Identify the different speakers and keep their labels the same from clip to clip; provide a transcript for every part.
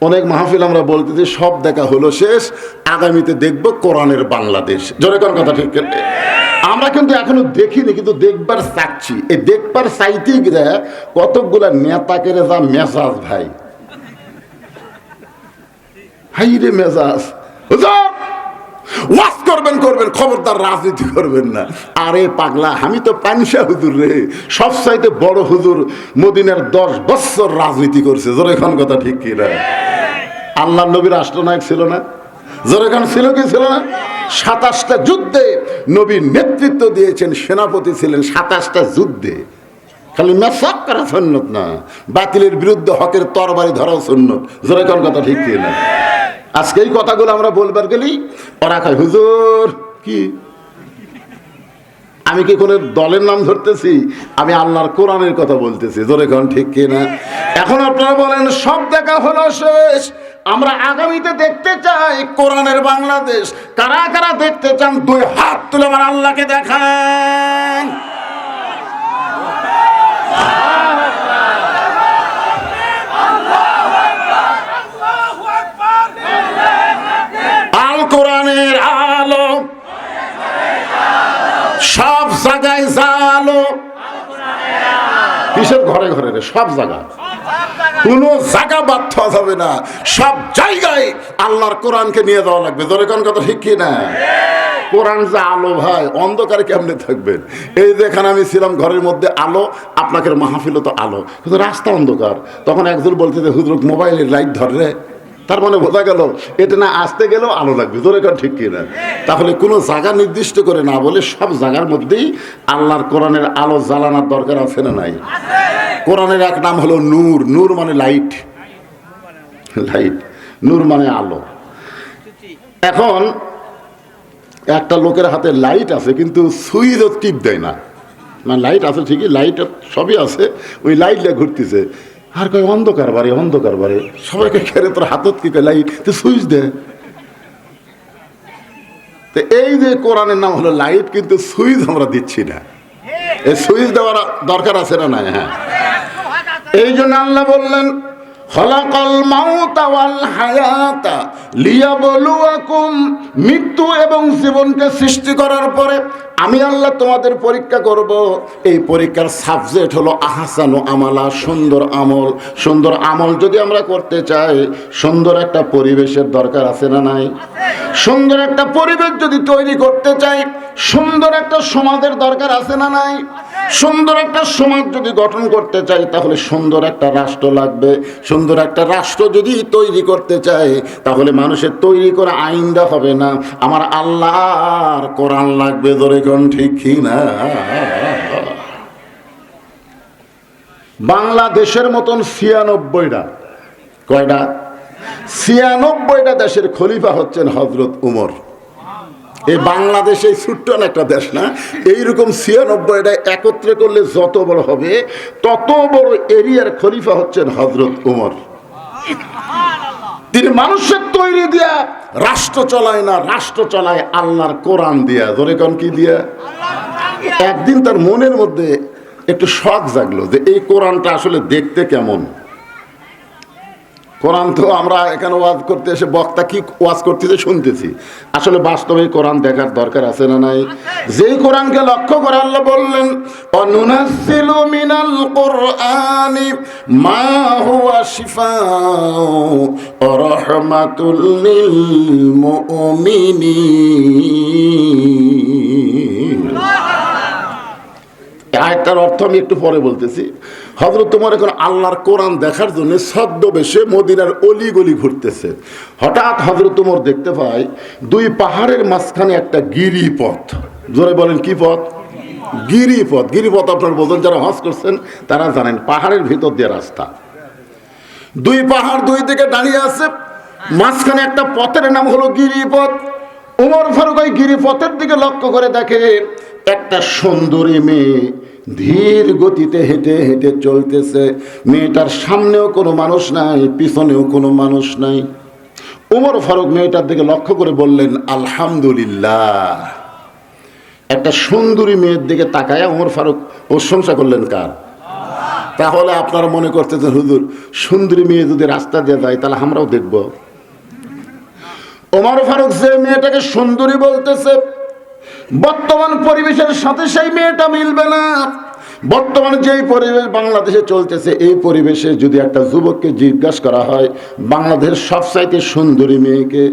Speaker 1: অনেক মাহফিল আমরা বলতেছি সব দেখা হলো শেষ, আগামীতে দেখব কোরআনের বাংলাদেশ। জোরে কোন কথা ঠিক? আমরা কিন্তু এখনো দেখিনি, কিন্তু দেখবার চাচ্ছি। এই দেখবার চাইতে গিয়ে কতকগুলা নেতাকে যা মেজাজ ভাই, হাই রে মেজাজ, ওয়াজ করবেন করবেন, খবরদার রাজনীতি করবেন না। আরে পাগলা, আমি তো পানসা হুজুর রে, সব চাইতে বড় হুজুর মদিনার 10 বছর রাজনীতি করছে। জোরে কোন কথা ঠিক কি না? আল্লাহ নবী রাষ্ট্রনায়ক ছিল না? জোরে কোন ছিল কি ছিল না? 27টা যুদ্ধে নবী নেতৃত্ব দিয়েছেন, সেনাপতি ছিলেন 27টা যুদ্ধে। খালি মেসাক করা সুন্নত না, বাতিলের বিরুদ্ধে হকের তরবারি ধরাও সুন্নত। জোরে কোন কথা ঠিক কি না? আজকে এই কথাগুলো আমরা বলবার গেলি ওরা কয় হুজুর কি, আমি কি কোন দলের নাম ধরতেছি? আমি আল্লাহর কোরআনের কথা বলতেছি। জোরে কোন ঠিক কি না? এখন আপনারা বলেন সব দেখা হলো শেষ, আমরা আগামীতে দেখতে চাই কোরআনের বাংলাদেশ। কারা কারা দেখতে চান 2 হাত তুলে আমার আল্লাহকে দেখান। আল কোরআনের আলো সব জায়গায় জালো। কিসের ঘরে ঘরে রে? সব জায়গায়, কোনো জায়গা বাদ থাকা যাবে না, সব জায়গায় আল্লাহর কোরআনকে নিয়ে যাওয়া লাগবে। জোরে কোন কথা ঠিক কি না? কোরআন যে আলো ভাই, অন্ধকারে কেমনে থাকবেন? এই যেখানে আমি ছিলাম ঘরের মধ্যে আলো, আপনাকে মাহফিলও তো আলো, কিন্তু রাস্তা অন্ধকার। তখন একজন বলতে যে হুজুর মোবাইলের লাইট ধরে, তার মানে বোঝা গেল এটা না আসতে গেলেও আলো লাগবে। জোরে কোন ঠিক কি না? তাহলে কোনো জায়গা নির্দিষ্ট করে না বলে সব জায়গার মধ্যেই আল্লাহর কোরআনের আলো জ্বালানোর দরকার আছে না নাই? কোরআনের এক নাম হলো নূর। নূর মানে লাইট, লাইট, নূর মানে আলো। এখন একটা লোকের হাতে লাইট আছে কিন্তু সুইচও টিপ দেয় না। মানে লাইট আছে ঠিকই, লাইট সবই আছে, ওই লাইটটা ঘুরতেছে, আর কয় অন্ধকার বাড়ি, অন্ধকার বাড়ি। সবাইকে খেলে তোর হাতত কি লাইট, তো সুইচ দে। তো এই যে কোরআনের নাম হলো লাইট, কিন্তু সুইচ আমরা দিচ্ছি না। এই সুইচ দেওয়ার দরকার আছে না নাই? হ্যাঁ, এই জন্য আল্লাহ বললেন খলাকাল মাউতা ওয়াল হায়াতা লিয়াবলুয়াকুম, মৃত্যু এবং জীবনকে সৃষ্টি করার পরে আমি আল্লাহ তোমাদের পরীক্ষা করব। এই পরীক্ষার সাবজেক্ট হলো আহসানু আমালা, সুন্দর আমল। সুন্দর আমল যদি আমরা করতে চাই, সুন্দর একটা পরিবেশের দরকার আছে না নাই? সুন্দর একটা পরিবেশ যদি তৈরি করতে চাই, সুন্দর একটা সমাজের দরকার আছে না নাই? সুন্দর একটা সমাজ যদি গঠন করতে চাই, তাহলে সুন্দর একটা রাষ্ট্র লাগবে। সুন্দর একটা রাষ্ট্র যদি তৈরি করতে চাই, তাহলে মানুষের তৈরি করা আইনটা হবে না, আমার আল্লাহর কোরআন লাগবে। ধরে কোন ঠিক কি না? বাংলাদেশের মতন 96টা, কয়টা? 96টা দেশের খলিফা হচ্ছেন হযরত উমর। এই বাংলাদেশ এই ছোট্ট একটা দেশ না, এইরকম 96টা একত্রে করলে যত বড় হবে, তত বড় এরিয়ার খলিফা হচ্ছেন হযরত উমর। তিনি মানুষের তৈরি দিয়া রাষ্ট্র চলায় না, রাষ্ট্র চলায় আল্লাহর কোরআন দিয়া। ধরে কোন কি দিয়া? একদিন তার মনের মধ্যে একটু শখ জাগলো যে এই কোরআনটা আসলে দেখতে কেমন। কোরআন তো আমরা এখানে ওয়াজ করতে এসে বক্তা কি ওয়াজ করতেছে শুনতেছি, আসলে বাস্তবে কোরআন দেখার দরকার আছে না নাই? যেই কোরআনকে লক্ষ্য করে আল্লাহ বললেন অনুনাজ্জিলু মিনাল কুরআনি মা হুয়া শিফাউ ওয়া রাহমাতুল লিল মুমিনিন। আয়াতটার অর্থ আমি একটু পরে বলতেছি। হযরত ওমর এখন আল্লাহর কোরআন দেখার জন্য ছদ্মবেশে মদিনার অলিগলি ঘুরতেছে। হঠাৎ হযরত ওমর দেখতে পায় 2 পাহাড়ের মাঝখানে একটা গিরিপথ। জোরে বলেন কি পথ? গিরিপথ। গিরিপথ আপনার বোঝেন, যারা হজ করছেন তারা জানেন, পাহাড়ের ভিতর দিয়ে রাস্তা। 2 পাহাড় 2 দিকে দাঁড়িয়ে আছে, মাঝখানে একটা পথের নাম হলো গিরিপথ। ওমর ফারুক ওই গিরিপথের দিকে লক্ষ্য করে দেখে একটা সুন্দরী মেয়ে ধীর গতিতে হেঁটে হেঁটে চলতেছে। মেয়েটার সামনেও কোনো মানুষ নাই, পিছনেও কোনো মানুষ নাই। ওমর ফারুক মেয়েটার দিকে লক্ষ্য করে বললেন আলহামদুলিল্লাহ। একটা সুন্দরী মেয়ের দিকে তাকায়া ওমর ফারুক প্রশংসা করলেন কার? তাহলে আপনারা মনে করতেছেন হুজুর সুন্দরী মেয়ে যদি রাস্তা দিয়ে যায় তাহলে আমরাও দেখব। ওমর ফারুক যে মেয়েটাকে সুন্দরী বলতেছে বর্তমান পরিবেশের সাথে সেই মেয়েটা মিলবে না। বর্তমানে যেই পরিবেশ বাংলাদেশে চলতেছে এই পরিবেশে যদি একটা যুবককে জিজ্ঞাসা করা হয় বাংলাদেশের সবচাইতে সুন্দরী মেয়েকে,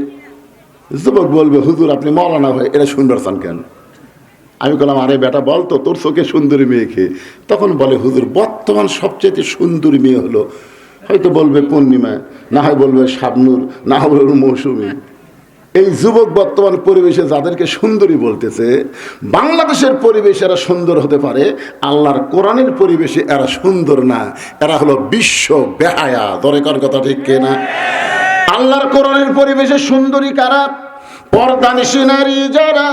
Speaker 1: যুবক বলবে হুজুর আপনি মৌলানা হয়ে এটা সুন্দর চান কেন? আমি বললাম আরে বেটা বল তো তোর চোখে সুন্দরী মেয়েকে। তখন বলে হুজুর বর্তমান সবচেয়ে সুন্দরী মেয়ে হলো, হয়তো বলবে পূর্ণিমা, না হয় বলবে শাবনূর, না হয় বলবে মৌসুমী। এই যুবক বর্তমান পরিবেশে যাদেরকে সুন্দরী বলতেছে বাংলাদেশের পরিবেশে এরা সুন্দর হতে পারে, আল্লাহর কোরআনের পরিবেশে এরা সুন্দর না, এরা হলো বিশ্ব বেহায়া। দরকার কথা ঠিক কিনা? আল্লাহর কোরআনের পরিবেশে সুন্দরী কারা? পর্দানিশী নারী যারা,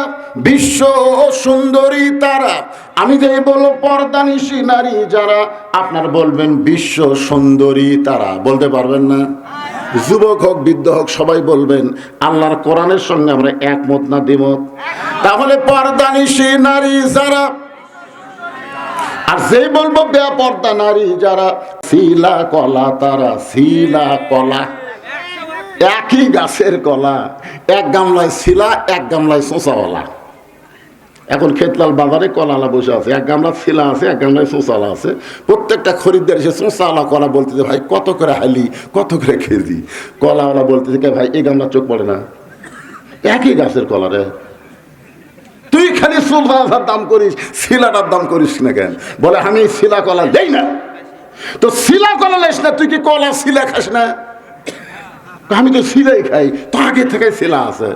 Speaker 1: বিশ্ব সুন্দরী তারা। আমি যে বলবো পর্দানিশী নারী যারা, আপনার বলবেন বিশ্ব সুন্দরী তারা। বলতে পারবেন না? যুবক হোক বৃদ্ধ হোক সবাই বলবেন আল্লাহর কোরআনের সঙ্গে আমরা একমত না দ্বিমত? তাহলে পর্দানিশী নারী যারা, আর যেই বলবো বেপর্দা নারী যারা, শিলা কলা তারা। শিলা কলা একই গাছের কলা, এক গামলায় শিলা এক গামলায় শোঁচাওয়ালা। এখন খেতলাল বাজারে কলাওয়ালা বসে আছে, এক গামলা শিলা আছে এক গামলায় শোঁচাওয়ালা আছে। প্রত্যেকটা খরিদ্দার এসে শোঁচাওয়ালা কলা বলতেছে ভাই কত করে হালি, কত করে কেজি? কলাওয়ালা বলতেছে কে ভাই এই গামলা চোখ পড়ে না, একই গাছের কলা রে, তুই খালি শোঁচাওয়ালার দাম করিস শিলাটার দাম করিস না কেন? বলে আমি শিলা কলা দেই না। তো শিলা কলা লেস না, তুই কি কলা শিলা খাস না? আমি তো শিলাই খাই, তো আগে থেকে শিলা আছে,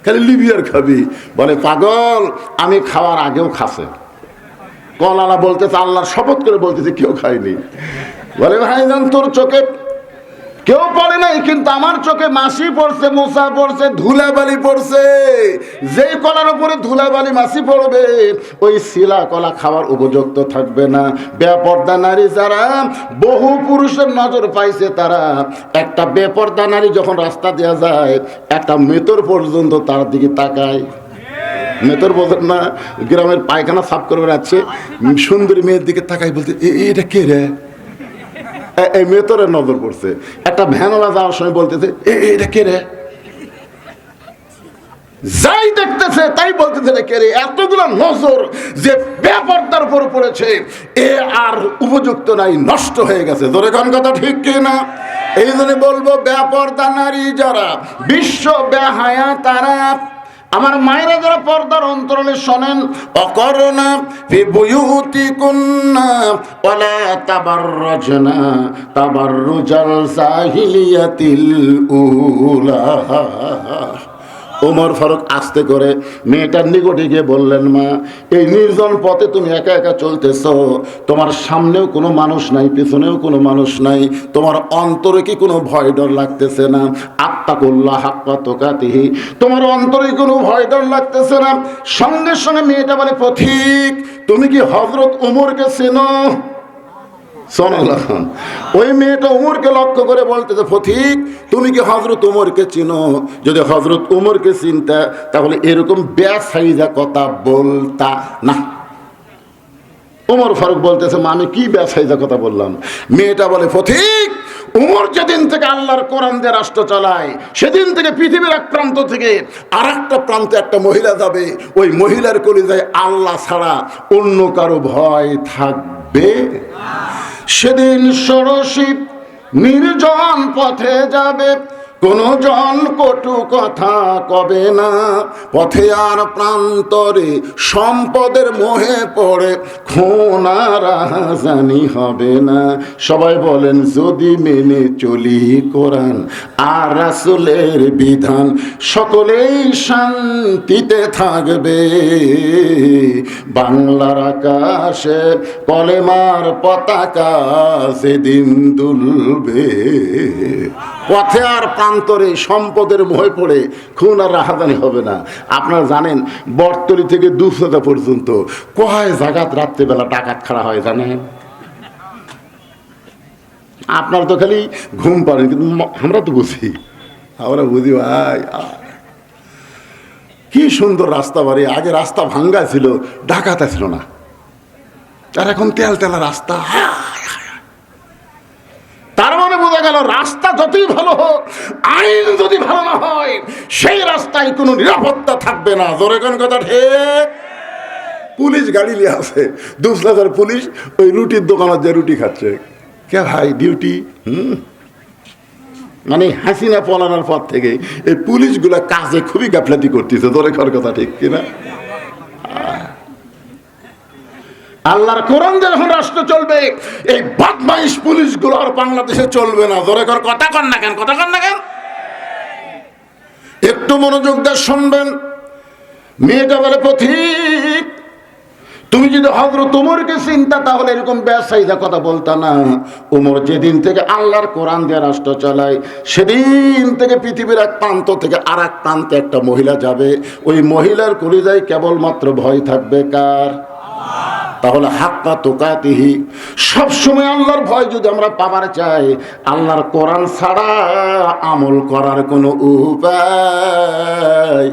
Speaker 1: খালি লিবিয়ার খাবি। বলে পাগল আমি খাওয়ার আগেও খাসে। কলালা বলতেছে আল্লাহর শপথ করে বলতেছে কেউ খায়নি। বলে ভাইজান তোর চোখে কেউ পড়ে নাই, কিন্তু আমার চোখে মাছি পড়ছে, মশা পড়ছে, ধুলাবালি পড়ছে। যেই কলার উপরে ধুলাবালি মাছি পড়বে ওই শিলা কলা খাওয়ার উপযুক্ত থাকবে না। বেপর্দা নারী যারা, বহু পুরুষের নজর পাইছে তারা। একটা বেপর্দা নারী যখন রাস্তা দেওয়া যায় একটা মেতর পর্যন্ত তার দিকে তাকায়। মেতর বোঝেন না, গ্রামের পায়খানা সাফ করে বেড়াচ্ছে, সুন্দরী মেয়ের দিকে তাকাই বলতে এটা কে রে? এই মেতরের নজর পড়ছে। একটা ভ্যানওয়ালা যাওয়ার সময় বলতেছে এটা কে রে? যাই দেখতেছে তাই বলতেছে এটা কে রে? এতগুলো নজর যে বেপরদার উপর পড়েছে এ আর উপযুক্ত নাই, নষ্ট হয়ে গেছে। ধরে কোন কথা ঠিক কিনা? এই জন্য বলবো বেপরদা নারী যারা, বিশ্ব বেহায়া তারা। আমার মায়েরা যারা পর্দার অন্তরালে শোনেন, অকরনা ফি বুয়ুতিকুন্না ওয়ালা তাবাররাজনা তাবাররুজাল জাহিলিয়াতিল উলা। ওমর ফারুক আস্তে করে মেয়েটার নিকটে গিয়ে বললেন মা এই নির্জন পথে তুমি একা একা চলতেছ, তোমার সামনেও কোনো মানুষ নাই পিছনেও কোনো মানুষ নাই, তোমার অন্তরে কি কোনো ভয় ডর লাগতেছে না? আত্তাকুল্লাহ হাক্কা তুকাতিহি, তোমার অন্তরে কোনো ভয় ডর লাগতেছে না? সঙ্গে সঙ্গে মেয়েটা বলে পথিক তুমি কি হযরত ওমরকে চেনো? ওই মেয়েটা উমরকে লক্ষ্য করে বলতেছে পথিক তুমি কি হযরত উমরকে চিনো? যদি হযরত উমরকে চিনতা তাহলে এরকম বেসাইজা কথা বলতা না। ওমর ফারুক বলতেছে মা আমি কি বেসাইজা কথা বললাম? মেয়েটা বলে পথিক উমর যেদিন থেকে আল্লাহর কোরআন দিয়ে রাষ্ট্র চালায় সেদিন থেকে পৃথিবীর এক প্রান্ত থেকে আর একটা প্রান্তে একটা মহিলা যাবে, ওই মহিলার কলিজায় আল্লাহ ছাড়া অন্য কারো ভয় থাকবে। সেদিন ষোড়শী নির্জন পথে যাবে, কোনো জন কটু কথা কবে না, পথে আর প্রান্তরে সম্পদের মোহে পড়ে খুন আর রাহাজানি হবে না। সবাই বলেন যদি মেনে চলি কোরআন আর রাসূলের বিধান সকলেই শান্তিতে থাকবে। বাংলার আকাশে কলেমার পতাকা সেদিন দুলবে। পথে আর প্রান্তরে সম্পদের মোহে পড়ে খুন আর রাহাজানি হবে না। আপনারা জানেন বটতলী থেকে দুফদা পর্যন্ত কয় জায়গাত রাত্রেবেলা ডাকাত খাড়া হয় জানেন? আপনারা তো খালি ঘুম পারেন, কিন্তু আমরা তো বুঝি, আমরা বুঝি ভাই কি সুন্দর রাস্তা বাড়ি। আগে রাস্তা ভাঙ্গা ছিল, ডাকাত ছিল না, আর এখন তেল তেলা রাস্তা। আইন যদি ভালো না হয় সেই রাস্তায় কোনো নিরাপত্তা থাকবে না। জোরে কোন কথা ঠিক? পুলিশ গাড়ি নিয়ে আসে, 2,000 পুলিশ ওই রুটির দোকানে যে রুটি খাচ্ছে। কে ভাই ডিউটি? মানে হাসিনা পলানোর পর থেকে এই পুলিশগুলা কাজে খুবই গাফলাতি করতেছে। জোরে কোন কথা ঠিক কিনা? আল্লাহর কোরআন যখন রাষ্ট্র চলবে, এই বদমাইশ পুলিশগুলো আর বাংলাদেশে চলবে না। জোরে কর কথা কন না কেন? কথা কন না কেন? একটু মনোযোগ দিয়ে শুনবেন। মেয়েটা বলে পথিক, তুমি যদি হযরত ওমরকে চিন্তা তাহলে এরকম বেসাইদা কথা বলতা না। ওমর যেদিন থেকে আল্লাহর কোরআন দিয়ে রাষ্ট্র চালায়, সেদিন থেকে পৃথিবীর এক প্রান্ত থেকে আর এক প্রান্তে একটা মহিলা যাবে, ওই মহিলার কলিজায় কেবলমাত্র ভয় থাকবে কার? তাহলে হাক্কা তুকাতিহি, সবসময় আল্লাহর ভয় যদি আমরা পাবার চাই, আল্লাহর কোরআন ছাড়া আমল করার কোনো উপায়।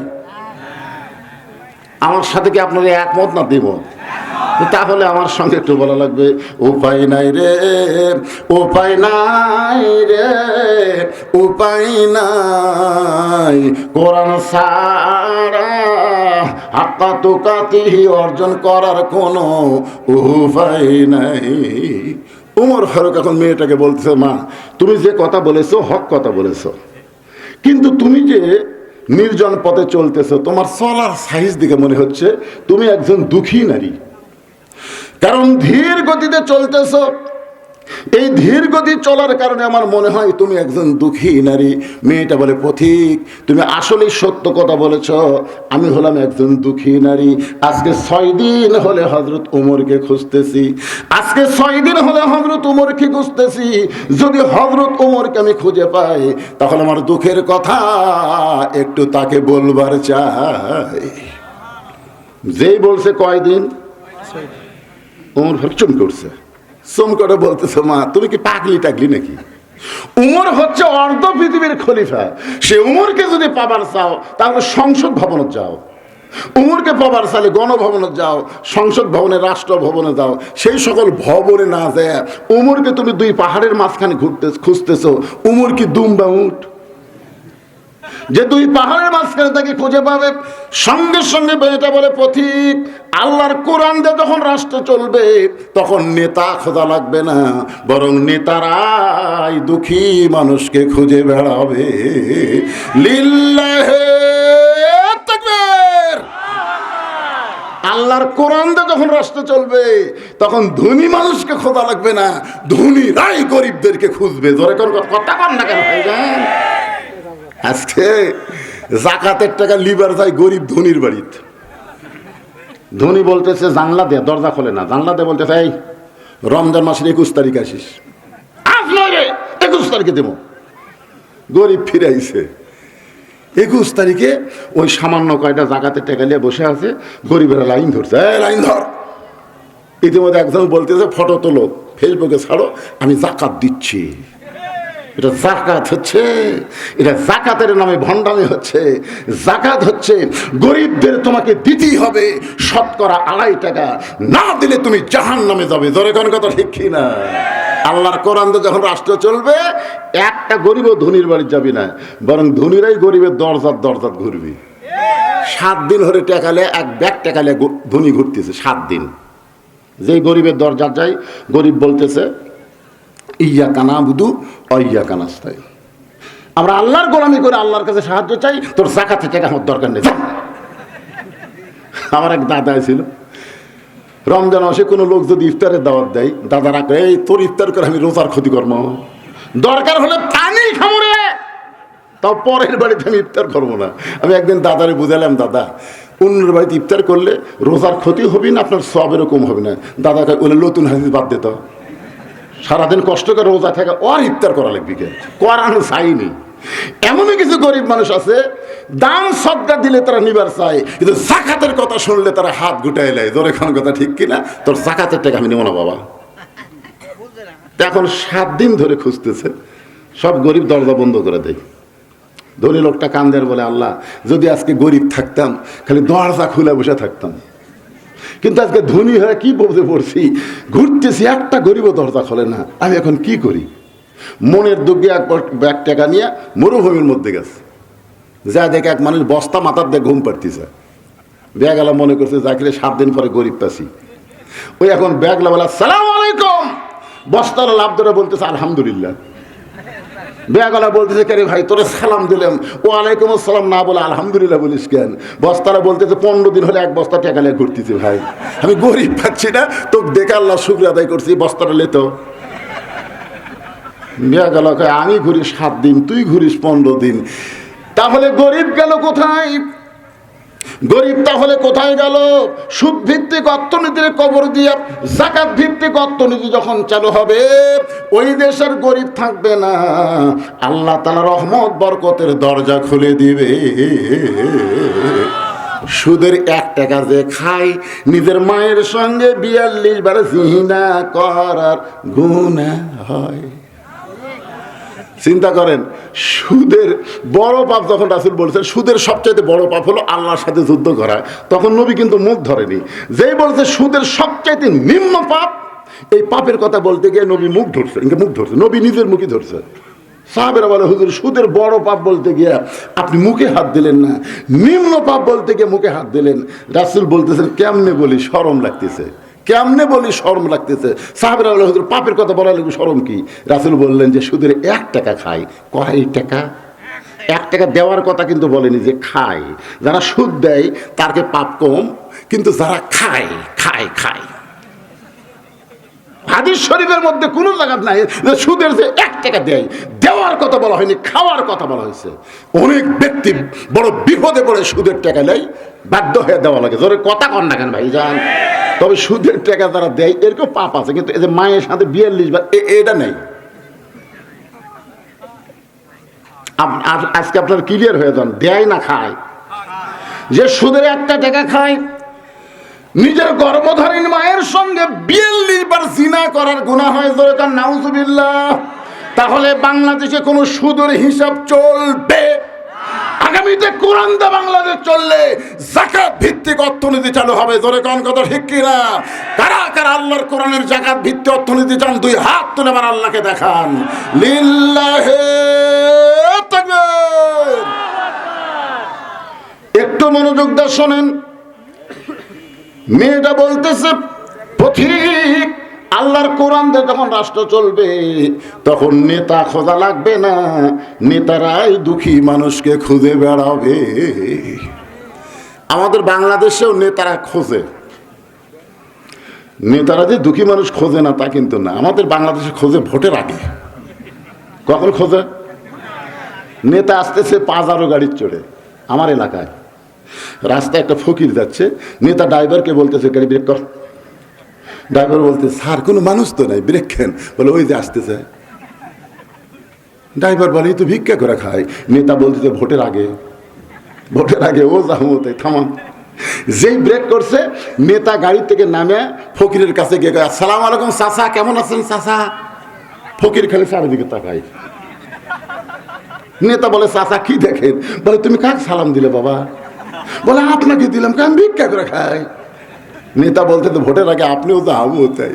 Speaker 1: আমার সাথে কি আপনারা একমত না দিব? তাহলে আমার সঙ্গে একটু বলা লাগবে, উপায় নাই রে, উপায় নাই রে, উপায় নাই কোরআন ছাড়া হাক্কা তুকাতিহি অর্জন করার কোনো উপায় নাই। ওমর ফারুক এখন মেয়েটাকে বলতেছে, মা তুমি যে কথা বলেছো হক কথা বলেছো, কিন্তু তুমি যে নির্জন পথে চলতেছো, তোমার চলার সাইজ দিকে মনে হচ্ছে তুমি একজন দুঃখী নারী। কারণ ধীর গতিতে চলতেছ, এই ধীর গতি চলার কারণে আমার মনে হয় তুমি একজন দুঃখী নারী। মেয়েটা বলে, পথিক তুমি আসলেই সত্য কথা বলেছ, আমি হলাম একজন দুঃখী নারী। আজকে 6 দিন হলে হযরত ওমরকে খুঁজতেছি, আজকে 6 দিন হলে হযরত ওমরকে খুঁজতেছি। যদি হযরত ওমরকে আমি খুঁজে পাই, তখন আমার দুঃখের কথা একটু তাকে বলবার চাই। যেই বলছে কয়দিন, ওমর চমকে উঠছে। চমকটা বলতেছে, মা তুমি কি পাগলি টাগলি নাকি? উমর হচ্ছে অর্ধ পৃথিবীর খলিফা। সে উমরকে যদি পাবার চাও তাহলে সংসদ ভবনে যাও, উমরকে পাবার চাইলে গণভবনে যাও, সংসদ ভবনে, রাষ্ট্র ভবনে যাও। সেই সকল ভবনে না যায় উমরকে তুমি 2 পাহাড়ের মাঝখানে খুঁজতেছো। উমর কি দুম্বা উঠ যে 2 পাহাড়ের মাঝখানে তাকে খুঁজে পাবে? সঙ্গে সঙ্গে মেয়েটা বলে, পথিক আল্লাহর কোরআন দিয়ে যখন রাষ্ট্র চলবে, তখন নেতা খোঁজা লাগবে না, বরং নেতারাই দুঃখী মানুষকে খুঁজে বেড়াবে। লিল্লাহে তাকবীর। আল্লাহর কোরআন দিয়ে যখন রাষ্ট্র চলবে, তখন ধনী মানুষকে খোঁজা লাগবে না, ধনীরাই গরিবদেরকে খুঁজবে। জোরে কোন কথা কন না কেন ভাইজান? আজকে জাকাতের টাকা লিবার যায় গরিব ধনির বাড়িতে। ধনী বলতেছে জানলা দে, দরজা খোলে না। জানলা দে বলতেছে, এই রমজান মাসের 21 তারিখ আসিস। আজ নয় রে, 21 তারিখে দেবো। গরিব ফিরে আইছে 21 তারিখে, ওই সামান্য কয়টা জাকাতের টাকা নিয়ে বসে আছে, গরিবেরা লাইন ধরছে, লাইন ধর। ইতিমধ্যে একজন বলতেছে, ফটো তোলো, ফেসবুকে ছাড়ো, আমি জাকাত দিচ্ছি। এটা জাকাত হচ্ছে, এটা জাকাতের নামে ভণ্ডামি হচ্ছে। জাকাত হচ্ছে গরিবদের তোমাকে দিতেই হবে 2.5 টাকা, না দিলে তুমি জাহান্নামে যাবে। জোরে কোন কথা ঠিক কি না? আল্লাহর কোরআন যখন রাষ্ট্র চলবে, একটা গরিবও ধনীর বাড়ি যাবি না, বরং ধনীরাই গরিবের দরজাত দরজাত ঘুরবি। 7 দিন ধরে টেকালে, 1 ব্যাগ টেকালে ধনী ঘুরতেছে 7 দিন। যেই গরিবের দরজা যায়, গরিব বলতেছে, ইয়াকা নাবুদু ওয়া ইয়াকা নাস্তাইন। আমরা আল্লাহর গোলামি করে আল্লাহর কাছে সাহায্য চাই, তোর যাকাতের টাকা আমার দরকার নেই। আমার এক দাদা ছিল, রমজান মাসে কোনো লোক যদি ইফতারের দাওয়াত দেয়, দাদারা কয়, এই তোর ইফতার করে আমি রোজার ক্ষতি করবো, দরকার হলে পানি খাবো রে, তাও পরের বাড়িতে আমি ইফতার করবো না। আমি একদিন দাদারে বুঝালাম, দাদা অন্যের বাড়িতে ইফতার করলে রোজার ক্ষতি হবে না, আপনার সবেরও কম হবে না। দাদা কয়, ওলে নতুন হাদিস বাদ দিত, সারাদিন কষ্ট করে রোজা থাকা, ওর ইফতার করা লাগবে, কে করানো চাইনি। এমনই কিছু গরিব মানুষ আছে, দান সদকা দিলে তারা নিবার চায়, কিন্তু জাকাতের কথা শুনলে তারা হাত গুটাই নেয়। জোরে কোন কথা ঠিক কিনা? তোর জাকাতের টাকা আমি নেব না বাবা। এখন 7 দিন ধরে খুঁজতেছে, সব গরিব দরজা বন্ধ করে দেয়। ধনী লোকটা কান্দের বলে, আল্লাহ যদি আজকে গরিব থাকতাম, খালি দরজা খুলে বসে থাকতাম, কিন্তু আজকে ধনী হয়ে কি বলতে পড়ছি, ঘুরতেছি, একটা গরিবও দরজা খোলে না, আমি এখন কি করি? মনের দুঃখে এক ব্যাগ টাকা নিয়ে মরুভূমির মধ্যে গেছে, যা দেখে এক মানুষ বস্তা মাথার দিয়ে ঘুম পাড়তেছে। ব্যাগওয়ালা মনে করছে যাকে 7 দিন পরে গরিব পাচ্ছি। ওই এখন ব্যাগওয়ালা বলে আসসালামু আলাইকুম, বস্তাওয়ালা লাভ ধরে বলতেছে আলহামদুলিল্লাহ। ব্যাগওয়ালা বলতেছে কে রে ভাই তোরে সালাম দিলাম, ওয়ালাইকুম আসসালাম না বলে আলহামদুলিল্লাহ বলিস কেন? বস্তারা বলতেছে 15 দিন হলে এক বস্তা টাকা নিয়ে ঘুরতেছি ভাই, আমি গরিব পাচ্ছি না, তোকে দেখে আল্লাহ শুকর আদায় করছি, বস্তাটা লেতো। ব্যাগওয়ালা কয় আমি ঘুরি 7 দিন, তুই ঘুরিস 15 দিন, তাহলে গরিব গেল কোথায়? গরিব তাহলে কোথায় গেল? সুদ ভিত্তিক অর্থনীতির কবর দিয়া যাকাত ভিত্তিক অর্থনীতি যখন চালু হবে, ওই দেশের গরিব থাকবে না, আল্লাহ তাআলা রহমত বরকতের দরজা খুলে দিবে। সুদের 1 টাকা যে খায়, নিজের মায়ের সঙ্গে 42 বার জিনা করার গুনাহ হয়। চিন্তা করেন, সুদের বড় পাপ যখন রাসূল বলেছেন সুদের সবচাইতে বড় পাপ হলো আল্লাহর সাথে যুদ্ধ করা, তখন নবী কিন্তু মুখ ধরেনি। যেই বলছে সুদের সবচাইতে নিম্ন পাপ, এই পাপের কথা বলতে গিয়ে নবী মুখ ধরছে, নবী নিজের মুখই ধরছে। সাহাবেরা বলে হুজুর সুদের বড় পাপ বলতে গিয়ে আপনি মুখে হাত দিলেন না, নিম্ন পাপ বলতে গিয়ে মুখে হাত দিলেন। রাসূল বলতেছেন কেমনে বলি, শরম লাগতেছে, কেমনে বলি শরম লাগতেছে। সাহাবেরা বলে হুজুর পাপের কথা বলা লাগবে, শরম কি? রাসূল বললেন যে সুদের 1 টাকা খায়। কয় টাকা? 1 টাকা দেওয়ার কথা কিন্তু বলেনি, যে খায়। যারা সুদ দেয় তারকে পাপ কম, কিন্তু যারা খায় খায় খায়। হাদিস শরীফের মধ্যে কোনো জায়গা নাই যে সুদের যে 1 টাকা দেয়, দেওয়ার কথা বলা হয়নি, খাওয়ার কথা বলা হয়েছে। অনেক ব্যক্তি বড় বিপদে পড়ে সুদের টাকা নেয়, বাধ্য হয়ে দেওয়া লাগে। জোরে কথা কন না কেন ভাই যান? তবে সুদের টাকা যারা দেয় এরকম পাপ আছে, কিন্তু এই যে মায়ের সাথে 42 বার এটা নেই। আজকে আপনার ক্লিয়ার হয়ে যান, দেয় না খায়। যে সুদের 1 টাকা খায়, নিজের গর্ভধারীণ মায়ের সঙ্গে 42 বার জিনা করার গুনাহ হয়। জোরে কান নাউজুবিল্লাহ। তাহলে বাংলাদেশে কোনো সুদের হিসাব চলবে? আগামীতে কোরআন দা বাংলাদেশ চললে যাকাত ভিত্তিক অর্থনীতি চালু হবে। জোরে কোন কথা ঠিক কি না? কারা কারা আল্লাহর কোরআনের যাকাত ভিত্তিক অর্থনীতি চান? 2 হাত তুলে আবার আল্লাহকে দেখান। লিল্লাহি তাকবীর। একটু মনোযোগ দিয়ে শোনেন। মেয়েটা বলতেছে পথিক, আল্লাহর কোরআন দিয়ে যখন রাষ্ট্র চলবে তখন নেতা খোঁজা লাগবে না, নেতারাই দুঃখী মানুষকে খুঁজে বেড়াবে। আমাদের বাংলাদেশেও নেতারা খোঁজে। নেতারা যে দুঃখী মানুষ খোঁজে না তা কিন্তু না, আমাদের বাংলাদেশে খোঁজে ভোটের আগে। কখন খোঁজে? নেতা আসতেছে 5 গাড়ির চড়ে আমার এলাকায়, রাস্তায় একটা ফকির যাচ্ছে, নেতা ড্রাইভারকে বলতেছে গাড়ি ব্রেক কর। ড্রাইভার বলতে স্যার কোনো মানুষ তো নাই, ব্রেক খেন। বলে ওই যে আসতেছে। ড্রাইভার বলে তো ভিক্ষা করে খায়। নেতা বলতেছে ভোটের আগে, ভোটের আগে ও যাহমতে থামান। যেই ব্রেক করছে, নেতা গাড়ি থেকে নামে ফকিরের কাছে গিয়ে আসসালামু আলাইকুম চাচা, কেমন আছেন চাচা? ফকির খালি চারিদিকে তাকায়। নেতা বলে চাচা কি দেখেন? বলে তুমি কাকে সালাম দিলে বাবা? বলে আপনাকে দিলাম, আমি ভিক্ষা করে খাই। নেতা বলতে তো ভোটের আগে আপনিও তো আমিও তাই।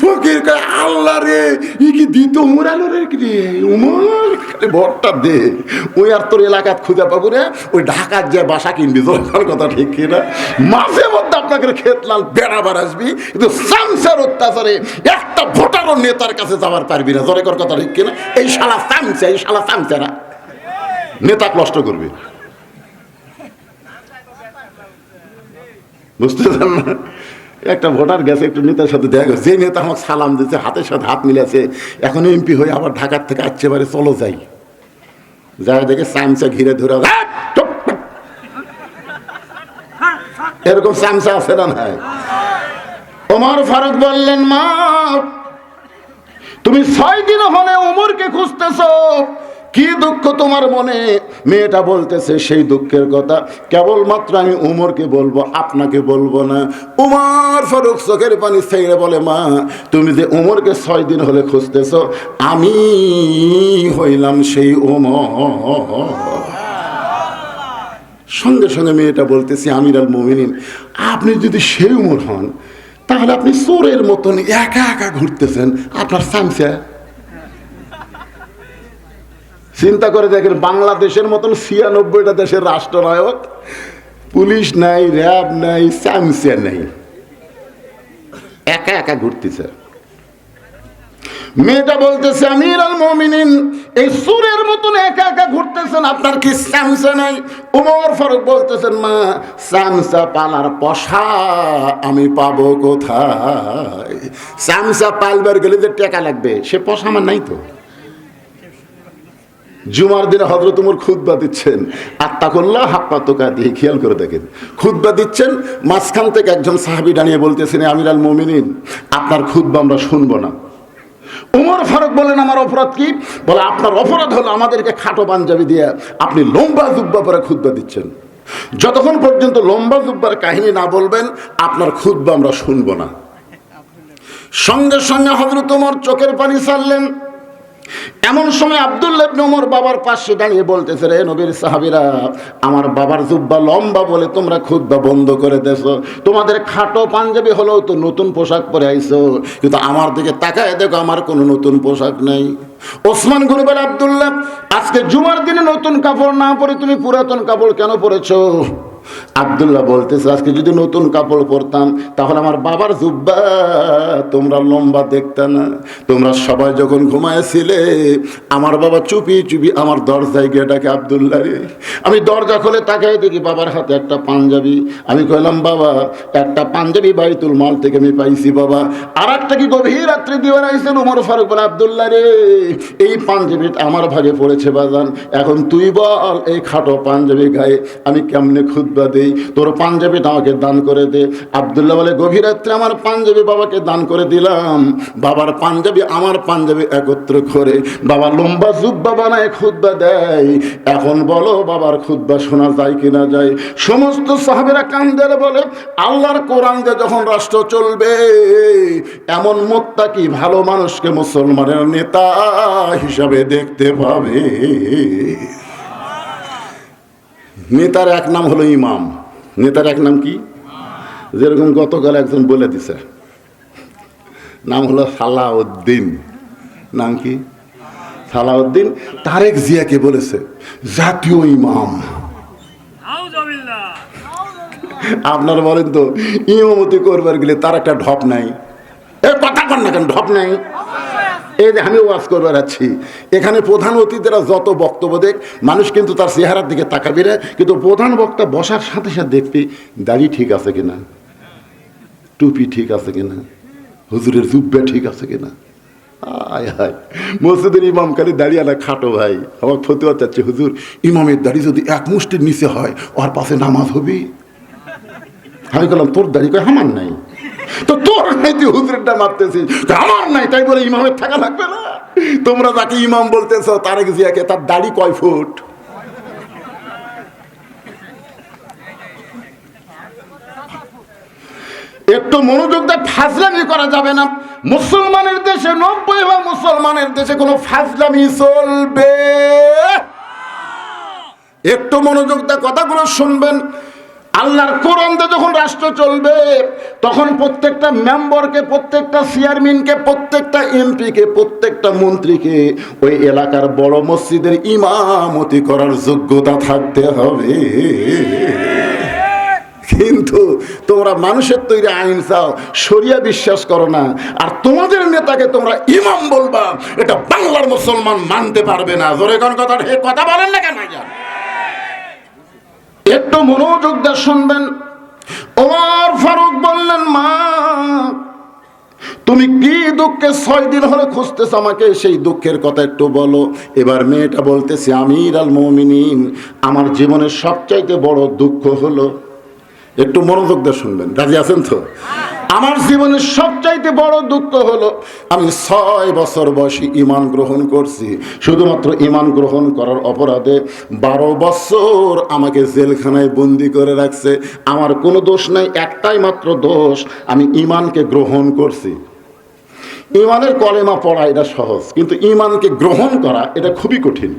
Speaker 1: ফকির কয় আল্লাহ রে, ই কি দিত উমর আলো রে, কি রে উমর ভোটটা দে। ওই আর তোর এলাকাত খুঁজে পাবো রে, ওই ঢাকার যে বাসা কিনবি। জোর কথা ঠিক কিনা? মাঝে মধ্যে আপনাকে খেতলাল বেড়াবার আসবি, কিন্তু চামচার অত্যাচারে একটা ভোটারও নেতার কাছে যাওয়ার পারবি না। জোরে কর কথা ঠিক কিনা? এই শালা চামচা, এই শালা চামচারা নেতা নষ্ট করবে। বুঝতে পারেন না? একটা ভোটার গেছে, একটু নেতার সাথে দেখা গেছে, যে নেতা আমাকে সালাম দিচ্ছে, হাতের সাথে হাত মিলেছে, এখন এমপি হয়ে আবার ঢাকার থেকে আসছে, বারে চলো যাই। যা দেখে চামচা ঘিরে ধরে, এরকম চামচা আছে না নাই? ওমর ফারুক বললেন মা তুমি 6 দিন হলে ওমরকে খুঁজতেছো, কি দুঃখ তোমার মনে? মেয়েটা বলতেছে সেই দুঃখের কথা কেবলমাত্র আমি উমরকে বলবো, আপনাকে বলবো না। উমর ফারুক চোখের পানি ছেড়ে বলে মা তুমি যে উমরকে 6 দিন হলে খুঁজতেছো, আমি হইলাম সেই উমর। সঙ্গে সঙ্গে মেয়েটা বলতেছি আমিরুল মুমিনিন, আপনি যদি সেই উমর হন তাহলে আপনি চোরের মতন একা একা ঘুরতেছেন, আপনার চামচা চিন্তা করে দেখেন, বাংলাদেশের মতন ৯৬টা দেশের রাষ্ট্রনায়ক, পুলিশ নাই, র্যাব নাই, স্যামসিয়া নাই, একা একা ঘুরতেছে। মেয়েটা বলতেছে আমির আল মুমিনিন, এই সুরের মতন একা একা ঘুরতেছেন, আপনার কি স্যামসা নাই? ওমর ফারুক বলতেছেন মা, স্যামসা পালার পশা আমি পাবো কোথায়? স্যামসা পালবার গেলে যে টাকা লাগবে, সে পশা আমার নাই তো। জুমার দিনে হযরত ওমর খুতবা দিচ্ছেন, আত্তাকুল্লাহ হাক্কা তুকাতিহি, খেয়াল করে দেখেন, খুতবা দিচ্ছেন, মাঝখান থেকে একজন সাহাবী দাঁড়িয়ে বলতেছেন আমির আল মুমিনিন, আপনার খুতবা আমরা শুনবো না। ওমর ফারুক বলেন আমার অপরাধ কি? বলে আপনার অপরাধ হলো আমাদেরকে খাটো পাঞ্জাবি দিয়ে আপনি লম্বা জুব্বা পরে খুতবা দিচ্ছেন। যতক্ষণ পর্যন্ত লম্বা জুব্বার কাহিনী না বলবেন আপনার খুতবা আমরা শুনবো না। সঙ্গে সঙ্গে হযরত ওমর চোখের পানি ছাড়লেন। এমন সময় আব্দুল্লাহ ইবনে ওমর বাবার পাশে দাঁড়িয়ে বলতেছে, রে নবীর সাহাবীরা, আমার বাবার জুব্বা লম্বা বলে তোমরা খুতবা বন্ধ করে দেছো, তোমাদের খাটো পাঞ্জাবি হলেও তো নতুন পোশাক পরে আইছো, কিন্তু আমার দিকে তাকায় দেখো আমার কোনো নতুন পোশাক নাই। ওসমান গনি বলে, আব্দুল্লাহ আজকে জুমার দিনে নতুন কাপড় না পরে তুমি পুরাতন কাপড় কেন পরেছো? আব্দুল্লাহ বলতেছে, আজকে যদি নতুন কাপড় পরতাম তাহলে আমার বাবার জুব্বা তোমরা লম্বা দেখতে না। তোমরা সবাই যখন ঘুমাইছিলে আমার বাবা চুপি চুপি আমার দরজায় গিয়ে ডাকে, আব্দুল্লাহ রে। আমি দরজা খুলে তাকাই দেখি বাবার হাতে একটা পাঞ্জাবি। আমি কইলাম, বাবা একটা পাঞ্জাবি বাইতুল মাল থেকে আমি পাইছি বাবা, আর একটা কি গভীর রাত্রে দিয়ে আইছেন? ওমর ফারুক বলে, আব্দুল্লাহ রে, এই পাঞ্জাবিটা আমার ভাগে পড়েছে বাজান, এখন তুই বল এই খাটো পাঞ্জাবি গায়ে আমি কেমনে খুতবা দেই? তোর পাঞ্জাবিটা আমাকে দান করে দে। আব্দুল্লাহ বলে, গভীর রাত্রে আমার পাঞ্জাবি বাবাকে দান করে দিলাম। বাবার পাঞ্জাবি আমার পাঞ্জাবি একত্র করে বাবা লম্বা জুব্বা বানায় খুতবা দেয়। এখন বলো বাবার খুতবা শোনা যায় কিনা যায়? সমস্ত সাহাবীরা কান্দে বলে, আল্লাহর কোরআন দিয়ে যখন রাষ্ট্র চলবে এমন মুত্তাকি ভালো মানুষকে মুসলমানের নেতা হিসাবে দেখতে পাবে। নেতার এক নাম হলো ইমাম। নেতার এক নাম কি? যেরকম গতকাল একজন বলে দিছে, নাম হলো সালাউদ্দিন। নাম কি? সালাউদ্দিন। তারেক জিয়াকে বলেছে জাতীয় ইমাম। আপনারা বলেন তো, ইমামতি করবার গেলে তার একটা ঢপ নাই? কথা কন না কেন, ঢপ নাই? এই যে আমি ওয়াজ করবার আছি, এখানে প্রধান অতিথিরা যত বক্তব্য দেখ, মানুষ কিন্তু তার চেহারার দিকে তাকাবি না, কিন্তু প্রধান বক্তা বসার সাথে সাথে দেখবি দাড়ি ঠিক আছে কিনা, টুপি ঠিক আছে কিনা, হুজুরের জুব্বা ঠিক আছে কিনা। আয় হায়, মসজিদের ইমাম খালি দাড়ি আলা খাটো ভাই, আমার ফতুয়া চাচ্ছে, হুজুর ইমামের দাড়ি যদি এক মুষ্টির নিচে হয় ওর পাশে নামাজ হবি? আমি বললাম, তোর দাড়ি? কয় আমার নাই। তো তোর নাই, তুই হুজুরেরটা মারতেছিস? আমার নাই, তাই বলে ইমামের থাকা লাগবে না? তোমরা যাকে ইমাম বলতেছ তারেক জিয়াকে, তার দাড়ি কয় ফুট? একটু মনোযোগ দিয়ে ফাজলামি করা যাবে না। মুসলমানের দেশে ৯০ মুসলমানের দেশে কোনো ফাজলামি চলবে? একটু মনোযোগ দিয়ে কথাগুলো শুনবেন। আল্লাহর কোরআন দিয়ে যখন রাষ্ট্র চলবে তখন প্রত্যেকটা মেম্বারকে, প্রত্যেকটা চেয়ারম্যানকে, প্রত্যেকটা এমপিকে, প্রত্যেকটা মন্ত্রীকে ওই এলাকার বড় মসজিদের ইমামতি করার যোগ্যতা থাকতে হবে। কিন্তু তোমরা মানুষের তৈরি আইন চাও, শরিয়া বিশ্বাস করো না, আর তোমাদের নেতাকে তোমরা ইমাম বলবা, এটা বাংলার মুসলমান মানতে পারবে না। জোরে কোন কথা বলেন না কেন? একটু মনোযোগ দিয়ে শুনবেন। ওমর ফারুক বললেন, মা তুমি কি দুঃখে 6 দিন হলে খুঁজতেছ আমাকে, সেই দুঃখের কথা একটু বলো। এবার মেয়েটা বলতেছে, আমির আল মুমিনিন, আমার জীবনের সবচাইতে বড় দুঃখ হলো, একটু মনোযোগ দিয়ে শুনবেন, রাজি আছেন তো? আমার জীবনের সবচাইতে বড় দুঃখ হলো আমি 6 বছর বয়সী ঈমান গ্রহণ করছি। শুধুমাত্র ঈমান গ্রহণ করার অপরাধে 12 বছর আমাকে জেলখানায় বন্দি করে রাখছে। আমার কোনো দোষ নাই, একটাই মাত্র দোষ, আমি ঈমানকে গ্রহণ করছি। ঈমানের কলেমা পড়া এটা সহজ, কিন্তু ঈমানকে গ্রহণ করা এটা খুবই কঠিন।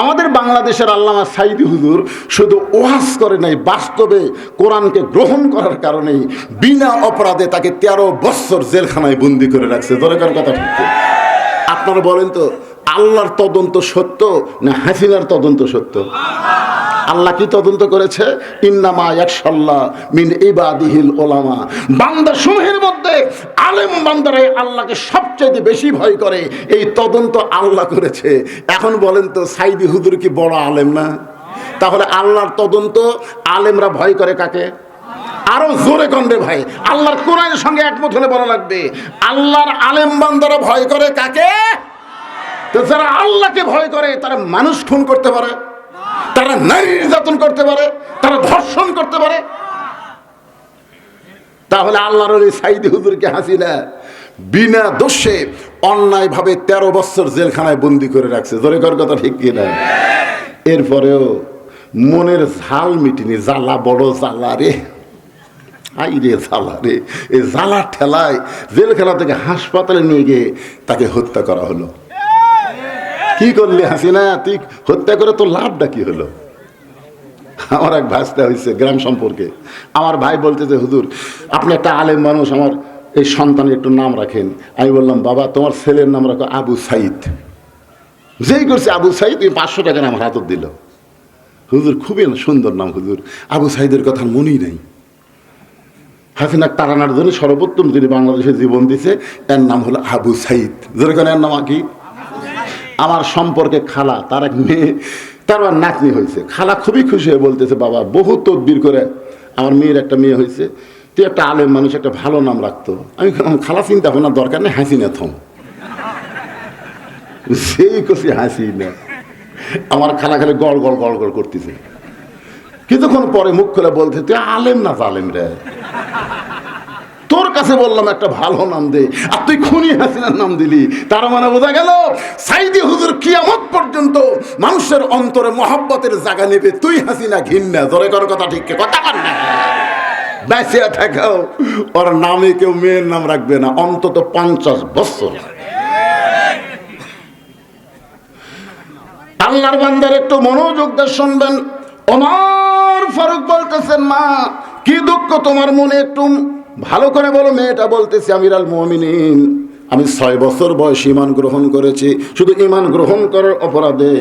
Speaker 1: আমাদের বাংলাদেশের আল্লামা সাইদি হুজুর শুধু ওয়াজ করে নাই, বাস্তবে কোরআনকে গ্রহণ করার কারণেই বিনা অপরাধে তাকে 13 বছর জেলখানায় বন্দি করে রাখছে। দরকার কথা ঠিক। আপনারা বলেন তো, আল্লাহর তদন্ত সত্য না হাসিনার তদন্ত সত্য? আল্লাহ কি তদন্ত করেছে? ইন্নামা ইয়াখশাল্লাহ মিন ইবাদিহিল উলামা। বান্দা সমূহের মধ্যে আলেম বান্দারাই আল্লাহকে সবচেয়ে বেশি ভয় করে, এই তদন্ত আল্লাহ করেছে। এখন বলেন তো, সাইদি হুজুর কি বড় আলেম না? তাহলে আল্লাহর তদন্ত আলেমরা ভয় করে কাকে? আরো জোরে কন্ডে ভাই, আল্লাহর কোরআনের সঙ্গে একমত হলে বলা লাগবে, আল্লাহর আলেম বান্দারা ভয় করে কাকে? তো যারা আল্লাহকে ভয় করে তারা মানুষ খুন করতে পারে, তারা নারী নির্যাতন করতে পারে, তারা ধর্ষণ করতে পারে। তাহলে আল্লাহর ওই সাইদি হুজুরকে হাসিনা বিনা দোষে অন্যায়ভাবে 13 বছর জেলখানায় বন্দি করে রাখছে। জোরে কর কথা ঠিক কিনা? এরপরেও মনের ঝাল মিটিনি, জ্বালা বড় জ্বালা রে, আই রে জ্বালা রে। এই জ্বালার ঠেলায় জেলখানা থেকে হাসপাতালে নিয়ে গিয়ে তাকে হত্যা করা হলো। কি করলি হাসিনা, তুই হত্যা করে তোর লাভটা কি হলো? আমার এক ভাস্তা হয়েছে গ্রাম সম্পর্কে, আমার ভাই বলতেছে, হুজুর আপনি একটা আলেম মানুষ, আমার এই সন্তানের একটু নাম রাখেন। আমি বললাম, বাবা তোমার ছেলের নাম রাখো আবু সাইদ। যেই করছে আবু সাইদ, ওই 500 টাকা আমার হাতত দিল। হুজুর খুবই সুন্দর নাম হুজুর, আবু সাইদের কথা মনেই নাই। হাসিনা তাড়ানোর জন্য সর্বোত্তম যিনি বাংলাদেশে জীবন দিছে, এর নাম হলো আবু সাইদ। যেরকম এর নাম কি? আমার সম্পর্কে খালা, তার এক মেয়ে, তার নাতনি হয়েছে। খালা খুবই খুশি হয়ে বলতেছে, বাবা বহু তদবির করে আমার মেয়ের একটা মেয়ে হয়েছে, তুই একটা আলেম মানুষ, একটা ভালো নাম রাখতো। আমি খালা চিন্তা ভাবনার দরকার নেই, হাসিনা থম। সেই খুশি হাসিনা, আমার খালা খালি গড় গড় গড় গড় করতেছে। কিছুক্ষণ পরে মুখ খুলে বলতে, তুই আলেম না জালেম রে, তোর কাছে বললাম একটা ভালো নাম দে, আর তুই খুনি হাসিনার নাম দিলি। তার মানে বোঝা গেল সাইদি হুজুর কিয়ামত পর্যন্ত মানুষের অন্তরে মহব্বতের জায়গা নেবে, তুই হাসিনা ঘিন্না। জোরে কর কথা ঠিক, কথা কর না। বেঁচে থাকাও ওর নামে কেউ মেয়ের নাম রাখবে না, অন্তত 50 বছর। আল্লাহর বান্দার একটু মনোযোগ দিয়ে শুনবেন। ওমর ফারুক বলতেছেন, মা কি দুঃখ তোমার মনে, একটু ভালো করে বলো। মেয়েটা বলতেছে, আমিরুল মুমিনিন, আমি 6 বছর বয়সে ঈমান গ্রহণ করেছি। শুধু ঈমান গ্রহণ করার অপরাধে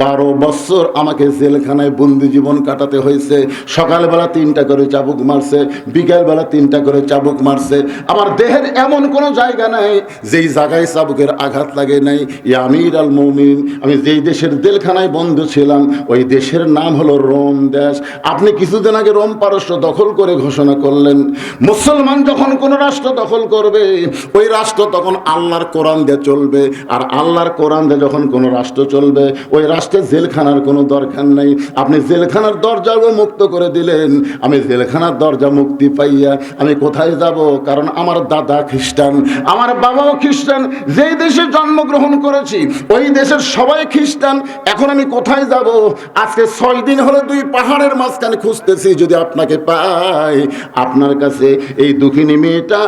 Speaker 1: 12 বছর আমাকে জেলখানায় বন্দি জীবন কাটাতে হয়েছে। সকালবেলা 3টা করে চাবুক মারছে, বিকালবেলা 3টা করে চাবুক মারছে। আমার দেহের এমন কোনো জায়গা নাই যেই জায়গায় চাবুকের আঘাত লাগে নাই। ইয়া আমিরুল মুমিনিন, আমি যেই দেশের জেলখানায় বন্ধ ছিলাম ওই দেশের নাম হলো রোম দেশ। আপনি কিছুদিন আগে রোম পারস্য দখল করে ঘোষণা করলেন, মুসলমান যখন কোনো রাষ্ট্র দখল করবে ওই রাষ্ট্র তখন আল্লাহর কোরআন দিয়ে চলবে, আর আল্লাহর কোরআন দিয়ে যখন কোনো রাষ্ট্র চলবে ওই রাষ্ট্রে জেলখানার কোনো দরকার নেই। আপনি জেলখানার দরজাও মুক্ত করে দিলেন। আমি জেলখানার দরজা মুক্তি পাইয়া আমি কোথায় যাব? কারণ আমার দাদা খ্রিস্টান, আমার বাবাও খ্রিস্টান, যেই দেশে জন্মগ্রহণ করেছি ওই দেশের সবাই খ্রিস্টান। এখন আমি কোথায় যাব? আজকে 6 দিন হলো 2 পাহাড়ের মাঝখানে খুঁজতেছি, যদি আপনাকে পাই আপনার কাছে এই দুঃখিনী মেয়েটা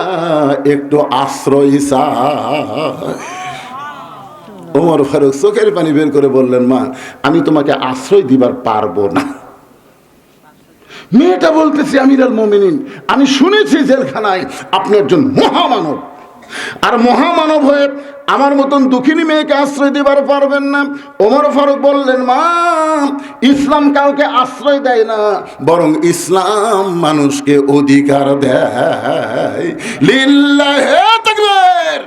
Speaker 1: একটু আশ্রয় চায়। ওমর ফারুক চোখের পানি বের করে বললেন, মা আমি তোমাকে আশ্রয় দিবার পারবো না। মেয়েটা বলতেছে, আমিরুল মুমিনিন, আমি শুনেছি জেলখানায় আপনি একজন মহামানব, আর মহামানব হয়ে আমার মতন দুঃখিনী মেয়েকে আশ্রয় দিবার পারবেন না। ওমর ফারুক বললেন, মা ইসলাম কাউকে আশ্রয় দেয় না, বরং ইসলাম মানুষকে অধিকার দেয়। লিল্লাহে তাকবীর।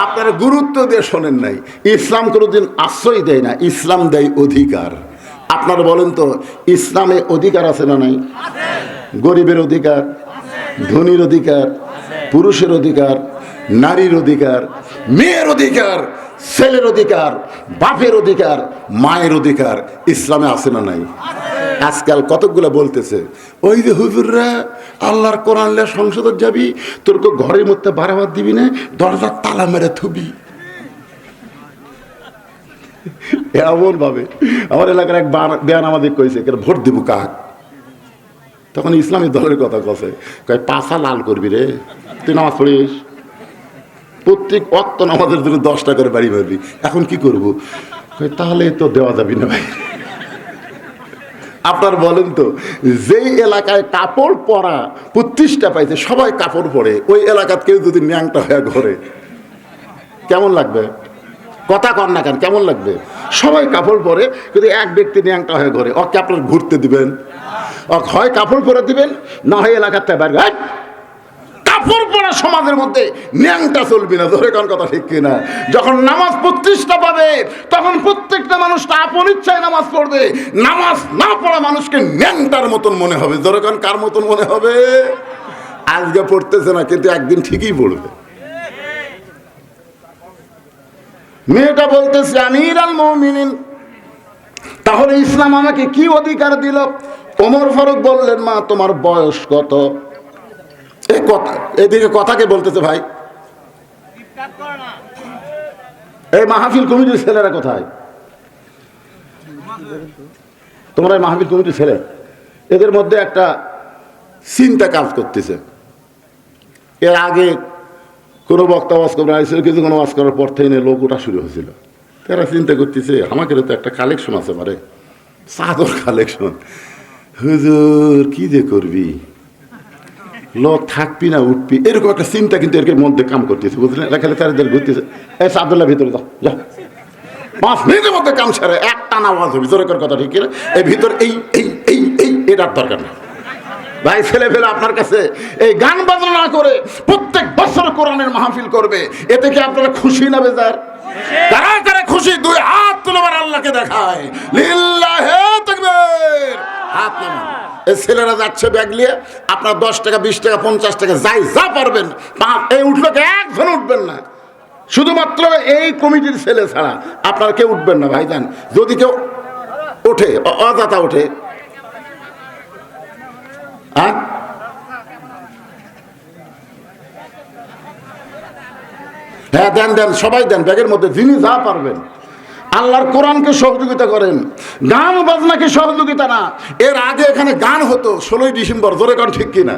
Speaker 1: আপনারা গুরুত্ব দিয়ে শোনেন নাই, ইসলাম কোনোদিন আশ্রয় দেয় না, ইসলাম দেয় অধিকার। আপনারা বলেন তো, ইসলামে অধিকার আছে না নাই? গরিবের অধিকার, ধনীর অধিকার, পুরুষের অধিকার, নারীর অধিকার, মেয়ের অধিকার, ছেলের অধিকার, বাপের অধিকার, মায়ের অধিকার ইসলামে আছে না নাই? আজকাল কতকগুলো বলতেছে, ওই যে হুজুররা আল্লাহর কোরআন লে সংসদে যাবি, তোর তো ঘরের মধ্যে বাড়াবার দিবি না, দরজার তালা মেরে থুবি। এমন ভাবে আমার এলাকার এক বেয়ান আমাদের কইছে, ভোট দিব কাক? তখন ইসলামী দলের কথা কছে, কয় পাছা লাল করবি রে, তুই নামাজ পড়িস, প্রত্যেক ওয়াক্ত নামাজের জন্য 10 টাকা করে বাড়ি মারবি। এখন কি করবো? তাহলে তো দেওয়া যাবি না ভাই। আপনার বলেন তো, যেই এলাকায় কাপড় পরা প্রতিষ্ঠা পাইছে, সবাই কাপড় পরে, ওই এলাকাত কেউ যদি ন্যাংটা হয়ে ঘরে, কেমন লাগবে? কথা কর না কেন, কেমন লাগবে? সবাই কাপড় পরে, কিন্তু এক ব্যক্তি ন্যাংটা হয়ে ঘরে, ওকে আপনার ঘুরতে দিবেন? হয় কাপড় পরে দিবেন, না হয় এলাকাতে বাইরে। কাপড় পরা সমাজের মধ্যে ন্যাংটা চলবি না, ধরে কোন কথা ঠিক কিনা? যখন নামাজ প্রতিষ্ঠা পাবে তখন প্রত্যেকটা মানুষ আপন ইচ্ছায় নামাজ পড়বে। নামাজ না পড়া মানুষকে ন্যাংটার মতন মনে হবে। ধরে কোন কার মতন মনে হবে? আজকে পড়তেছে না, কিন্তু একদিন ঠিকই পড়বে। মেয়েটা বলতেছে আমিরুল মুমিনিন, তাহলে ইসলাম আমাকে কি অধিকার দিল? ওমর ফারুক বললেন, মা তোমার বয়স কত? এই কথা, এদিকে কথাকে বলতেছে ভাই, এই মাহফিল কমিটির ছেলেরা কোথায়? তোমরা এই মাহফিল কমিটির ছেলে, এদের মধ্যে একটা চিন্তা কাজ করতেছে। এর আগে কোনো বক্তা ওয়াজ করে আসছিল, কিছুক্ষণ ওয়াজ করার পর থেকে লোক ওঠা শুরু হয়েছিল। তারা চিন্তা করতেছে, আমাকে তো একটা কালেকশন আছে, পারে চাদর কালেকশন, হুজুর কি যে করবি, লোক থাকবি না উঠবি, এরকম একটা চিন্তা কিন্তু এর মধ্যে কাম করতেছে, বুঝলেন? এরা খালি তাদের ঘুরতেছে, এই চাদরলা ভিতরে যাও, যা 5 মিনিটের মধ্যে কাম সারে, একটা আওয়াজ হবে, জোরে কথা ঠিক কিনা? এই ভিতর এই এই এই এই এটার দরকার নেই ভাই। ছেলে ফেলে আপনার কাছে এই গান বাজনা না করে প্রত্যেক বছর কোরআনের মাহফিল করবে, এতে কি আপনারা খুশি না বেজার? কারা কারা খুশি? 2 হাত তুলবার আল্লাহকে দেখায়, লিল্লাহে তাকবীর, হাত নামান। এই ছেলেরা যাচ্ছে ব্যাগ নিয়ে, আপনার 10 টাকা 20 টাকা 50 টাকা যাই যা পারবেন, এই উঠলো একজন উঠবেন না, শুধুমাত্র এই কমিটির ছেলে ছাড়া আপনারা কেউ উঠবেন না ভাইজান। যদি কেউ ওঠে, অযথা ওঠে, হ্যাঁ দেন দেন, সবাই দেন, ব্যাগের মধ্যে যিনি যা পারবেন। আল্লাহর কোরআনকে সহযোগিতা করেন, গান বাজনাকে সহযোগিতা না। এর আগে এখানে গান হতো 16ই ডিসেম্বর, জোরে কোন ঠিক কিনা?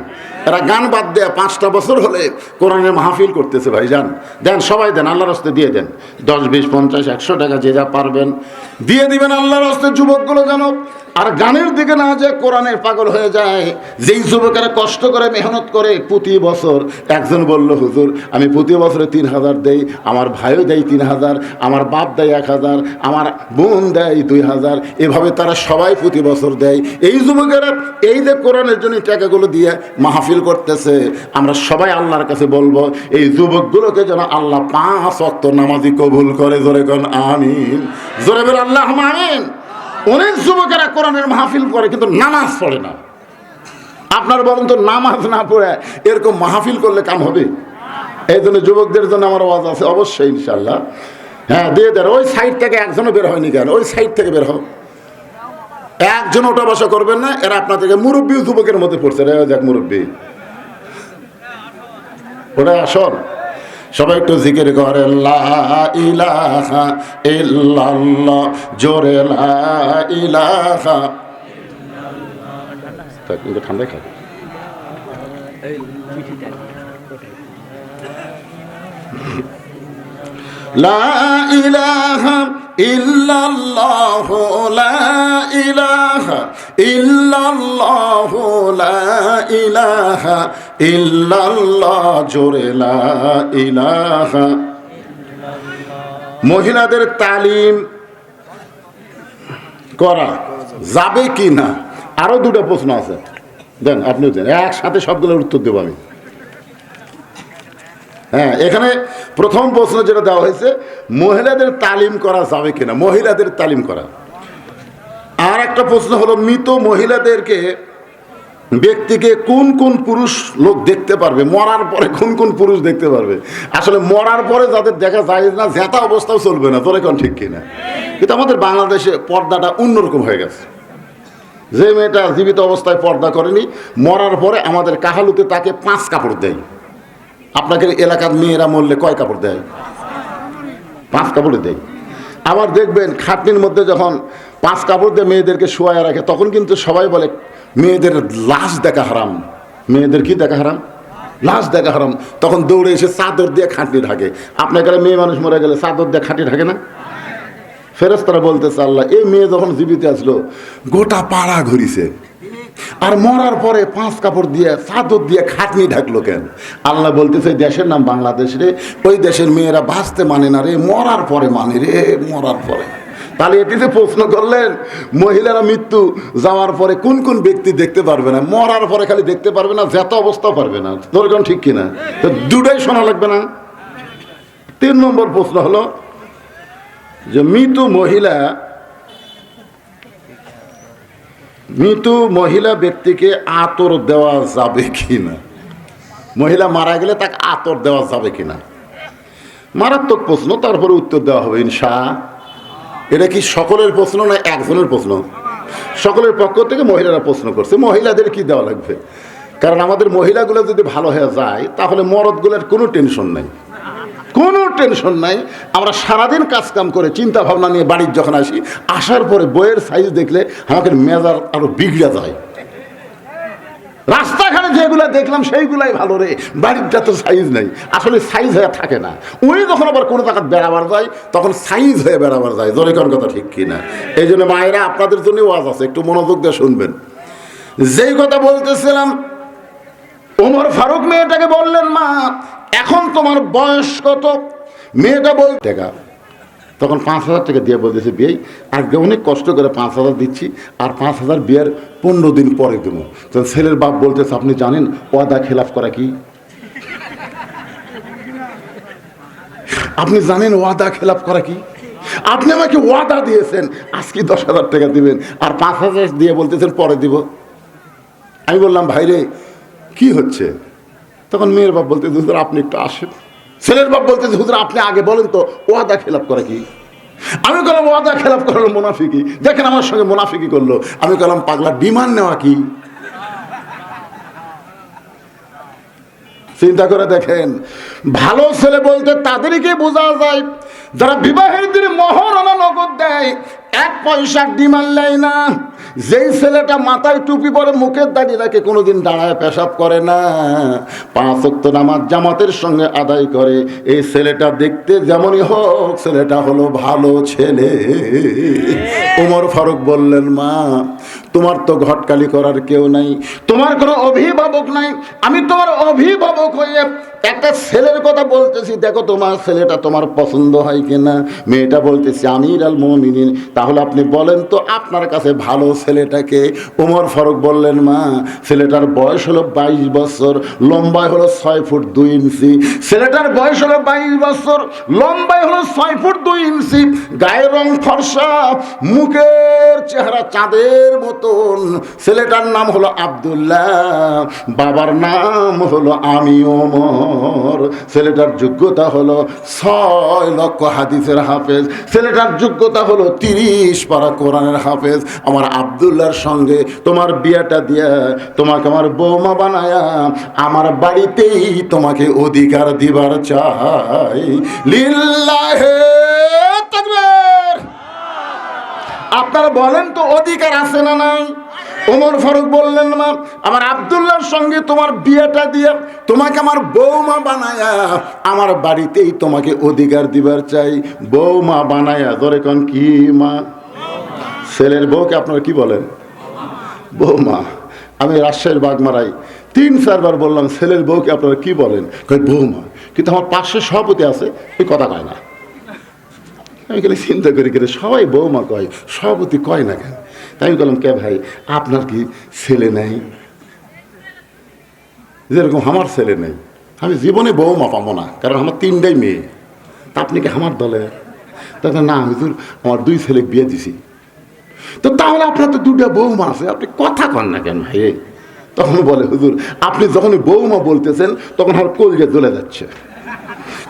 Speaker 1: এরা গান বাদ দেয়া 5টা বছর হলে কোরআনের মাহফিল করতেছে ভাই। যান দেন, সবাই দেন, আল্লাহর হস্তে দিয়ে দেন, 10 20 50 100 টাকা যে যা পারবেন দিয়ে দিবেন আল্লাহর হস্তে। যুবকগুলো জানো আর গানের দিকে না যে কোরআনের পাগল হয়ে যায়। যেই যুবকেরা কষ্ট করে মেহনত করে প্রতি বছর, একজন বলল হুজুর আমি প্রতি বছরে 3000 দেই, আমার ভাইও দেয় 3000, আমার বাপ দেয় 1000, আমার বোন দেয় 2000, এভাবে তারা সবাই প্রতি বছর দেয়। এই যুবকেরা এই যে কোরআনের জন্য টাকাগুলো দিয়ে মাহফিল করতেছে, আমরা সবাই আল্লাহর কাছে বলবো এই যুবকগুলোকে যেন আল্লাহ 5 ওয়াক্ত নামাজি কবুল করে। জোরে কোন আমিন, জোরে বল আল্লাহুম্মা আমিন। অনেক যুবকেরা কোরআনের মাহফিল করে কিন্তু নামাজ পড়ে না। আপনার বলেন তো, নামাজ না পড়ে এরকম মাহফিল করলে কাম হবে? এই জন্য যুবকদের জন্য আমার আওয়াজ আছে অবশ্যই ইনশাল্লাহ। হ্যাঁ দিয়ে দেন। ওই সাইড থেকে একজনও বের হয়নি কেন? ওই সাইড থেকে বের হোক, একজন ওটা বসা করবেন না। এরা আপনাদেরকে মুরব্বী যুবকের মধ্যে পড়ছে, রে দেখ মুরব্বী, ওটা আসল। সবাই একটু জিকির করে লা ইলাহা ইল্লাল্লাহ, জোরে লা ইলাহা। ঠান্ডায় খাও। লা ইলাহা ইল্লাল্লাহ, লা ইলাহা ইল্লাল্লাহ, লা ইলাহা ইল্লাল্লাহ, জোরে লা ইলাহা। মহিলাদের তালিম করা যাবে কি না? আরো 2টা প্রশ্ন আছে, দেন আপনি দেন, একসাথে সবগুলোর উত্তর দেবো আমি। হ্যাঁ, এখানে প্রথম প্রশ্ন যেটা দেওয়া হয়েছে, মহিলাদের তালিম করা যাবে কিনা, মহিলাদের তালিম করা। আর একটা প্রশ্ন হলো, মৃত মহিলাদেরকে ব্যক্তিকে কোন কোন পুরুষ লোক দেখতে পারবে, মরার পরে কোন কোন পুরুষ দেখতে পারবে? আসলে মরার পরে যাদের দেখা যায় না, জেতা অবস্থাও চলবে না, তোর এখন ঠিক কিনা? কিন্তু আমাদের বাংলাদেশে পর্দাটা অন্যরকম হয়ে গেছে। যে মেয়েটা জীবিত অবস্থায় পর্দা করেনি, মরার পরে আমাদের কাহালুতে তাকে 5 কাপড় দেয়। আপনাকে এলাকার মেয়েরা মরলে কয় কাপড় দেয়? 5 কাপড় দেয়। আবার দেখবেন খাটনির মধ্যে যখন 5 কাপড় দিয়ে মেয়েদেরকে শোয়ায় রাখে, তখন কিন্তু সবাই বলে মেয়েদের লাশ দেখা হারাম। মেয়েদের কি দেখা হারাম? লাশ দেখা হারাম। তখন দৌড়ে এসে চাদর দিয়ে খাটনি ঢাকে। আপনার কাছে মেয়ে মানুষ মরে গেলে চাদর দিয়ে খাটনি ঢাকে না? ফেরেশতারা বলতেছে আল্লাহ, এই মেয়ে যখন জীবিত আসলো গোটা পাড়া ঘুরিছে, আর মরার পরে 5 কাপড় দিয়ে চাদর দিয়ে খাটনি ঢাকলো কেন? আল্লাহ বলতেছে দেশের নাম বাংলাদেশ রে, ওই দেশের মেয়েরা বাঁচতে মানে না রে, মরার পরে মানে রে, মরার পরে। তাহলে এটিতে প্রশ্ন করলেন মহিলারা মৃত্যু যাওয়ার পরে কোন কোন ব্যক্তি দেখতে পারবে না? মরার পরে খালি দেখতে পারবে না, যেত অবস্থাও পারবে না। ধরুন ঠিক কিনা? তো দুটাই শোনা লাগবে না? 3 নম্বর প্রশ্ন হলো যে মৃত মহিলা ব্যক্তিকে আতর দেওয়া যাবে কিনা? মহিলা মারা গেলে তাকে আতর দেওয়া যাবে কিনা? মারাত্মক প্রশ্ন, তারপরে উত্তর দেওয়া হবে ইনশাআল্লাহ। এটা কি সকলের প্রশ্ন না একজনের প্রশ্ন? সকলের পক্ষ থেকে মহিলারা প্রশ্ন করছে। মহিলাদের কি দেওয়া লাগবে? কারণ আমাদের মহিলাগুলো যদি ভালো হয়ে যায় তাহলে মরদগুলোর কোনো টেনশন নাই, কোনো টেনশন নাই। আমরা সারাদিন কাজকাম করে চিন্তা ভাবনা নিয়ে বাড়ির যখন আসি, আসার পরে বইয়ের সাইজ দেখলে আমাদের মেজাজ আরো বিগড়ে যায়। রাস্তাঘাটে যেগুলো দেখলাম সেইগুলাই ভালো রে, বাড়িটা তো সাইজ নাই, আসলে সাইজ হয়ে থাকে না। উনি যখন আবার কোনো জায়গায় বেড়াবার যায় তখন সাইজ হয়ে বেড়াবার যায়। জোরে কোন কথা ঠিক কিনা? এই জন্য মায়েরা আপনাদের জন্য ওয়াজ আছে, একটু মনোযোগ দিয়ে শুনবেন। যেই কথা বলতেছিলাম, ওমর ফারুক মেয়েটাকে বললেন মা এখন তোমার বয়স কত? মেয়েটা বল টাকা, তখন 5,000 টাকা দিয়ে বলতেছে বিয়ে, আজকে অনেক কষ্ট করে 5,000 দিচ্ছি, আর 5,000 বিয়ের 15 দিন পরে দেবো। তখন ছেলের বাপ বলতেছে আপনি জানেন ওয়াদা খেলাফ করা কি? আপনি জানেন ওয়াদা খেলাফ করা কি? আপনি আমাকে ওয়াদা দিয়েছেন আজকে 10,000 টাকা দিবেন, আর 5,000 দিয়ে বলতেছেন পরে দিব। আমি বললাম ভাইরে কি হচ্ছে? তখন মেয়ের বাপ বলতেছে হুজুর আপনি একটু আসেন। ছেলের বাপ বলতেছে হুজুর আপনি আগে বলেন তো ওয়াদা খেলাফ করা কি? আমি বললাম ওয়াদা খেলাফ করা হলো মুনাফিকি। দেখেন আমার সঙ্গে মুনাফিকি করলো। আমি বললাম পাগলা ডিমান্ড নেওয়া কি? চিন্তা করে দেখেন, ভালো ছেলে বলতে তাদেরকে বোঝা যায় যারা বিবাহের দিনে মহারণা নগদ দেয়, 1 পয়সা ডিমান্ড নেয় না। যেই ছেলেটা মাথায় টুপি পরে মুখের দাড়ি রাখে, কোনোদিন দাঁড়ায় পেশাব করে না, 5 ওয়াক্ত নামাজ জামাতের সঙ্গে আদায় করে, এই ছেলেটা দেখতে যেমনই হোক ছেলেটা হলো ভালো ছেলে। ওমর ফারুক বললেন মা তোমার তো ঘটকালি করার কেউ নাই, তোমার কোনো অভিভাবক নাই, আমি তোমার অভিভাবক হয়ে একটা ছেলের কথা বলতেছি, দেখো তোমার ছেলেটা তোমার পছন্দ হয় কিনা। মেয়েটা বলতেছি আমির আল মুমিনিন, তাহলে আপনি বলেন তো আপনার কাছে ভালো ছেলেটাকে? ওমর ফারুক বললেন মা ছেলেটার বয়স হলো 22 বছর, লম্বায় হলো 6 ফুট 2 ইঞ্চি। ছেলেটার বয়স হলো 22 বছর, লম্বায় হলো 6 ফুট 2 ইঞ্চি, গায়ের রং ফর্সা, মুখের চেহারা চাঁদের মতন। ছেলেটার নাম হলো আব্দুল্লাহ, বাবার নাম হলো আমি ওমর। ছেলেটার যোগ্যতা হলো 6 লক্ষ হাদিসের হাফেজ, ছেলেটার যোগ্যতা হলো 30 পারা কোরআনের হাফেজ। আমার আব্দুল্লাহর সঙ্গে তোমার বিয়েটা দিয়া তোমাকে আমার বৌমা বানায়া আমার বাড়িতেই তোমাকে অধিকার দিবার চাই। লিল্লাহে তাকবীর। আপনারা বলেন তো অধিকার আছে না নাই? ওমর ফারুক বললেন মা আমার আব্দুল্লাহর সঙ্গে তোমার বিয়েটা দিয়ে তোমাকে আমার বৌমা বানায়া আমার বাড়িতেই তোমাকে অধিকার দিবার চাই। বৌমা বানায়া ধরে কোন কি মা? ছেলের বউকে আপনারা কি বলেন? বৌমা। আমি রাজশাহীর বাগমারাই 3-4 বার বললাম ছেলের বউকে আপনারা কি বলেন? কয় বৌমা। কিন্তু আমার পাশে সভাপতি আছে, ওই কথা কয় না। আমি গেলে চিন্তা করি কেন সবাই বৌমা কয়, সভাপতি কয় না কেন? তাই আমি বললাম কে ভাই আপনার কি ছেলে নেই? যেরকম আমার ছেলে নেই, আমি জীবনে বৌমা পাবো না, কারণ আমার 3টাই মেয়ে। তা আপনি কি আমার দলে? তখন না হুজুর আমার 2 ছেলে বিয়ে দিছি। তো তাহলে আপনার তো 2টা বৌমা আছে, আপনি কথা কন না কেন ভাই? তখন বলে হুজুর আপনি যখন বৌমা বলতেছেন তখন আমার কলজে জ্বলে যাচ্ছে,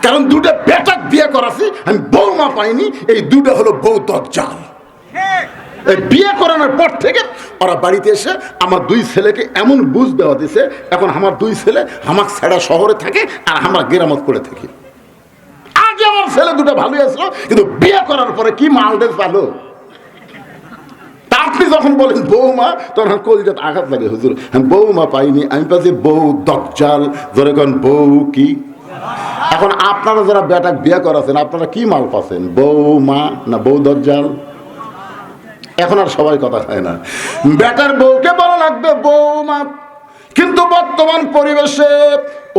Speaker 1: কারণ 2টা বেটা বিয়ে করাছি, আমি বৌমা পাইনি। এই 2টা হলো বউ দজ্জাল। এই বিয়ে করানোর পর থেকে ওরা বাড়িতে এসে আমার 2 ছেলেকে এমন বুঝ দেওয়া দিছে, এখন আমার 2 ছেলে আমার ছাড়া শহরে থাকে আর আমরা গ্রামত করে থাকি। আগে আমার ছেলে 2টা ভালোই আসলো, কিন্তু বিয়ে করার পরে কি মালদেশ ভালো। আপনি যখন বলেন বৌমা তখন কলিজাতে আঘাত লাগে। হুজুর আমি বৌমা পাইনি, আমি পাচ্ছি বউ দজ্জাল। ধরে কোন বউ কি? এখন আপনারা যারা বেটা বিয়ে করাছেন আপনারা কি মাল পাচ্ছেন, বৌমা না বউ দজ্জাল? এখন আর সবাই কথা হয় না। বেটার বউকে বলা লাগবে বৌমা, কিন্তু বর্তমান পরিবেশে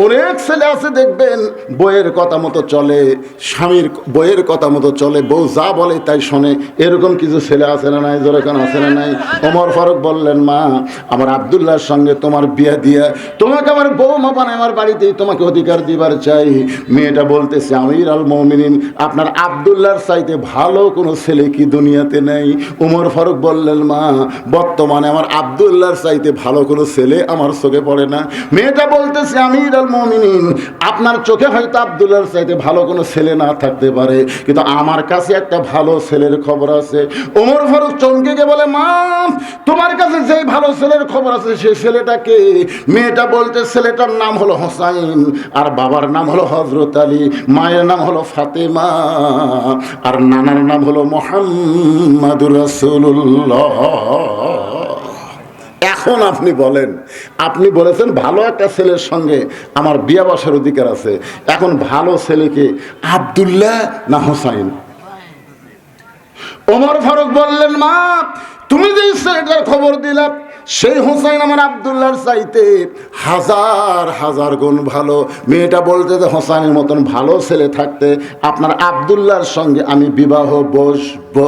Speaker 1: অনেক ছেলে আছে দেখবেন বইয়ের কথা মতো চলে, স্বামীর বইয়ের কথা মতো চলে, বউ যা বলে তাই শোনে। এরকম কিছু ছেলে আছে না নাই? যেরকম আছে না নাই? ওমর ফারুক বললেন, মা আমার আব্দুল্লাহর সঙ্গে তোমার বিয়ে দিয়ে তোমাকে আমার বৌমা বানায় আমার বাড়িতেই তোমাকে অধিকার দিবার চাই। মেয়েটা বলতেছে, আমির আল মুমিনিন, আপনার আব্দুল্লাহর চাইতে ভালো কোনো ছেলে কি দুনিয়াতে নেই? ওমর ফারুক বললেন, মা বর্তমানে আমার আব্দুল্লাহর চাইতে ভালো কোনো ছেলে আমার চোখে পড়ে না। মেয়েটা বলতেছে, আমির আল মুমিনিন, আপনার চোখে হয়তো আব্দুল্লাহর চাইতে ভালো কোনো ছেলে না থাকতে পারে, কিন্তু আমার কাছে একটা ভালো ছেলের খবর আছে। ওমর ফারুক চমকে গিয়ে বলে, মা তোমার কাছে যেই ভালো ছেলের খবর আছে সেই ছেলেটাকে? মেয়েটা বলতে, ছেলেটার নাম হলো হোসাইন, আর বাবার নাম হলো হযরত আলী, মায়ের নাম হলো ফাতেমা, আর নানার নাম হলো মুহাম্মাদুর রাসূলুল্লাহ। এখন আপনি বলেন, আপনি বলেছেন ভালো একটা ছেলের সঙ্গে আমার বিয়ে বসার অধিকার আছে। এখন ভালো ছেলেকে আব্দুল্লাহ না হোসাইন? ওমর ফারুক বললেন, মা তুমি যে ছেলেটার খবর দিলা সেই হোসাইন আমার আব্দুল্লাহর চাইতে হাজার হাজার গুণ ভালো। মেয়েটা বলতে যে হোসাইনের মতন ভালো ছেলে থাকতে আপনার আব্দুল্লাহর সঙ্গে আমি বিবাহ বসবো,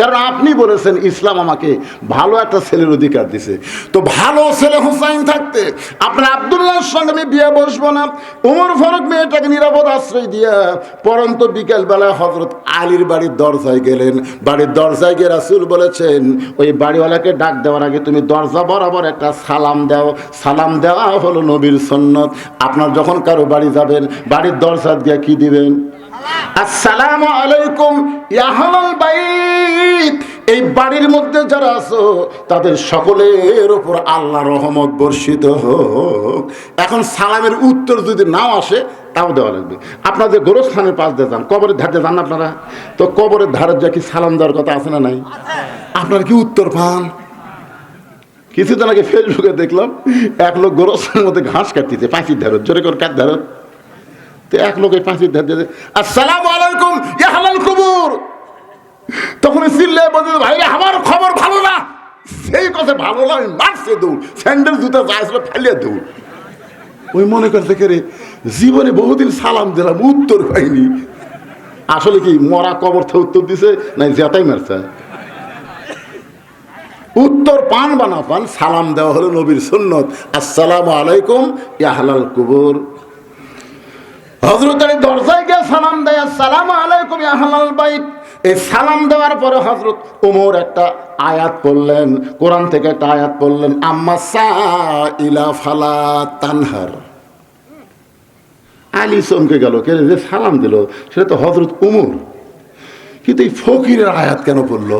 Speaker 1: কারণ আপনি বলেছেন ইসলাম আমাকে ভালো একটা ছেলের অধিকার দিছে। তো ভালো ছেলে হোসাইন থাকতে আপনার আব্দুল্লাহর সঙ্গে আমি বিয়ে বসবো না। ওমর ফারুক মেয়েটাকে নিরাপদ আশ্রয় দিয়া পরন্ত বিকেলবেলা হযরত আলীর বাড়ির দরজায় গেলেন। বাড়ির দরজায় গিয়ে রাসূল বলেছেন, ওই বাড়িওয়ালাকে ডাক দেওয়ার আগে তুমি দরজা বরাবর একটা সালাম দাও। সালাম দেওয়া হলো নবীর সুন্নত। আপনার যখন কারো বাড়ি যাবেন, বাড়ির দরজা দিয়ে কি দিবেন? আসসালামু আলাইকুম ইয়া আহলাল বাইত। এই বাড়ির মধ্যে যারা আছো তাদের সকলের উপর আল্লাহর রহমত বর্ষিত হোক। এখন সালামের উত্তর যদি নাও আসে তাও দেওয়া লাগবে। আপনাদের গোরস্থানের পাশ দিয়ে যান, কবরের ধারে যান আপনারা, তো কবরের ধারে যা কি সালাম দেওয়ার কথা আছে না নাই? আপনারা কি উত্তর পান? কিছুদিন আগে ফেসবুকে দেখলাম এক লোক গোরস্থানের মধ্যে ঘাস কাটতেছে, পাঁচির ধারত, জোরে করে কাট ধারত। তো এক লোক এই পাঁচির ধার দিয়ে আসসালামু আলাইকুম ইয়া আহলাল কুবুর, তখন চিল্লায় বলতে, ভাই আমার খবর ভালো না। সেই কথা ভালো না, আমি মারছে দৌড়, স্যান্ডেল জুতা যা আসলে ফালিয়ে দৌড়। ওই মনে করতে কে জীবনে বহুদিন সালাম দিলাম, উত্তর পাইনি। আসলে কি মরা কবর থেকে উত্তর দিছে না জেতাই মারছে? উত্তর পান বা না পান, সালাম দেওয়া হলো নবীর সুন্নত। আসসালামু আলাইকুম ইয়া আহলাল কুবুর। হযরত আলী দরজায় গিয়ে সালাম দেয়, আসসালামু আলাইকুম ইয়া আহলাল বাইত। এই সালাম দেওয়ার পরে হযরত ওমর একটা আয়াত পড়লেন, কোরআন থেকে একটা আয়াত পড়লেন, আম্মা সাইলা ফালা তানহার। আলী চমকে গেল, কে যে সালাম দিল সেটা তো হযরত ওমর, কিন্তু এই ফকিরের আয়াত কেন পড়লো?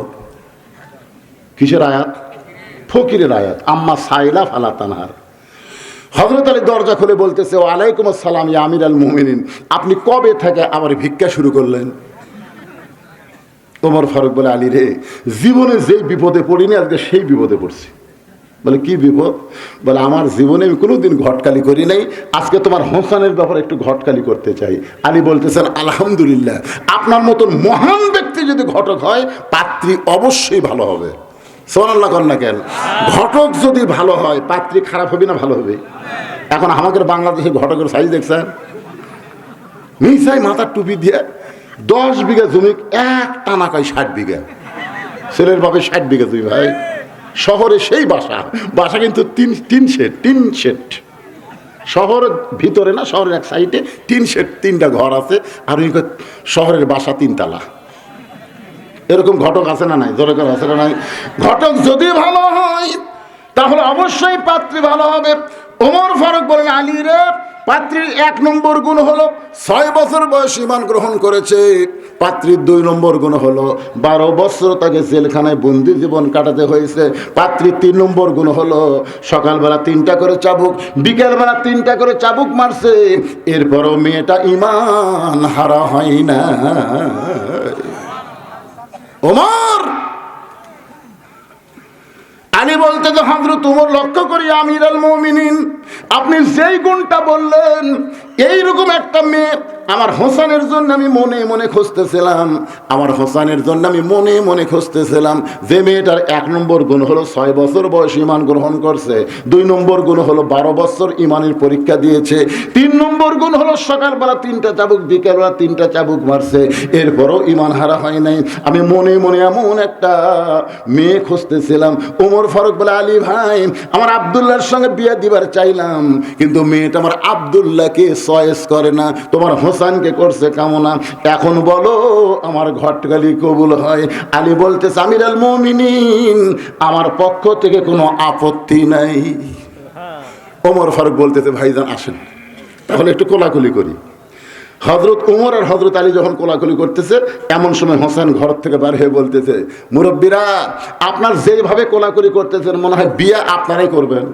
Speaker 1: কিসের আয়াত? ফকিরের আয়াত, আম্মা সাইলা ফালা তানহার। হযরত আলী দরজা খুলে বলতেছে, ওয়ালাইকুম আসসালাম ইয়া আমির আল মুমিনিন, আপনি কবে থেকে আবার ভিক্ষা শুরু করলেন? ওমর ফারুক বলে, আলী রে, জীবনে যেই বিপদে পড়িনি আজকে সেই বিপদে পড়ছি। বলে কি বিপদ? বলে আমার জীবনে আমি কোনোদিন ঘটকালি করি নাই, আজকে তোমার হোসানের ব্যাপারে একটু ঘটকালি করতে চাই। আলী বলতেছেন, আলহামদুলিল্লাহ, আপনার মতন মহান ব্যক্তি যদি ঘটক হয় পাত্রী অবশ্যই ভালো হবে। সুবহানাল্লাহ কর না কেন? ঘটক যদি ভালো হয় পাত্রী খারাপ হবে না ভালো হবে? এখন আমাদের বাংলাদেশে ঘটকের সাইজ দেখছেন, মিসাই মাথার টুপি দিয়ে 10 বিঘা জমি এক টানা কয় 60 বিঘা, ছেলের বাপে 60 বিঘা জমি। ভাই শহরে সেই বাসা, বাসা কিন্তু তিন সেট, শহরের ভিতরে না, শহরের এক সাইডে 3 সেট, 3টা ঘর আছে, আর ওই শহরের বাসা 3 তালা। এরকম ঘটক আছে না নাই? জোরে করে আছে না নাই? ঘটক যদি ভালো হয় তাহলে অবশ্যই পাত্রী ভালো হবে। ওমর ফারুক বলেন, আলী রে, পাত্রীর 1 নম্বর গুণ হলো 6 বছর বয়স ঈমান গ্রহণ করেছে। পাত্রীর 2 নম্বর গুণ হলো 12 বছর তাকে জেলখানায় বন্দি জীবন কাটাতে হয়েছে। পাত্রীর 3 নম্বর গুণ হলো সকালবেলা 3টা করে চাবুক, বিকেলবেলা 3টা করে চাবুক মারছে, এরপরও মেয়েটা ঈমান হারা হয় না। ওমর, আলী বলতে বলতেছে হযরত ওমর লক্ষ্য করি আমিরুল মুমিনিন আপনি যেই গুণটা বললেন এইরকম একটা মেয়ে আমার হোসেনের জন্য আমি মনে মনে খুঁজতেছিলাম, আমার হোসেনের জন্য আমি মনে মনে খুঁজতেছিলাম। যে মেয়েটার 1 নম্বর গুণ হলো 6 বছর বয়স ঈমান গ্রহণ করছে, 2 নম্বর গুণ হলো 12 বছর ঈমানের পরীক্ষা দিয়েছে, 3 নম্বর গুণ হলো সকালবেলা 3টা চাবুক বিকেলবেলা 3টা চাবুক মারছে, এরপরও ঈমান হারা হয় নাই। আমি মনে মনে এমন একটা মেয়ে খুঁজতেছিলাম। ওমর ফারুক বলে আলী ভাই আমার আব্দুল্লাহর সঙ্গে বিয়ে দিবার চাইলাম, কিন্তু মেয়েটা আমার আব্দুল্লাহকে চয়েস করে না, তোমার হোসেনকে করছে কামনা। এখন বলো আমার ঘটকালি কবুল হয়? আলী বলতেছে আমিরুল মুমিনিন আমার পক্ষ থেকে কোনো আপত্তি নাই। ওমর ফারুক বলতেছে ভাইজান আসেন তাহলে একটু কোলাকুলি করি। হযরত ওমর আর হযরত আলী যখন কোলাকুলি করতেছে এমন সময় হোসেন ঘর থেকে বের হয়ে বলতেছে মুরব্বীরা আপনার যেভাবে কোলাকুলি করতেছেন মনে হয় বিয়ে আপনারাই করবেন।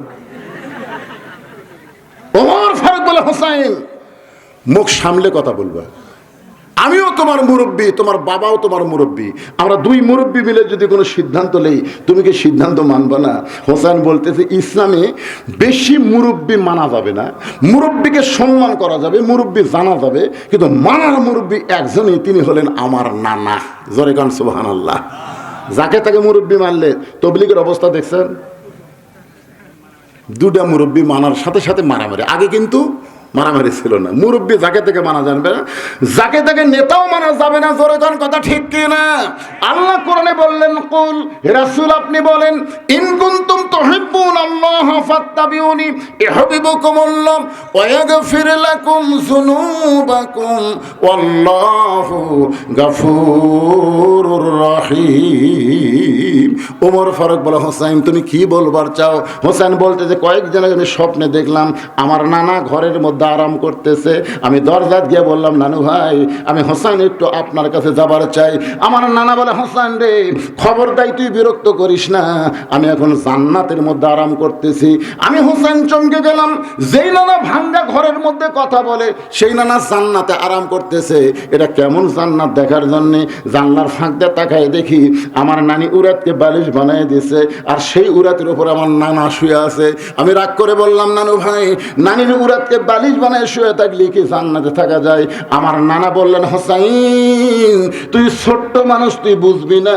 Speaker 1: ওমর ফারুক বলে হোসেন মুখ সামলে কথা বলবা, আমিও তোমার মুরব্বী, তোমার বাবাও তোমার মুরব্বী, আমরা 2 মুরব্বী মিলে যদি কোনো সিদ্ধান্ত নেই তুমি কি সিদ্ধান্ত মানবা না? হোসেন বলতেছে ইসলামে বেশি মুরব্বী মানা যাবে না, মুরব্বীকে সম্মান করা যাবে, মুরব্বী জানা যাবে, কিন্তু মানার মুরব্বী একজনই, তিনি হলেন আমার নানা। জোরে কান সুবহানাল্লাহ। যাকে তাকে মুরব্বী মানলে তবলিগের অবস্থা দেখছেন, 2টা মুরব্বী মানার সাথে সাথে মারামারি। আগে কিন্তু মারামারি ছিল না। মুরব্বী যাকে থেকে মানা যাবে না, যাকে তাকে নেতাও মানা যাবে না। জোরে কোন কথা ঠিক কি না? আল্লাহ কোরআনে বললেন কুল হে রাসূল আপনি বলেন ইন কুনতুম তুহিব্বুনাল্লাহ ফাত্তাবিউনি ইউহিব্বুকুমুল্লাহ ওয়া ইয়াগফির লাকুম যুনুবাকুম ওয়াল্লাহু গফুরুর রহিম। ওমর ফারুক বলে হোসেন তুমি কি বলবার চাও? হোসেন বলতে যে কয়েকদিন আগে আমি স্বপ্নে দেখলাম আমার নানা ঘরের মধ্যে আরাম করতেছে, আমি দরজা গিয়ে বললাম নানু ভাই আমি হোসেন একটু আপনার কাছে যাবার চাই। আমার নানা বলে হোসেন রে খবরদাই তুই বিরক্ত করিস না, আমি এখন জান্নাতের মধ্যে আরাম করতেছি। আমি হোসেন চমকে গেলাম, যেই নানা ভাঙ্গা ঘরের মধ্যে কথা বলে সেই নানা জান্নাতে আরাম করতেছে। এটা কেমন জান্নাত দেখার জন্যে জানলার ফাঁক দিয়ে তাকায় দেখি আমার নানি উরাতকে বালিশ বানিয়ে দিয়েছে, আর সেই উরাতের উপর আমার নানা শুয়ে আছে। আমি রাগ করে বললাম নানু ভাই নানির উরাতকে বালিশ বানায় শুয়ে থাকলে কি জান্নাতে থাকা যায়? আমার নানা বললেন হোসাইন তুই ছোট্ট মানুষ, তুই বুঝবি না,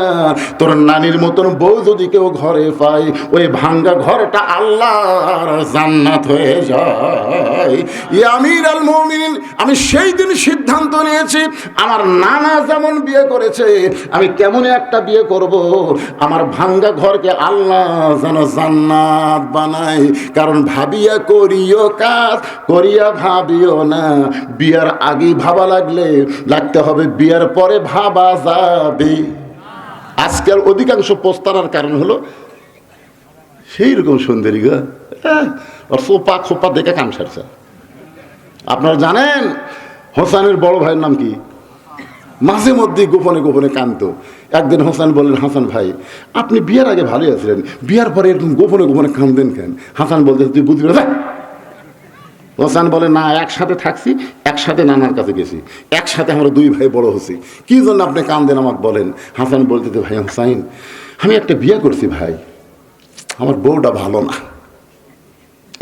Speaker 1: তোর নানির মতন বউ যদি কেউ ঘরে পায় ওই ভাঙ্গা ঘরটা আল্লাহর জান্নাত হয়ে যায়। আমিরুল মুমিনিন আমি সেই দিন সিদ্ধান্ত নিয়েছি আমার নানা যেমন বিয়ে করেছে আমি তেমন একটা বিয়ে করব, আমার ভাঙ্গা ঘরকে আল্লাহ যেন জান্নাত বানায়। কারণ ভাবিয়া করিও কাজ করিয়া ভাবিও না, বিয়ার আগেই ভাবা লাগতে হবে, বিয়ার পরে ভাবা যাবে। আজকাল অধিকাংশ পোস্তার কারণ হলো সেই রকম সুন্দরী গা আর সোপা খোপা দেখে কাম সারছে। আপনারা জানেন হোসেনের বড় ভাইয়ের নাম কি? মাঝে মধ্যে গোপনে গোপনে কাঁদতো। একদিন হোসেন বললেন হাসান ভাই আপনি বিয়ার আগে ভালোই আছিলেন, বিয়ার পরে এরকম গোপনে গোপনে কাঁদতেন কেন? হাসান বলতে তুই বুঝবি না। হোসেন বলে না একসাথে থাকছি, একসাথে নানার কাছে গেছি, একসাথে আমরা 2 ভাই বড় হচ্ছি, কি জন্য আপনি কান্দেন আমাকে বলেন? হাসান বলতে ভাই হোসাইন আমি একটা বিয়ে করছি ভাই, আমার বউটা ভালো না,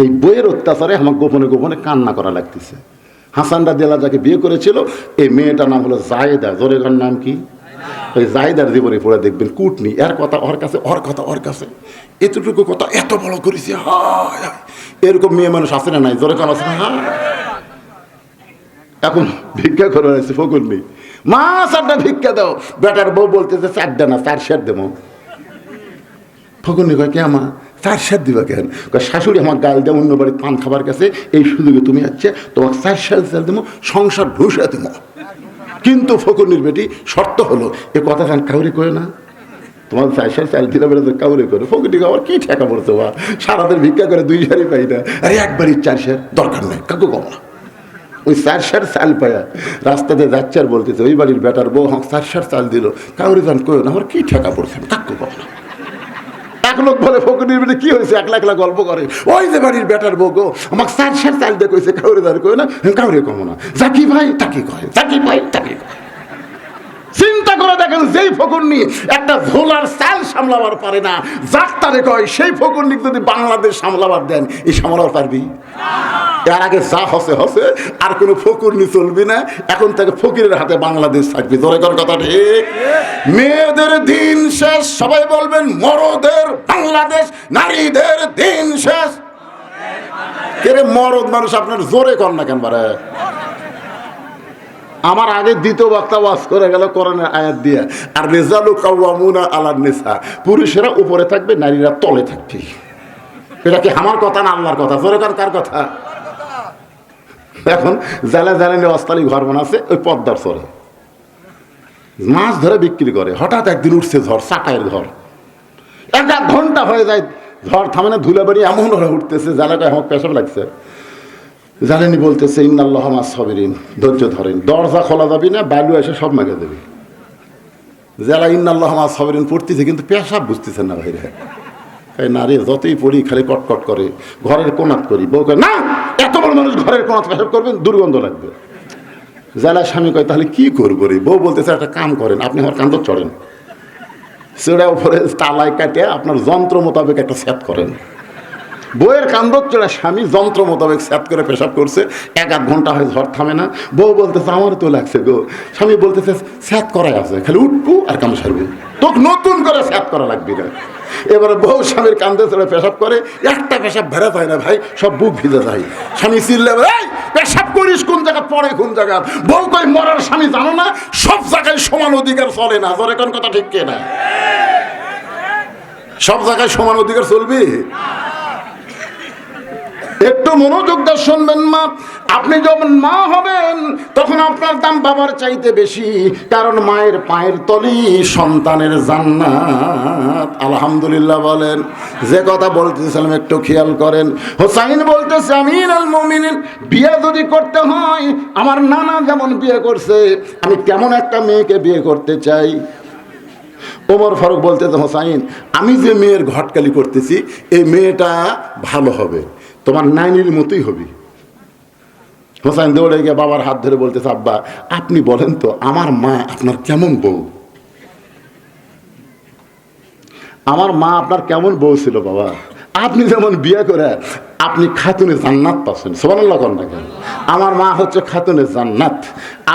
Speaker 1: এই বইয়ের অত্যাচারে আমার গোপনে গোপনে কান্না করা লাগতেছে। হাসান রাদিয়াল্লাহু যাকে বিয়ে করেছিল এই মেয়েটার নাম হলো জায়েদা। জোরে গান নাম কি? ওই জায়েদার জীবনে পড়ে দেখবেন কুটনি, এর কথা ওর কাছে, ওর কথা ওর কাছে, এতটুকু কথা এত বড় করেছে। হায় এরকম মেয়ে মানুষ আছে না নাই? জোরে গান আছে না? এখন ভিক্ষা করে আছে ফকুর নেই, মা 4টা ভিক্ষা দাও। বেটার বউ বলতেছে 4টা না 4 সের দেবো। ফকুর নেই কয় কে মা 4 সের দিবা কেন? শাশুড়ি আমার গাল দেয় অন্য বাড়ির পান খাবার কাছে, এই সুযোগে তুমি যাচ্ছে তোমাকে 4 সের দেবো, সংসার ঢুসে দেবো। কিন্তু ফকুরনির বেটি শর্ত হলো এ কথা যেন কাউরি করে না, তোমার 4 সের চাল দিলে বেড়ে কাউরি করে। ফকুরনিকে আবার কি ঠেকা পড়তো বা সারাদিন ভিক্ষা করে 2 সেরই পাই না, আরে একবারই 4 সের দরকার নেই কাকু কম না। ওই 4 সের চাল পায়া রাস্তাতে যাচ্ছে আর বলতেছে ওই বাড়ির বেটার বউ আমাকে 4 সের চাল দিল, কাউরি যেন কেউ না, আমার কি ঠেকা পড়ছে কাকু কম না। এক লোক বলে ফকুরনির বেটি কি হয়েছে, একলা একলা গল্প করে, ওই যে বাড়ির বেটার বউ গো আমাকে 4 সের চাল দিয়ে কইছে, কাউরি যেন কেউ না, কাউরি কম না, জাকি ভাই তাকে কয়, জাকি ভাই তাকে কয়। চিন্তা করে দেখেন, যেই ফকুন্নি একটা ঝোলার চাল সামলাবার পারে না, যাক্তারে কয় সেই ফকুন্নি যদি বাংলাদেশ সামলাবার দেন, এই সামলাবার পারবি? এর আগে যা হসে হসে, আর কোনো ফকুন্নি চলবি না। এখন থেকে ফকিরের হাতে বাংলাদেশ থাকবে। জোরে কর কথা ঠিক। মেয়েদের দিন শেষ, সবাই বলবেন মরদের বাংলাদেশ, নারীদের দিন শেষ। কে মরদ মানুষ আপনার জোরে কর না কেন বারে? আমার আগে দ্বিতীয় বক্তা ওয়াজ করে গেল কোরআনের আয়াত দিয়ে, আর রিজালু কাওয়ামুনা আলান নিসা, পুরুষেরা উপরে থাকবে, নারীরা তলে থাকবে। এটা কি আমার কথা না আল্লাহর কথা? জোরে কর, কার কথা? এখন জ্বালা জ্বালানি অস্থায়ী ঘর বানাচ্ছে ওই পদ্মার চরে, মাছ ধরে বিক্রি করে। হঠাৎ একদিন উঠছে ঝড়, চাটাইয়ের ঘর, 1 ঘন্টা হয়ে যায়, ঝড় থামে না, ধুলাবাড়ি এমন হয়ে উঠতেছে, জ্বালাটা আমার পেশাব লাগছে। জানেনি বলতেছে ইন্নাল্লাহ মাস সাবিরিন, ধৈর্য ধরেন, দরজা খোলা যাবি না, বালু এসে সব মেঘে দেবে। যারা ইন্নাল্লাহ মাস সাবিরিন পড়তেছে কিন্তু পেশাব বুঝতেছেন না ভাইরা। নারী যতই পড়ি খালি কটকট করে, ঘরের কোনাত করি। বউ কয় না, এত বড় মানুষ ঘরের কোনাত পেশাব করবেন, দুর্গন্ধ লাগবে। জেলা স্বামী কয় তাহলে কি করবো রে? বউ বলতেছে একটা কাম করেন, আপনি আমার কান্দর চড়েন, সেটা উপরে তালায় কাটে আপনার যন্ত্র মোতাবেক একটা সেট করেন। বউয়ের কান্দর চড়া স্বামী যন্ত্র মোতাবেক সেট করে পেশাব করছে, 1 ঘন্টা হয়, ঝড় থামে না। বউ বলতেছে আমার তো লাগছে গো। স্বামী বলতেছে সেট করাই আছে, খালি উঠবো আর কাম সারবে, তোকে নতুন করে সেট করা লাগবে না। এবারে বউ স্বামীর কান্দে চড়ে পেশাব করে, একটা পেশাব ভেড়া যায় না ভাই, সব বুক ভিজে যায়। স্বামী চিল্লে এই পেশাব করিস কোন জায়গা, পরে কোন জায়গা? বউ কই মরার স্বামী জানো না, সব জায়গায় সমান অধিকার চলে না। জোরে কোন কথা ঠিক কিনা? সব জায়গায় সমান অধিকার চলবে? একটু মনোযোগ দিয়ে শুনবেন মা, আপনি যখন মা হবেন তখন আপনার দাম বাবার চাইতে বেশি, কারণ মায়ের পায়ের তলি সন্তানের জান্নাত। আলহামদুলিল্লাহ বলেন। যে কথা বলতেছিলাম একটু খেয়াল করেন। হোসাইন বলতেছে আমিরুল মুমিনিন, বিয়ে যদি করতে হয় আমার নানা যেমন বিয়ে করছে, আমি কেমন একটা মেয়েকে বিয়ে করতে চাই। ওমর ফারুক বলতেছে হোসাইন, আমি যে মেয়ের ঘটকালি করতেছি এই মেয়েটা ভালো হবে, তোমার নাইনির মতোই হবে। হোসাইন দৌড়ে গিয়ে বাবার হাত ধরে বলতেছে আব্বা আপনি বলেন তো আমার মা আপনার কেমন বউ? আমার মা আপনার কেমন বউ ছিল বাবা? আপনি যেমন বিয়ে করে আপনি খাতুনে জান্নাত পাচ্ছেন। সুবহানাল্লাহ করেন না কেন? আমার মা হচ্ছে খাতুনে জান্নাত,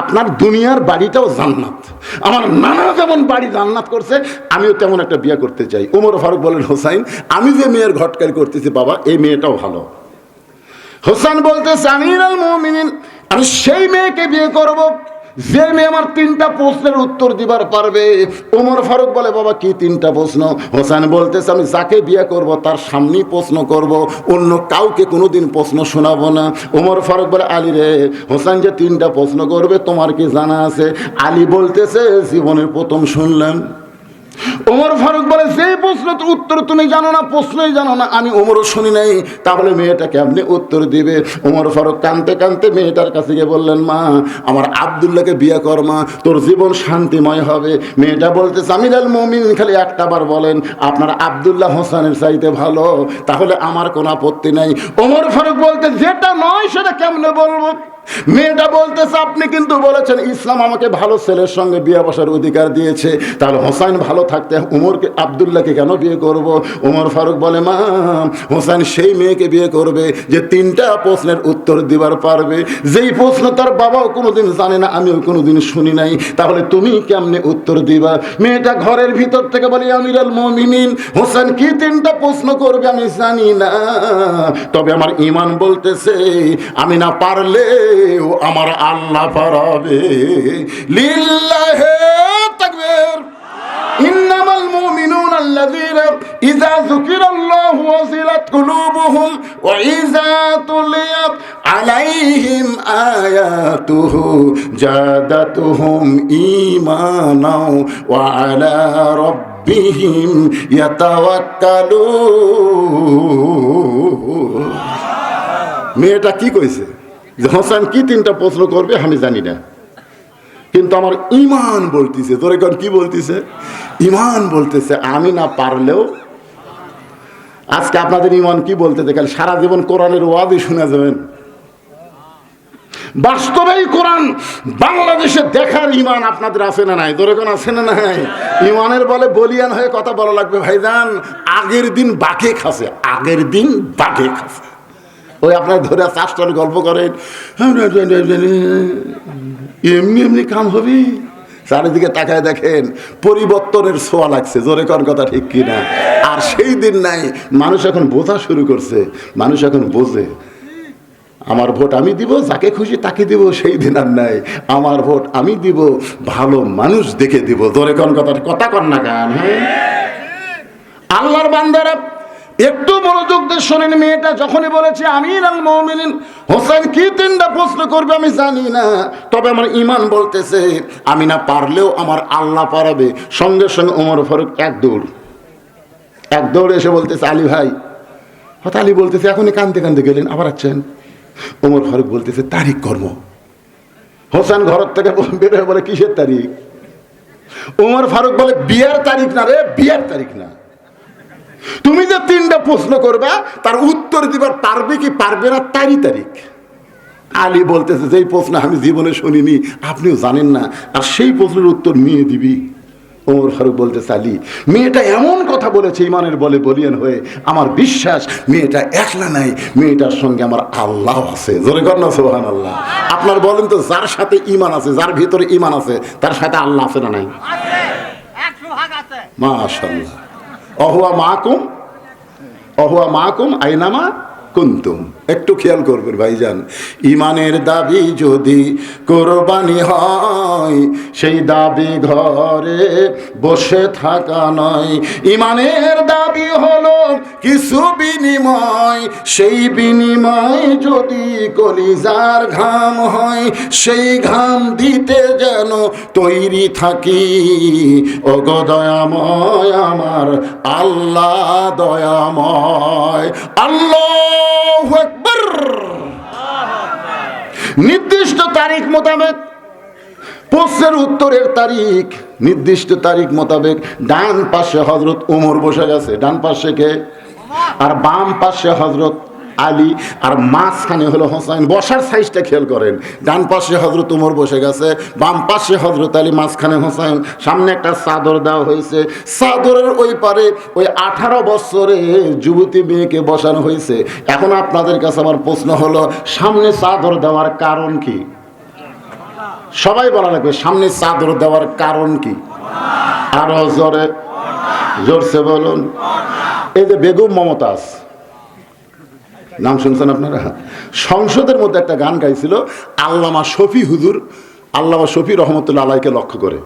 Speaker 1: আপনার দুনিয়ার বাড়িটাও জান্নাত। আমার নানা যেমন বাড়ি জান্নাত করছে, আমিও তেমন একটা বিয়ে করতে চাই। ওমর ফারুক বলেন হোসাইন, আমি যে মেয়ের ঘটকারি করতেছি বাবা এই মেয়েটাও ভালো। হোসেন বলতেছে আমিরুল মুমিনিন, আমি সেই মেয়েকে বিয়ে করব যে মেয়ে আমার 3টা প্রশ্নের উত্তর দিবার পারবে। ওমর ফারুক বলে বাবা কি 3টা প্রশ্ন? হোসেন বলতেছে আমি যাকে বিয়ে করব তার সামনেই প্রশ্ন করব, অন্য কাউকে কোনোদিন প্রশ্ন শোনাবো না। ওমর ফারুক বলে আলী রে, হোসেন যে 3টা প্রশ্ন করবে তোমার কি জানা আছে? আলী বলতেছে জীবনের প্রথম শুনলাম। ওমর ফারুক বলে যে প্রশ্ন উত্তর তুমি জানো না, প্রশ্নই জানো না, আমি ওমরও শুনি নাই, তাহলে মেয়েটাকে আপনি উত্তর দিবে? ওমর ফারুক কাঁদতে কাঁদতে মেয়েটার কাছে গিয়ে বললেন মা আমার আব্দুল্লাহকে বিয়ে কর মা, তোর জীবন শান্তিময় হবে। মেয়েটা বলতেছে আমিরুল মুমিনিন খালি একটা বার বলেন আপনার আব্দুল্লাহ হোসেনের চাইতে ভালো, তাহলে আমার কোনো আপত্তি নাই। ওমর ফারুক বলতে যেটা নয় সেটা কেমনে বলবো? মেয়েটা বলতেছে আপনি কিন্তু বলেছেন ইসলাম আমাকে ভালো ছেলের সঙ্গে বিয়ে বসার অধিকার দিয়েছে, তাহলে হোসেন ভালো থাকতে উমরকে আব্দুল্লাহকে কেন বিয়ে করব? ওমর ফারুক বলে মা হোসেন সেই মেয়েকে বিয়ে করবে যে 3টা প্রশ্নের উত্তর দিবার পারবে, যেই প্রশ্ন তার বাবাও কোনোদিন জানে না, আমিও কোনোদিন শুনি নাই, তাহলে তুমি কেমনে উত্তর দিবা? মেয়েটা ঘরের ভিতর থেকে বলে আমিরুল মুমিনিন হোসেন কি 3টা প্রশ্ন করবে আমি জানি না, তবে আমার ঈমান বলতেছে আমি না পারলে আমার আল্লাহ পারাবে। লিল্লাহি তাকবীর। ইন্নামাল মুমিনুনা আল্লাযীনা ইযা যুকিরাল্লাহু ওয়াজিলাত কুলুবুহুম ওয়া ইযা তুলিয়াত আলাইহিম আয়াতুহু জাদাতুহুম ঈমানাও ওয়া আলা রাব্বিহিম ইয়াতাওয়াক্কালুন। মেয়েটা কি কইছে যে হোসেন কি 3টা প্রশ্ন করবে আমি জানি না, কিন্তু আমার ঈমান বলতেছে। তোরে কোন কি বলতেছে? ঈমান বলতেছে আমি না পারলেও। আজকে আপনাদের ঈমান কি বলতেছে? কাল সারা জীবন কোরআনের ওয়াজই শুনে যাবেন। বাস্তবেই কোরআন বাংলাদেশে দেখার ইমান আপনাদের আছে না নাই? দরকার আছে না নাই? ইমানের বলে বলিয়ান হয়ে কথা বলা লাগবে ভাইজান। আগের দিন বাঘে খাসে, আগের দিন বাঘে খাসে। ওই আপনার ধরে চাষটার গল্প করেন, এমনি এমনি কাম হবে। চারিদিকে তাকায় দেখেন পরিবর্তনের ছোঁয়া লাগছে। জোরে কর কথা ঠিক কিনা? আর সেই দিন নাই। মানুষ এখন বোঝা শুরু করছে, মানুষ এখন বোঝে আমার ভোট আমি দিব, যাকে খুশি তাকে দিব। সেই দিন আর নাই। আমার ভোট আমি দিব, ভালো মানুষ দেখে দিব। জোরে কর কথা কর না গান। হ্যাঁ, আল্লাহর বান্দারা একটু মনোযোগ দিয়ে শোনেন। মেয়েটা যখনই বলেছে আমির আল মুমিনিন হোসেন কি তিনটা প্রশ্ন করবে আমি জানি না, তবে আমার ইমান বলতেছে আমি না পারলেও আমার আল্লাহ পারাবে। সঙ্গে সঙ্গে ওমর ফারুক এক দৌড় এসে বলতেছে আলী ভাই। হঠাৎ আলী বলতেছে এখনই কান্দতে কান্দতে গেলেন, আবার আছেন। ওমর ফারুক বলতেছে তারিখ কর্ম। হোসেন ঘর থেকে বের হয়ে বলে কিসের তারিখ? ওমর ফারুক বলে বিয়ের তারিখ না রে, বিয়ের তারিখ না। তুমি যে তিনটা প্রশ্ন করবা তার উত্তর দিবার পারবে কি পারবে না তারই তারিখ। আলী বলতেছে যেই প্রশ্ন আমি জীবনে শুনিনি, আপনিও জানেন না, আর সেই প্রশ্নের উত্তর মেয়ে দিবি। ওমর ফারুক বলতেছে আলী মেয়েটা এমন কথা বলেছে ইমানের বলে বলিয়ান হয়ে, আমার বিশ্বাস মেয়েটা একলা নাই, মেয়েটার সঙ্গে আমার আল্লাহ আছে। জোরে কর না সুবহানাল্লাহ। আপনার বলেন তো, যার সাথে ইমান আছে, যার ভিতরে ইমান আছে, তার সাথে আল্লাহ আছে না নাই? মাশাআল্লাহ। অহুয়া মাকুম আইনামা কুনতুম। একটু খেয়াল করবেন ভাইজান, ইমানের দাবি যদি কোরবানি হয়, সেই দাবি ঘরে বসে থাকা নয়। ইমানের দাবি হলো কিছু বিনিময়, সেই বিনিময় যদি কলিজার ঘাম হয়, সেই ঘাম দিতে যেন তৈরি থাকি। ওগো দয়াময় আমার আল্লাহ দয়াময়। আল্লাহু আকবার। নির্দিষ্ট তারিখ মোতাবেক প্রশ্নের উত্তরের তারিখ, নির্দিষ্ট তারিখ মোতাবেক ডান পাশে হযরত ওমর বসে গেছে, ডান পাশে কে? আর বাম পাশে হযরত আলী, আর মাঝখানে হলো হোসেন। বসার সাইজটা খেয়াল করেন, ডান পাশে হযরত ওমর বসে গেছে, বাম পাশে হযরত আলী, মাঝখানে হোসেন। সামনে একটা চাদর দেওয়া হয়েছে, চাদরের ওই পারে ওই 18 বছরে যুবতী মেয়েকে বসানো হয়েছে। এখন আপনাদের কাছে আমার প্রশ্ন হলো, সামনে চাদর দেওয়ার কারণ কি? সবাই বলা লাগবে, সামনে চাদর দেওয়ার কারণ কি? আরো জোরসে বলুন। এই যে বেগম মমতাজ, নাম শুনছেন আপনারা? সংসদের মধ্যে একটা গান গাইছিল আল্লামা শফি হুজুর, আল্লামা শফি রহমতুল্লাহ আলাইকে লক্ষ্য করে।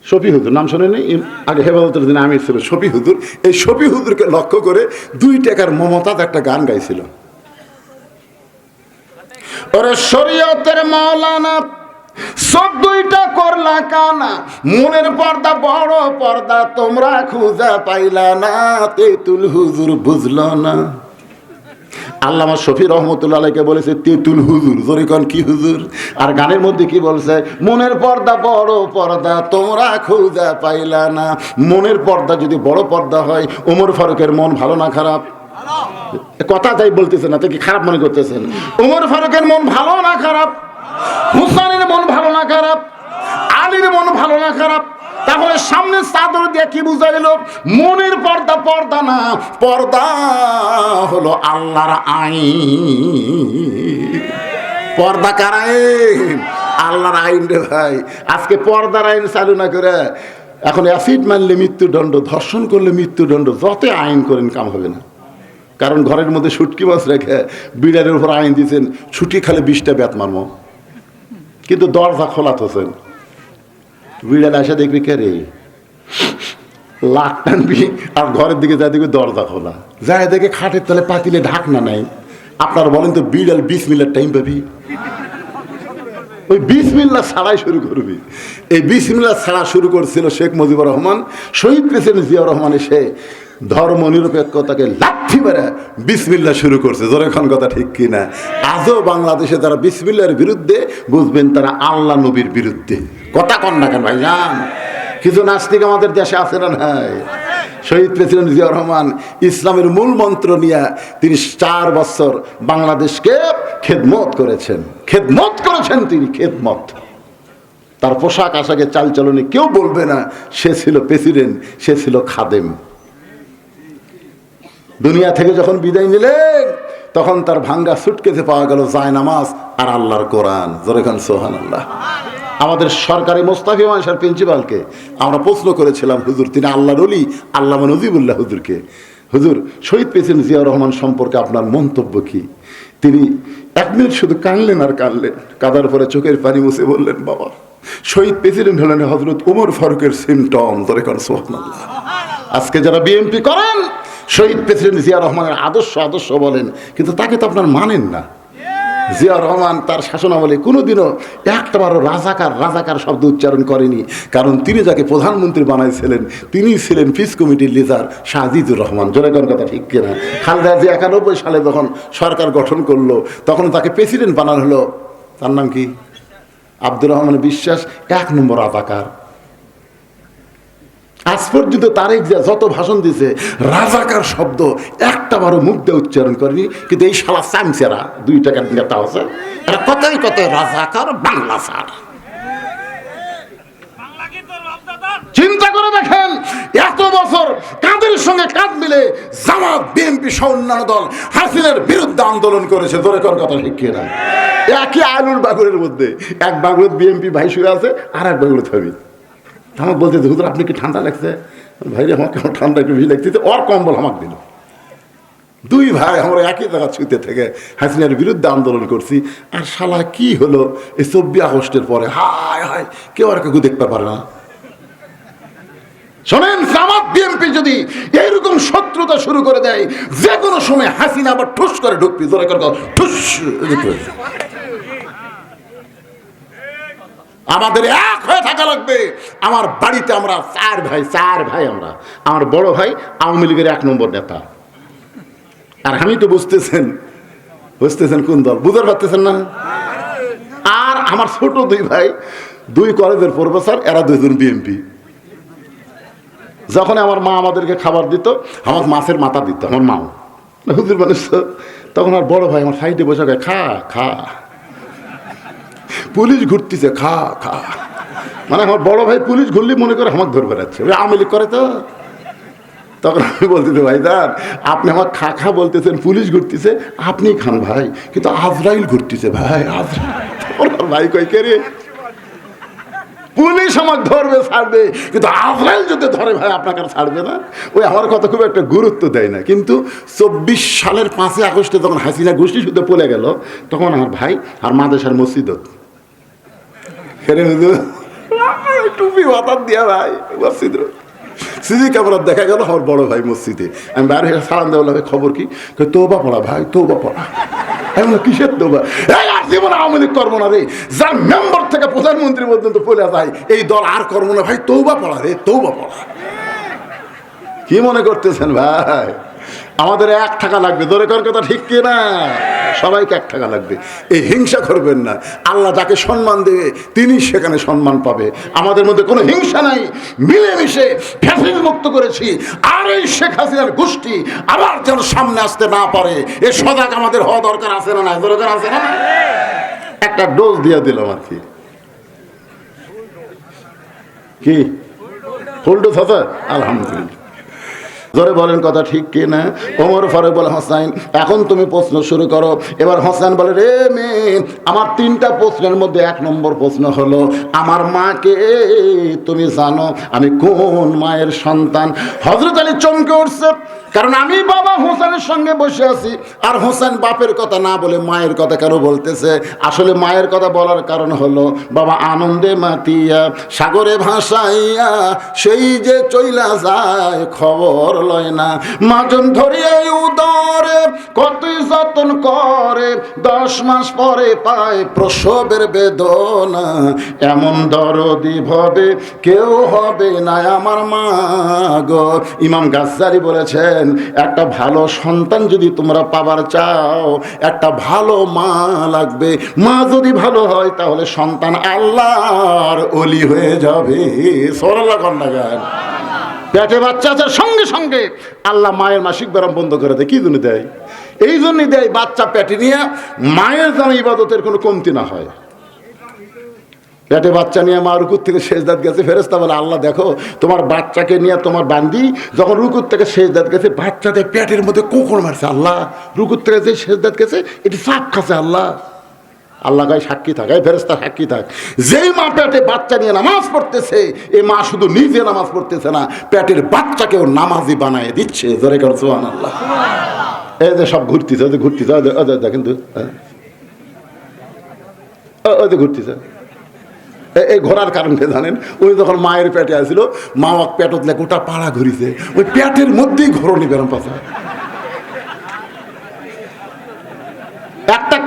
Speaker 1: শফি হুজুর নাম শোনেনি? আগে হেফাজতের দিন আমি ছিল শফি হুজুর। এই শফি হুজুরকে লক্ষ্য করে 2 টাকার মমতাজ একটা গান গাইছিল। ওরে শরীয়তের মাওলানা সব 2টা করলা কানা, মনের পর্দা বড় পর্দা তোমরা খুঁজা পাইলা না, তেতুল হুজুর বুঝলো না। আল্লামা শফি রহমতুল্লাহ আলাইকে বলেছে তেতুল হুজুর। জোরে কোন কি হুজুর? আর গানের মধ্যে কি বলছে? মনের পর্দা বড় পর্দা তোমরা খুঁজা পাইলা না। মনের পর্দা যদি বড় পর্দা হয়, ওমর ফারুকের মন ভালো না খারাপ? কথা তাই বলতেছেন না, তো কি খারাপ মনে করতেছেন? ওমর ফারুকের মন ভালো না খারাপ? হুসাইনের মন ভালো না খারাপ? আলীর মন ভালো না খারাপ? তাহলে সামনে চাদর দিয়ে কি বুঝাইলো? মনের পর্দা পর্দা না, পর্দা হলো আল্লাহর আইন। পর্দা কার আইন? আল্লাহর আইন রে ভাই। আজকে পর্দার আইন চালু না করে এখন অ্যাসিড মারলে মৃত্যুদণ্ড, ধর্ষণ করলে মৃত্যুদণ্ড, যত আইন করেন কাম হবে না। কারণ ঘরের মধ্যে শুটকি মাছ রেখে বিড়ালের উপর আইন দিয়েছেন, ছুটি খালে 20টা বেত মারমো, কিন্তু দরজা খোলা থাকেন। বিড়াল আসে দেখবি কে রে, লাখ টানবি, আর ঘরের দিকে যা দেখবি দরজা খোলা, যায় দেখে খাটের তলে পাতিলে ঢাকনা নাই। আপনারা বলেন তো বিড়াল 20 মিনিট টাইম পাবি? ওই 20 মিনিট ছাড়াই শুরু করবি। এই 20 মিনিট ছাড়া শুরু করছিল শেখ মুজিবুর রহমান। শহীদ প্রেসিডেন্ট জিয়াউর রহমান এসে ধর্ম নিরপেক্ষতাকে লাথি মেরে বিসমিল্লাহ শুরু করছে। জোরে খান কথা ঠিক কিনা? আজও বাংলাদেশে যারা বিসমিল্লাহর বিরুদ্ধে, বুঝবেন তারা আল্লাহ নবীর বিরুদ্ধে। কথা কন না কেন ভাই জান? কিছু নাস্তিক আমাদের দেশে আছে না নাই? শহীদ প্রেসিডেন্ট জিয়াউর রহমান ইসলামের মূল মন্ত্র নিয়ে তিনি 4 বছর বাংলাদেশকে খেদমত করেছেন তিনি খেদমত। তার পোশাক আশাকে চালচলনে কেউ বলবে না সে ছিল প্রেসিডেন্ট, সে ছিল খাদেম। দুনিয়া থেকে যখন বিদায় নিলেন তখন তার ভাঙ্গা সুটকেসে পাওয়া গেল জায়নামাজ আর আল্লাহর কোরআন। জোরে খান সুবহানাল্লাহ। আমাদের সরকারি মোস্তাফি মাদ্রাসার প্রিন্সিপালকে আমরা প্রশ্ন করেছিলাম, হুজুর তিনি আল্লাহর ওলি আল্লামা নজিবুল্লাহ হুজুরকে, হুজুর শহীদ প্রেসিডেন্ট জিয়াউর রহমান সম্পর্কে আপনার মন্তব্য কি? তিনি 1 মিনিট শুধু কাঁদলেন আর কাঁদলেন, কাঁদার পরে চোখের পানি মুছে বললেন, বাবা শহীদ প্রেসিডেন্ট হলেন হযরত ওমর ফারুকের সিমটম। ধরে করেন সুবহানাল্লাহ। আজকে যারা বিএনপি করেন শহীদ প্রেসিডেন্ট জিয়া রহমানের আদর্শ বলেন, কিন্তু তাকে তো আপনার মানেন না। জিয়া রহমান তার শাসনামলে কোনোদিনও একটাবারও রাজাকার শব্দ উচ্চারণ করেনি, কারণ তিনি যাকে প্রধানমন্ত্রী বানাইছিলেন তিনি ছিলেন পিস কমিটির লিডার শাহ আজিজুর রহমান। জোরে কোন কথা ঠিক কিনা? খালেদা জিয়া 91 সালে যখন সরকার গঠন করলো তখন তাকে প্রেসিডেন্ট বানানো হলো, তার নাম কি? আব্দুর রহমান বিশ্বাস 1 নম্বর রাজাকার। আজ পর্যন্ত তারেক জিয়া যত ভাষণ দিয়েছে রাজাকার শব্দ একটাবারও মুখ দিয়ে উচ্চারণ করেনি, কিন্তু এই শালা চামচেরা 2 টাকার নেতা আছে এরা কথাই রাজাকার বাংলা ছাড়। চিন্তা করে দেখেন এত বছর কাদের সঙ্গে কাঁধ মিলে জামাত বিএনপি সহ অন্যান্য দল হাসিনার বিরুদ্ধে আন্দোলন করেছে। ধরে কর কথা শিখিয়ে না, একই আলুর বাগুরের মধ্যে এক বাগুর বিএনপি ভাই শুয়ে আছে আর এক বাগুর থাকবে। আমাকে বলতে হুজুর আপনি কি ঠান্ডা লাগছে? ভাই রে আমাকে ঠান্ডা একটু বেশি লাগতেছে, ওর কম্বল আমাকে দিল। 2 ভাই আমরা একই জায়গা ছুঁতে থেকে হাসিনার বিরুদ্ধে আন্দোলন করছি। আর শালা কি হলো এই 24 আগস্টের পরে, হায় হায় কেউ আর কেউ দেখতে পারে না। শোনেন, জামাত বিএনপি যদি এইরকম শত্রুতা শুরু করে দেয় যে কোনো সময় হাসিনা আবার ঠুস করে ঢুকবি। জোরে করে ঠুস। আমাদের এক হয়ে থাকা লাগবে। আমার বাড়িতে আমরা 4 ভাই আমরা, আমার বড় ভাই আওয়ামী লীগের 1 নম্বর নেতা, আর আমি তো বুঝতেছেন কোন দল, বুঝতে পারতেছেন না। আর আমার ছোট 2 ভাই 2 কলেজের প্রফেসর, এরা 2 জন বিএনপি। যখন আমার মা আমাদেরকে খাবার দিত আমার মাছের মাথা দিত আমার মাও হুজুর মানুষ, তখন আর বড় ভাই আমার সাইডে বসে খা পুলিশ ঘুরতেছে খা মানে আমার বড় ভাই পুলিশ ঘুরলে মনে করে আমাকে ধরে বেড়াচ্ছে, ওই আওয়ামী লীগ করে তো। তখন আমি বলতেছি ভাই দান আপনি আমার খা বলতেছেন, পুলিশ ঘুরতেছে আপনি খান ভাই, কিন্তু আজরাইল ঘুরতেছে ভাই। আজরাইল ভাই কই কে রে? পুলিশ আমাকে ধরবে ছাড়বে, কিন্তু আজরাইল যদি ধরে ভাই আপনাকে ছাড়বে না। ওই আমার কথা খুব একটা গুরুত্ব দেয় না। কিন্তু 24 সালের 5 আগস্টে যখন হাসিনা গোষ্ঠী শুদ্ধ পড়ে গেল তখন আমার ভাই আর মাদ্রাসার মসজিদত টুপি মাথার দিয়া ভাই মসজিদ সিজি ক্যামেরা দেখা গেল আমার বড় ভাই মসজিদে। আমি বাইরে সালাম দেওয়া লাগে, খবর কি? তৌবা পড়া ভাই, তৌবা পড়া। আমি কিসের তৌবা? জীবন আওয়ামী লীগ করবো না রে, যার মেম্বার থেকে প্রধানমন্ত্রী পর্যন্ত পড়ে যায় এই দল আর করবো না ভাই, তৌবা পড়া রে, তৌবা পড়া। কি মনে করতেছেন ভাই? আমাদের 1 টাকা লাগবে। ধরে কোন কথা ঠিক কিনা? সবাইকে 1 টাকা লাগবে। এই হিংসা করবেন না। আল্লাহ যাকে সম্মান দেবে তিনি সেখানে সম্মান পাবে। আমাদের মধ্যে কোনো হিংসা নাই, মিলেমিশে ফ্যাসিস্ট মুক্ত করেছি। আর এই শেখ হাসিনার গোষ্ঠী আবার যেন সামনে আসতে না পারে এ সজাগ আমাদের হওয়া দরকার আছে না? নাই দরকার আছে না? একটা ডোজ দিয়ে দিলাম আর কি ফুল ডোজ আছে আলহামদুলিল্লাহ। জোরে বলেন কথা ঠিক কি না? ওমর ফারুক বলে হোসেন এখন তুমি প্রশ্ন শুরু করো। এবার হোসেন বলে রে মেয়ে আমার 3টা প্রশ্নের মধ্যে 1 নম্বর প্রশ্ন হলো আমার মাকে তুমি জানো আমি কোন মায়ের সন্তান? হযরত আলী চমকে উঠছে, কারণ আমি বাবা হোসেনের সঙ্গে বসে আছি আর হোসেন বাপের কথা না বলে মায়ের কথা কেন বলতেছে? আসলে মায়ের কথা বলার কারণ হলো বাবা আনন্দে মাতিয়া সাগরে ভাসাইয়া সেই যে চইলা যায় খবর লয় না, মাজন ধরিয়া উদরে কতই যতন করে 10 মাস পরে পায় প্রসবের বেদনা, এমন দরদি ভবে কেউ হবে না আমার মা গো। ইমাম গাজ্জালি বলেছেন একটা ভালো সন্তান যদি তোমরা পাবার চাও একটা ভালো মা লাগবে। মা যদি ভালো হয় তাহলে সন্তান আল্লাহর ওলি হয়ে যাবে। সুবহানাল্লাহ। পেটে বাচ্চা আছে সঙ্গে সঙ্গে আল্লাহ মায়ের মাসিক ব্যারাম বন্ধ করে দেয়। কি জন্য দেয়? এই জন্যই দেয় বাচ্চা পেটে নিয়ে মায়ের যেন ইবাদতের কোনো কমতি না হয়। পেটে বাচ্চা নিয়ে মা রুকুর থেকে সেজদাত গেছে, ফেরেশতা বলে আল্লাহ দেখো তোমার বাচ্চাকে নিয়ে তোমার বান্দি যখন রুকুর থেকে সেজদাত গেছে বাচ্চাদের পেটের মধ্যে কোকড় মারছে, আল্লাহ রুকুর থেকে যে সেজদাত গেছে এটি সাপ খাচ্ছে। আল্লাহ আল্লাহ গায়ে সাক্ষী থাকে, ফেরেশতা সাক্ষী থাক, যেই মা পেটে বাচ্চা নিয়ে নামাজ পড়তেছে এই মা শুধু নিজে নামাজ পড়তেছে না, পেটের বাচ্চাকেও নামাজি বানায় দিচ্ছে। জোরে কর সুবহানাল্লাহ। এই যে সব ঘুরতেছে, ওই যে ঘুরতেছে, দেখেন তো ওই যে ঘুরতেছে। এই ঘোরার কারণে জানেন, ওই যখন মায়ের পেটে আসছিল মা পেট উঠলে গোটা পাড়া ঘুরিছে, ওই পেটের মধ্যেই ঘোরনি বেরম পাশা। একটা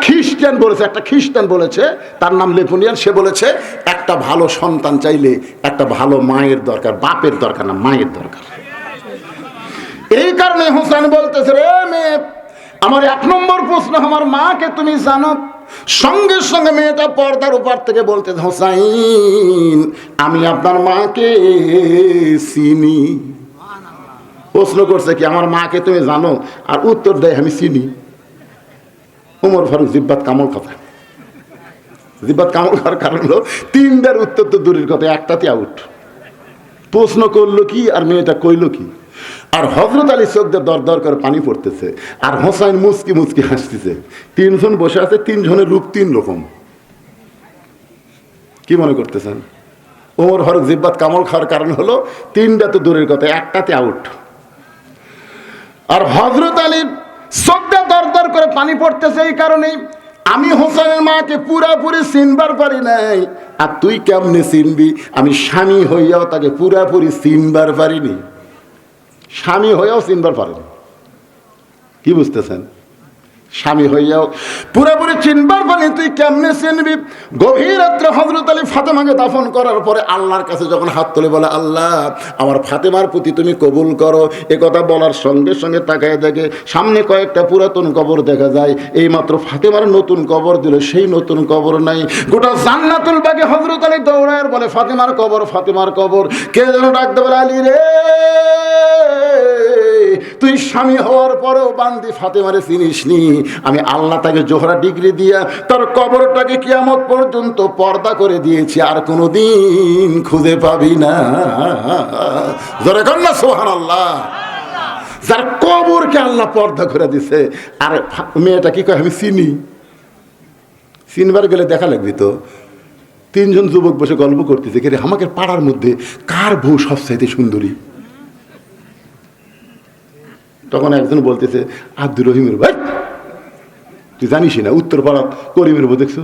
Speaker 1: খ্রিস্টান বলেছে তার নাম লেপুনিয়ান, সে বলেছে একটা ভালো সন্তান চাইলে একটা ভালো মায়ের দরকার, বাপের দরকার না, মায়ের দরকার। এই কারণে হোসেন বলতেছে, রে মেয়ে আমার 1 নম্বর প্রশ্ন, আমার মাকে তুমি জানো? সঙ্গে সঙ্গে মেয়েটা পর্দার উপর থেকে বলতে, হোসাইন আমি আপনার মাকে চিনি। প্রশ্ন করছে কি আমার মাকে তুমি জানো? আর উত্তর দেয় আমি চিনি। ওমর ফারুক জিব্বাত কামল কথা, জিব্বাত কামল খাওয়ার কারণ হলো 3টার উত্তর তো দূরের কথা, একটাতে আউট। প্রশ্ন করলো কি আর মেয়েটা কইলো কি? আর হযরত আলী চোখ দিয়ে দর দর করে পানি পড়তেছে, আর হোসাইন মুচকি মুচকি হাসতেছে। 3 জন বসে আছে, 3 জনের রূপ 3 রকম। কি মনে করতেছেন? ওমর ফারুক জিব্বাত কামল খাওয়ার কারণ হলো 3টা তো দূরের কথা, একটাতে আউট। আর হযরত আলীর চোখ দিয়ে দর দর করে পানি পড়তেছে এই কারণেই আমি হোসেনের মাকে পুরাপুরি চিনবার পারি নাই। আর তুই কেমনে চিনবি? আমি স্বামী হইয়াও তাকে পুরাপুরি চিনবার পারিনি, স্বামী হইয়াও চিনবার পারেনি। কি বুঝতেছেন? স্বামী হইয়াও পুরাপুরি চিনবার পারি, তুই কেমনে চিনবি? গভীর রাত্রে হযরত আলী ফাতেমাকে দাফন করার পরে আল্লাহর কাছে যখন হাত তুলে বলে, আল্লাহ আমার ফাতেমার প্রতি তুমি কবুল করো, এ কথা বলার সঙ্গে সঙ্গে তাকায় দেখে সামনে কয়েকটা পুরাতন কবর দেখা যায়। এই মাত্র ফাতেমার নতুন কবর দিল, সেই নতুন কবর নাই। গোটা জান্নাতুল বাগে হযরত আলী দৌড়ায় বলে, ফাতেমার কবর, ফাতেমার কবর। কে যেন ডাকতে বলে, আলী রে তুই স্বামী হওয়ার পরেও বান্দি ফাতেমারে চিনিসনি। আমি আল্লাহ তাকে জোহরা ডিগ্রি দিয়া তার কবরটাকে কিয়ামত পর্যন্ত পর্দা করে দিয়েছি, আর কোনোদিন খুঁজে পাবি না। জোরে কর না সুবহানাল্লাহ। যার কবরকে আল্লাহ পর্দা করে দিছে। আর মেয়েটা কি কয়, আমি চিনি। চিনবার গেলে দেখা লাগবে তো 3 জন যুবক বসে গল্প করতেছে, কে রে আমাকে পাড়ার মধ্যে কার বউ সবচাইতে সুন্দরী? তখন একজন বলতেছে, আব্দুর রহিমের ভাই। তুই জানিস না উত্তর পাড়া করিমের বউ দেখছো?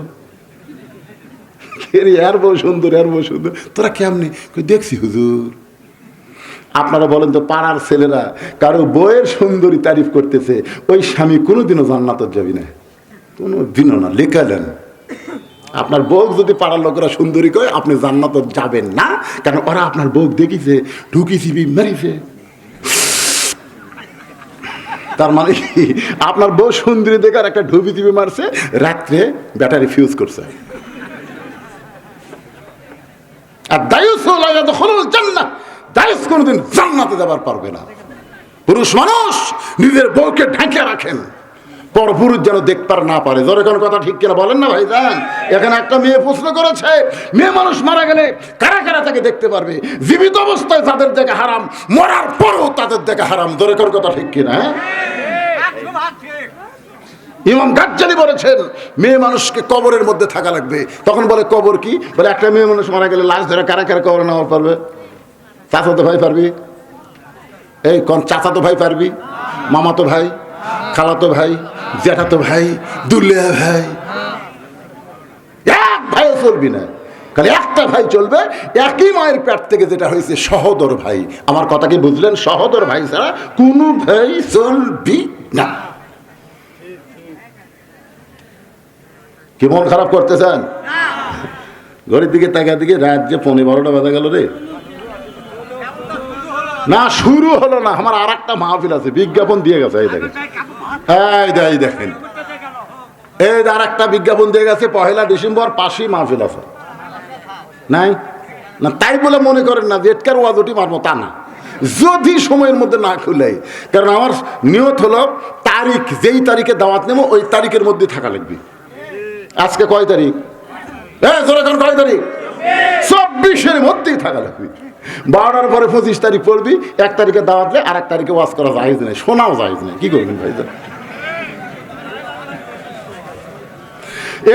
Speaker 1: আর বউ সুন্দর, আর বউ সুন্দর। তোরা কেমনি? দেখছি হুজুর। আপনারা বলেন তো, পাড়ার ছেলেরা কারো বউয়ের সুন্দরী তারিফ করতেছে, ওই স্বামী কোনোদিনও জান্নাতে যাবি না, কোনোদিনও না। লেখালেন আপনার বউ যদি পাড়ার লোকেরা সুন্দরী কয় আপনি জান্নাতে যাবেন না, কারণ ওরা আপনার বউ দেখিছে, ঢুকিছি মারিছে। তার মানে কি? আপনার বউ সুন্দরী দেখার একটা ঢুবি টিপি মারছে, রাত্রে ব্যাটারি ফিউজ করছে। আর দায়ুস জান্নাত, দায়ুস কোনোদিন জান্নাতে যাবার পারবে না। পুরুষ মানুষ নিজের বউকে ঢেকে রাখেন, পরপুরুষ যেন দেখতে না পারে। জোরে কোন কথা ঠিক কিনা বলেন না ভাইজান? এখানে একটা মেয়ে প্রশ্ন করেছে, মেয়ে মানুষ মারা গেলে কারা কারা তাকে দেখতে পারবে? জীবিত অবস্থায় তাদের দেখা হারাম, মরার পরও তাদের দেখা হারাম। জোরে কোন কথা ঠিক কিনা? ইমাম গাজ্জালি বলেছেন মেয়ে মানুষকে কবরের মধ্যে থাকা লাগবে। তখন বলে কবর কি? বলে একটা মেয়ে মানুষ মারা গেলে লাশ ধরে কারা কারা কবরে নেওয়া পারবে? চাচাতো ভাই পারবি? এই কোন চাচাতো ভাই পারবি? মামাতো ভাই, খালাতো ভাই, জ্যাঠাতো ভাই, দুলিয়া ভাই, এক ভাইও চলবি না, খালি একটা ভাই চলবে, একই মায়ের পেট থেকে যেটা হয়েছে সহোদর ভাই। আমার কথা কি বুঝলেন? সহোদর ভাই ছাড়া কোনো ভাই চলবি না। কি মন খারাপ করতেছেন? ঘড়ির দিকে তাকা দিকে রাত যে 11:15 বাজা গেল রে। না শুরু হলো না, আমার আর একটা মাহফিল আছে, বিজ্ঞাপন দিয়ে গেছে। এই দেখেন, এই দেখেন, এই আর একটা বিজ্ঞাপন দিয়ে গেছে, 1 ডিসেম্বর পাশেই মাহফিল আছে। নাই না তাই বলে মনে করেন না যে এটকার ওয়াজ ওটি মারবো, তা না। যদি সময়ের মধ্যে না খুলে, কারণ আমার নিয়ত হলো তারিখ, যেই তারিখে দাওয়াত নেবো ওই তারিখের মধ্যে থাকা লাগবে। আজকে কয় তারিখ? এখন কয় তারিখ? 24-এর মধ্যেই থাকা লাগবে। 12টার পরে 25 তারিখ পড়বি, 1 তারিখে দাওয়াত নেই, আর 1 তারিখে ওয়াজ করা জায়েজ নেই, শোনাও জায়েজ নেই। কি করবেন ভাই?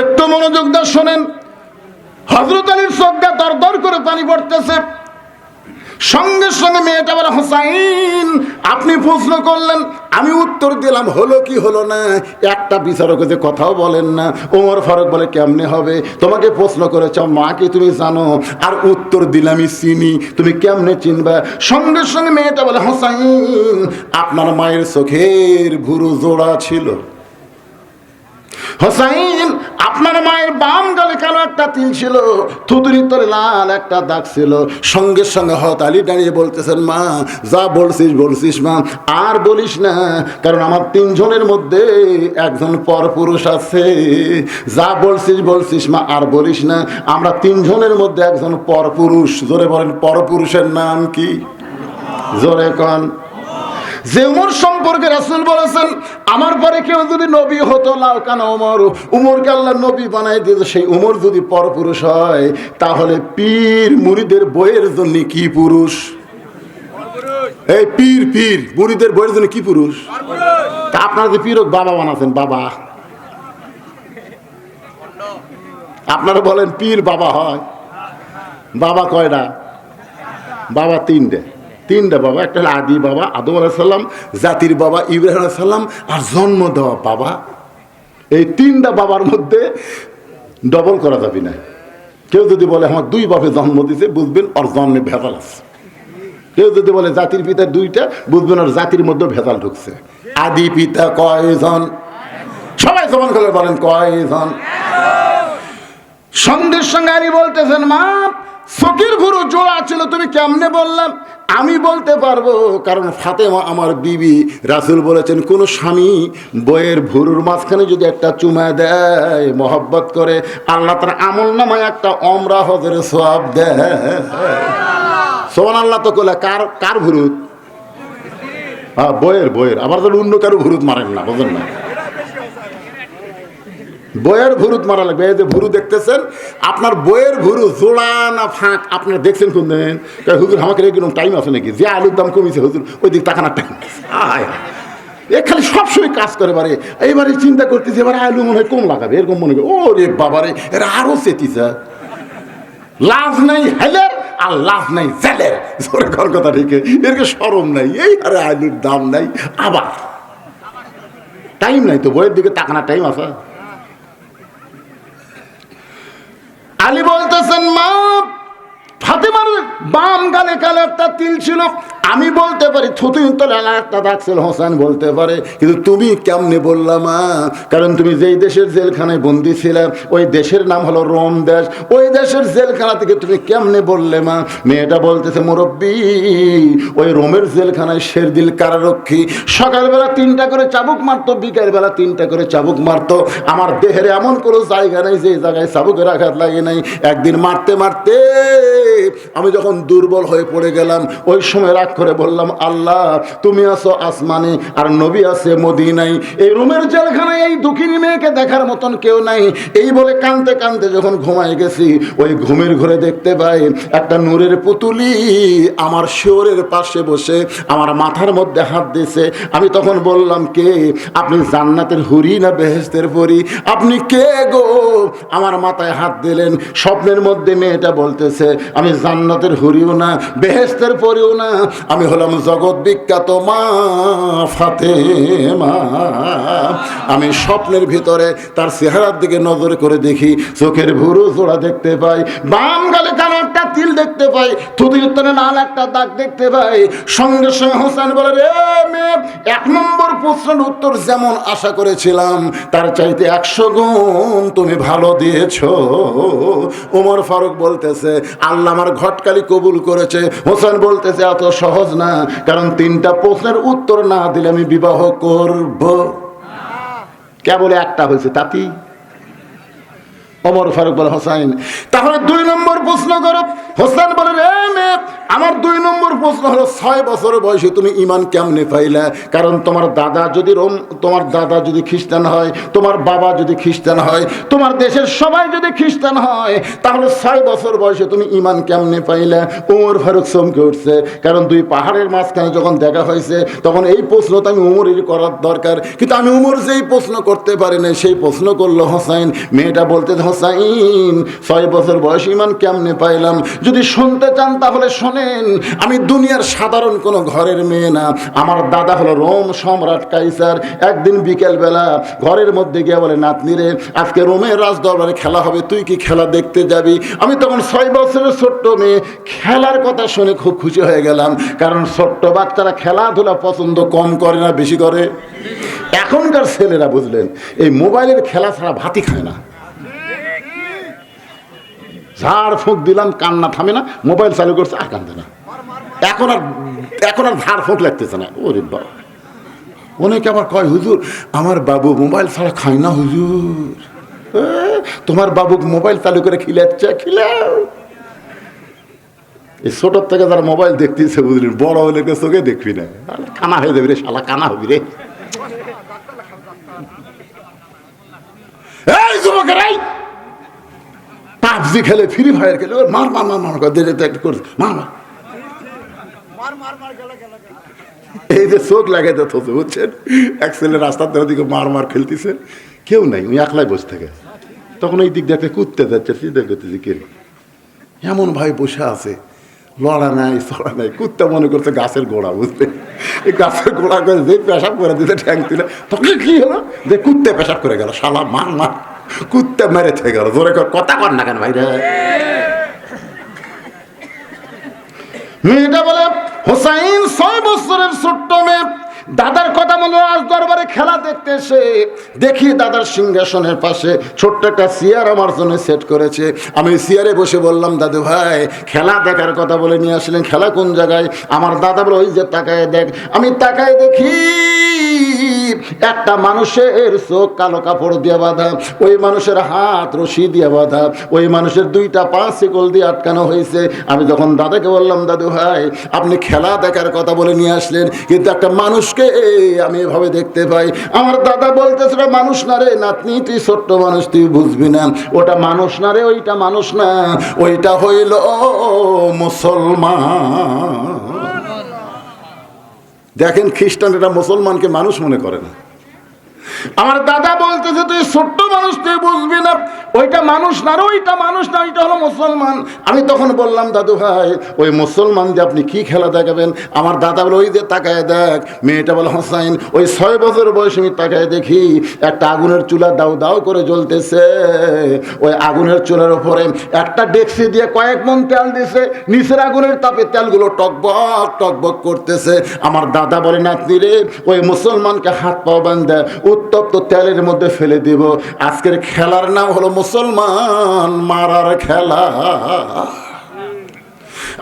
Speaker 1: একটু মনোযোগ দিয়ে শোনেন। হযরত আলীর চোখ দিয়ে দর দর করে পানি পড়তেছে। সঙ্গে সঙ্গে মেয়েটা বলে, হোসাইন আপনি প্রশ্ন করলেন, আমি উত্তর দিলাম, হলো কি হলো না, একটা বিচারক যে কথাও বলেন না। ওমর ফারুক বলে, কেমনে হবে? তোমাকে প্রশ্ন করেছ মাকে তুমি জানো, আর উত্তর দিলামই চিনি, তুমি কেমনে চিনবা? সঙ্গে সঙ্গে মেয়েটা বলে, হোসাইন আপনার মায়ের চোখের ভুরু জোড়া ছিল। হোসাইন আপনার মায়ের বাম গালে কালো একটা তিল ছিল, থুতুরির তলে লাল একটা দাগ ছিল। সঙ্গে সঙ্গে হযরত আলী দাঁড়িয়ে বলতেছেন, মা যা বলছিস মা, আর বলিস না, কারণ আমার 3 জনের মধ্যে একজন পরপুরুষ আছে। যা বলছিস মা, আর বলিস না, আমরা 3 জনের মধ্যে একজন পরপুরুষ। জোরে বলেন, পরপুরুষের নাম কি? জোরে কন। যে উমর সম্পর্কে রাসূল বলেছেন, আমার পরে কেউ যদি নবী হতো লাউ কানা উমরকে আল্লাহ নবী বানাই দিয়েছে, সেই উমর যদি পরপুরুষ হয়, তাহলে পীর মুরিদের বইয়ের জন্য কি পুরুষ? এই পীর মুরিদের বইয়ের জন্য কি পুরুষ? তা আপনারা যে পীরক বাবা বানাচ্ছেন, বাবা আপনারা বলেন পীর বাবা হয়? বাবা কয়টা? বাবা 3টে বাবা। একটা হলো আদি বাবা আদম আলাইহিস সালাম, জাতির বাবা ইব্রাহিম আলাইহিস সালাম, আর জন্ম দেওয়া বাবা। এই 3টা বাবার মধ্যে ডবল করা যাবে না। কেউ যদি বলে আমার 2 বাপে জন্ম দিছে, বুঝবেন ওর জন্মে ভেজাল আছে। কেউ যদি বলে জাতির পিতা 2টা, বুঝবেন ওর জাতির মধ্যে ভেজাল ঢুকছে। আদি পিতা কয়জন? সবাই জবান করে বলেন, কয়জন? সন্ধ্যের সঙ্গে আলী বলতেছেন, মা চোখের ভুরু জোড়া ছিল, তুমি কেমনে বললাম? আমি বলতে পারবো, কারণ ফাতেমা আমার বিবি। রাসূল বলেছেন, কোন স্বামী বইয়ের ভুরুর মাঝখানে যদি একটা চুমা দেয়, মহব্বত করে, আল্লাহ তার আমল নামায় একটা ওমরা হজের সওয়াব দেয়। সুবহানাল্লাহ। তো কইলা কার ভুরুত? বইয়ের। আবার যেন অন্য কারো ভুরুত মারেন না, বুঝেন না? বইয়ের ভুরুত মারা লাগবে। এই যে ভুরু দেখতেছেন, আপনার বইয়ের ভুরু জোড়া না ফাঁক আপনারা দেখছেন কোন দিন? হুজুর আমাকে এরকম টাইম আছে নাকি? যে আলুর দাম কমেছে হুজুর, ওই দিক তাকানোর টাইম। এ খালি সবসময় কাজ করে পারে। এইবারে চিন্তা করতেছি, এবার আলু মনে হয় কম লাগাবে, এরকম মনে করি। ও রে বাবারে, এরা আরো চেতিছে। লাভ নাই হেলের আর লাভ নাই জেলের। জোরে ঘর কথা ঠিক, এরকে শরম নাই। এই আরে আলুর দাম নাই, আবার টাইম নাই তো, বইয়ের দিকে তাকানোর টাইম আছে? আলী বলতেছেন, মা ফাতেমার বাম গালে কালো একটা তিল ছিল, আমি বলতে পারি থুতুর তলে একটা দাগ ছিল, হোসেন বলতে পারে, কিন্তু তুমি কেমনে বললা মা? কারণ তুমি যেই দেশের জেলখানায় বন্দী ছিলে, ওই দেশের নাম হলো রোম দেশ। ওই দেশের জেলখানা থেকে তুমি কেমনে বললে মা? মেয়েটা বলতেছে, মুরব্বী ওই রোমের জেলখানায় শেরদিল কারারক্ষী সকালবেলা 3টা করে চাবুক মারতো, বিকালবেলা 3টা করে চাবুক মারতো। আমার দেহের এমন কোনো জায়গা নেই যে জায়গায় চাবুকের আঘাত লাগে নাই। একদিন মারতে মারতে আমি যখন দুর্বল হয়ে পড়ে গেলাম, ওই সময় রাগ করে বললাম, আল্লাহ তুমি আছো আসমানে আর নবী আছে মদিনায়, এই রোমের জেলখানায় এই দুঃখিনী মেয়েকে দেখার মতন কেউ নাই। এই বলে কাঁদতে কাঁদতে যখন ঘুমায় গেছি, ওই ঘুমের ঘরে দেখতে পাই একটা নূরের পুতুলি আমার শিওরের পাশে বসে আমার মাথার মধ্যে হাত দিয়েছে। আমি তখন বললাম, কে আপনি? জান্নাতের হুরি না বেহেশতের পরী? আপনি কে গো আমার মাথায় হাত দিলেন? স্বপ্নের মধ্যে মেয়েটা বলতেছে, আমি জান্নাতের হুরিও না, বেহেশতের পরীও না, আমি হলাম জগৎ বিখ্যাত মা ফাতেমা। আমি স্বপ্নের ভিতরে তার চেহারার দিকে নজর করে দেখি, চোখের ভুরু জোড়া দেখতে পাই, বাম গালে কালো একটা তিল দেখতে পাই, থুতুর তলে লাল একটা দাগ দেখতে পাই। সঙ্গে সঙ্গে হোসেন বলে, রে মেয়ে, 1 নম্বর প্রশ্নের উত্তর যেমন আশা করেছিলাম তার চাইতে 100 গুণ তুমি ভালো দিয়েছো। ওমর ফারুক বলতেছে, আল্লাহ আমার ঘটকালি কবুল করেছে। হোসেন বলতেছে, এত সহজ না, কারণ 3টা প্রশ্নের উত্তর না দিলে আমি বিবাহ করব। কেবল একটা হয়েছে তাতেই। ওমর ফারুক বলে, হোসেন তাহলে 2 নম্বর প্রশ্ন করো। হোসেন বলে, রে মেয়ে, আমার 2 নম্বর প্রশ্ন হলো 6 বছর বয়সে তুমি ঈমান কেমনে পাইলা? কারণ তোমার দাদা যদি খ্রিস্টান হয়, তোমার বাবা যদি খ্রিস্টান হয়, তোমার দেশের সবাই যদি খ্রিস্টান হয়, তাহলে 6 বছর বয়সে তুমি ঈমান কেমনে পাইলা? ওমর ফারুক চমকে উঠছে, কারণ 2 পাহাড়ের মাঝখানে যখন দেখা হয়েছে তখন এই প্রশ্ন তো আমি উমরের করার দরকার, কিন্তু আমি উমর যেই প্রশ্ন করতে পারি না সেই প্রশ্ন করলো হোসাইন। মেয়েটা বলতে, হোসাইন 6 বছর বয়স ঈমান কেমনে পাইলাম? যদি শুনতে চান তাহলে শোনেন, আমি দুনিয়ার সাধারণ কোনো ঘরের মেয়ে না। আমার দাদা হলো রোম সম্রাট কাইসার। একদিন বিকেলবেলা ঘরের মধ্যে গিয়ে বলে, নাতনি রে, আজকে রোমের রাজদরবারে খেলা হবে, তুই কি খেলা দেখতে যাবি? আমি তখন 6 বছরের ছোট্ট মেয়ে, খেলার কথা শুনে খুব খুশি হয়ে গেলাম, কারণ ছোট্ট বাচ্চারা খেলাধুলা পছন্দ কম করে না, বেশি করে। এখনকার ছেলেরা বুঝলেন এই মোবাইলের খেলা ছাড়া ভাতই খায় না। ঝাড় ফুঁক দিলাম, কান্না থামে না, মোবাইল চালু করছে আর কান্দে না। এখন আর ঝাড় ফুঁক লাগতেছে না। ওরে বাবা, অনেকে আবার কয়, হুজুর আমার বাবু মোবাইল ছাড়া খায় না। হুজুর তোমার বাবু মোবাইল চালু করে খিলাচ্ছে, খিলাও। এই ছোটোর থেকে যারা মোবাইল দেখতেছে বুঝলেন, বড় হলে চোখে দেখবি না, কানা হয়ে যাবি রে শালা, কানা হবি রে। এই যুবকেরাই, পাবজি খেলে, ফ্রি ফায়ার খেলে, মার মার মার মার করছে, মার মার, এই যে চোখ লাগাইতে থসে, বুঝছেন? এক ছেলে রাস্তার ধারে দিকে মার মার খেলতেছে, কেউ নাই, ওই একলাই বসে থাকে। তখন এই দিক দেখতে কুদতে যাচ্ছে, চিন্তা করতেছি কে এমন ভাই বসে আছে, লড়া নাই চড়া নাই, কুত্তা মনে করছে গাছের গোড়া, বুঝলে? এই গাছের গোড়া করে যে পেশাব করে দিতে ঠ্যাং দিলে, তখন কি হলো যে কুত্তে পেশাব করে গেল, শালা মার মার, কুত্তে মেরে থেকে গেল। জোরে কথা কর না কেন ভাই রে? মেয়েটা বলে, হোসাইন 6 বছরের ছোট্ট মেয়ে, দাদার কথা মনে রাজ দরবারে খেলা দেখতে এসে দেখি দাদার সিংহাসনের পাশে ছোট্ট একটা চেয়ার আমার জন্য সেট করেছে। আমি চেয়ারে বসে বললাম, দাদু ভাই খেলা দেখার কথা বলে নিয়ে আসলেন, খেলা কোন জায়গায়? আমার দাদা বলে, ওই যে তাকায় দেখ। আমি তাকায় দেখি একটা মানুষের চোখ কালো কাপড় দিয়ে বাঁধা, ওই মানুষের হাত রশি দিয়ে বাঁধা, ওই মানুষের 2টা পা শিকল দিয়ে আটকানো হয়েছে। আমি যখন দাদাকে বললাম, দাদু ভাই আপনি খেলা দেখার কথা বলে নিয়ে আসলেন, কিন্তু একটা মানুষকে আমি এভাবে দেখতে পাই। আমার দাদা বলতেছিল, মানুষ না রে নাতনি, তুই ছোট্ট মানুষ, তুই বুঝবি না, ওটা মানুষ না রে, ওইটা মানুষ না, ওইটা হইল মুসলমান। দেখেন, খ্রিস্টানেরা মুসলমানকে মানুষ মনে করে না। আমার দাদা বলতেছে, তুই ছোট্ট মানুষ, তুই বুঝবি না, ওইটা মানুষ না, ওইটা মানুষ না, ওইটা হলো মুসলমান। আমি তখন বললাম, দাদু ভাই ওই মুসলমান যে আপনি কি খেলা দেখাবেন? আমার দাদা বলে, ওই যে তাকায় দেখ। মেয়েটা বলে, হোসাইন ওই 6 বছর বয়সে আমি তাকায় দেখি একটা আগুনের চুলা দাউ দাউ করে জ্বলতেছে, ওই আগুনের চুলার উপরে একটা ডেকসি দিয়ে কয়েক মন তেল দিছে, নিচের আগুনের তাপে তেলগুলো টকবক টকবক করতেছে। আমার দাদা বলে, নাতনি রে, ওই মুসলমানকে হাত পা বাঁধা উত্তপ্ত তেলের মধ্যে ফেলে দিব। আজকের খেলার নাম হলো মুসলমান মারার খেলা।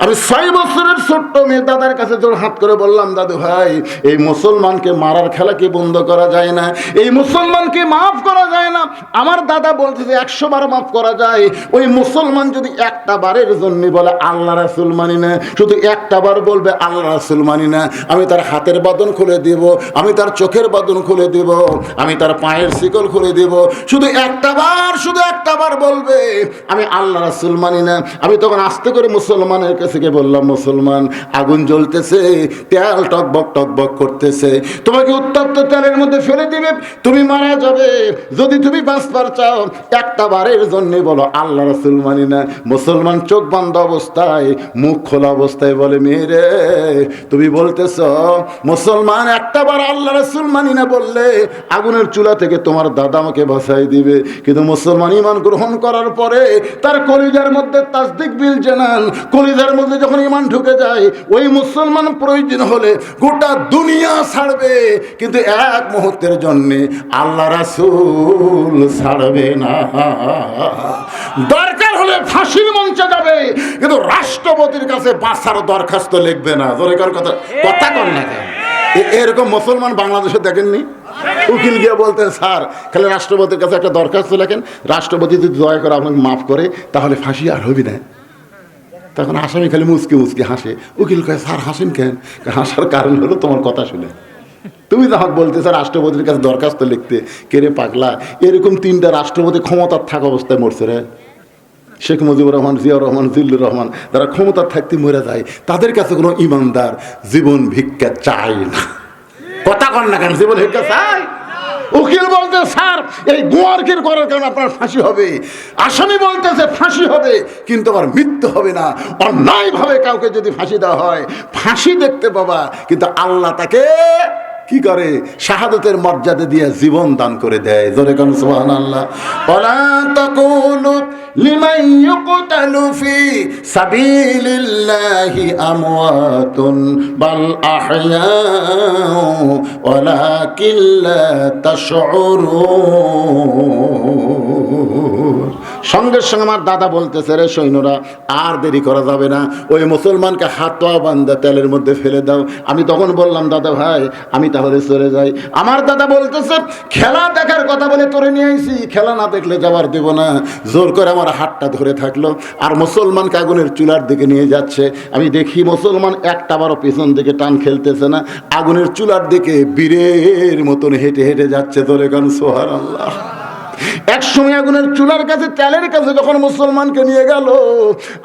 Speaker 1: আমি 6 বছরের ছোট্ট মেয়ে দাদার কাছে জোর হাত করে বললাম, দাদু ভাই এই মুসলমানকে মারার খেলা কি বন্ধ করা যায় না? এই মুসলমানকে মাফ করা যায় না? আমার দাদা বলছে যে 100 বার মাফ করা যায়। ওই মুসলমান যদি একটা বারের জন্য বলে আল্লাহ রাসূল মানি না, শুধু একটা বার বলবে আল্লাহ রাসূল মানি না, আমি তার হাতের বাঁধন খুলে দেব, আমি তার চোখের বাঁধন খুলে দেব, আমি তার পায়ের শিকল খুলে দেব। শুধু একটা বার বলবে আমি আল্লাহ রাসূল মানি না। আমি তখন আস্তে করে মুসলমানের কাছে গিয়ে বললাম, মুসলমান আগুন জ্বলতেছে, তেল টকবক টকবক করতেছে, তোমাকে উত্তপ্ত তেলের মধ্যে ফেলে দিবে, তুমি মারা যাবে। যদি তুমি বাঁচবার চাও একটা বারের জন্য বলো আল্লাহ রাসূল মানি না। মুসলমান চোখ বন্ধ অবস্থায়, মুখ খোলা অবস্থায় বলে, মেয়েরে তুমি বলতেছ মুসলমান একটা বার আল্লাহ রাসূল মানি না বললে আগুনের চুলা থেকে তোমার দাদা আমাকে বাঁচাই দিবে। কিন্তু মুসলমান ঈমান গ্রহণ করার পরে তার কলিজার মধ্যে তাসদিক বিল জানান, কলিজার মধ্যে যখন ঈমান ঢুকে যায়, ওই মুসলমান প্রয়োজন হলে গোটা দুনিয়া ছাড়বে, কিন্তু এক মুহূর্তের জন্য আল্লাহ রাসূল ছাড়বে না। দরকার হলে ফাঁসির মঞ্চে যাবে, কিন্তু রাষ্ট্রপতির কাছে বাঁচার দরখাস্ত লিখবে না। দরকার কথা কর না। এরকম মুসলমান বাংলাদেশে দেখেননি? উকিল গিয়ে বলতেন, স্যার খালি রাষ্ট্রপতির কাছে একটা দরখাস্ত লেখেন, রাষ্ট্রপতি যদি দয়া করে আপনাকে মাফ করে তাহলে ফাঁসি আর হবি না। তখন আসামি খালি মুচকে মুচকে হাসে। উকিল কয়, স্যার হাসেন কেন? হাসার কারণ হলো তোমার কথা শুনে। তুমি তো আমাকে বলতেছো রাষ্ট্রপতির কাছে দরখাস্ত লিখতে। কে রে পাগলা, এরকম 3টা রাষ্ট্রপতি ক্ষমতার থাকা অবস্থায় মরছে রে। শেখ মুজিবুর রহমান, জিয়াউর রহমান, জিল্লুর রহমান, যারা ক্ষমতার থাকতে মরে যায়, তাদের কাছে কোনো ইমানদার জীবন ভিক্ষা চায় না। কথা কন না কেন? জীবন ভিক্ষা চায়? উকিল বলতে, স্যার এই গোয়ারকির করার কারণে আপনার ফাঁসি হবে। আসামি বলতেছে ফাঁসি হবে, কিন্তু আমার মৃত্যু হবে না। অন্যায়ভাবে কাউকে যদি ফাঁসি দেওয়া হয়, ফাঁসি দেখতে পাবা, কিন্তু আল্লাহ তাকে কি করে? শাহাদাতের মর্যাদা দিয়ে জীবন দান করে দেয়। জোরে কোন সুবহানাল্লাহ। ওয়ালা তাকুলু লিমান ইউকতালু ফি সাবিলিল্লাহি আমওয়াতুন বাল আহয়াউ ওয়ালাকিন লা তাশউরুন। সঙ্গে সঙ্গে আমার দাদা বলতেছে, রে সৈন্যরা, আর দেরি করা যাবে না, ওই মুসলমানকে হাত পা বাঁধা তেলের মধ্যে ফেলে দাও। আমি তখন বললাম, দাদা ভাই আমি তাহলে চলে যাই। আমার দাদা বলতেছে, খেলা দেখার কথা বলে তোরে নিয়ে আইছি, খেলা না দেখলে যাবার দেব না। জোর করে আমার হাতটা ধরে থাকলো, আর মুসলমানকে আগুনের চুলার দিকে নিয়ে যাচ্ছে। আমি দেখি মুসলমান একটাবারও পেছন দিকে টান খেলতেছে না, আগুনের চুলার দিকে বীরের মতন হেঁটে হেঁটে যাচ্ছে। তোরে গান সুবহানাল্লাহ। এক সময় আগুনের চুলার কাছে, তেলের কাছে যখন মুসলমানকে নিয়ে গেল,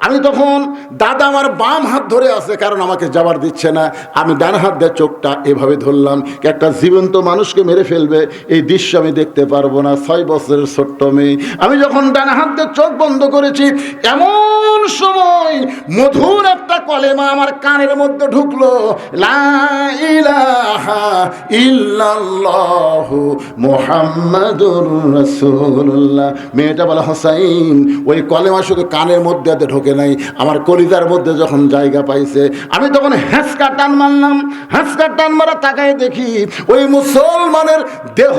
Speaker 1: আমি তখন দাদা আমার বাম হাত ধরে আছে, কারণ আমাকে যাবার দিচ্ছে না। আমি ডান হাত দিয়ে চোখটা এভাবে ধরলাম, একটা জীবন্ত মানুষকে মেরে ফেলবে, এই দৃশ্য আমি দেখতে পারবো না। 6 বছরের ছোট্ট মেয়ে। আমি যখন ডান হাত দিয়ে চোখ বন্ধ করেছি, এমন সময় মধুর একটা কলেমা আমার কানের মধ্যে ঢুকলো, লা ইলাহা ইল্লাল্লাহু মুহাম্মাদুর রাসূলুল্লাহ। মেয়েটা বলে, হোসাইন, ওই কলেমা শুধু কানের মধ্যে ঢোকে নাই, আমার কলিজার মধ্যে যখন জায়গা পাইছে, আমি তখন হ্যাঁচকা টান মারলাম। হ্যাঁচকা টান মারা তাকায় দেখি ওই মুসলমানের দেহ